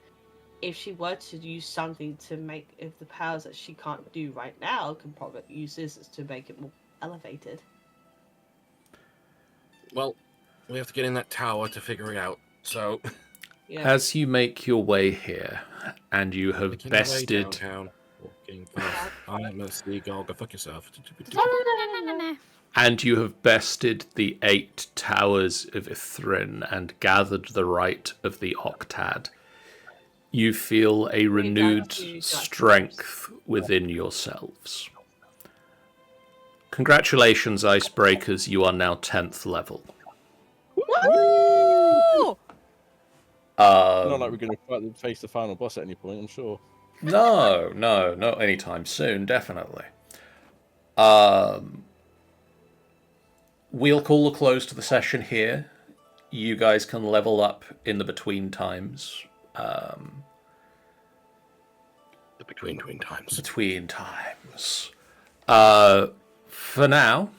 if she were to use something to make if the powers that she can't do right now can probably use this to make it more elevated. Well, we have to get in that tower to figure it out. So, Yeah. As you make your way here, and you have making our way bested downtown, walking fast. I'm a seagull. Go fuck yourself. And you have bested the 8 towers of Ythryn and gathered the Rite of the Octad. You feel a renewed strength within yourselves. Congratulations, Icebreakers, you are now 10th level. Woo! Not like we're going to face the final boss at any point, I'm sure. No, not anytime soon, definitely. We'll call a close to the session here. You guys can level up in the between times. The between times. Between times. For now.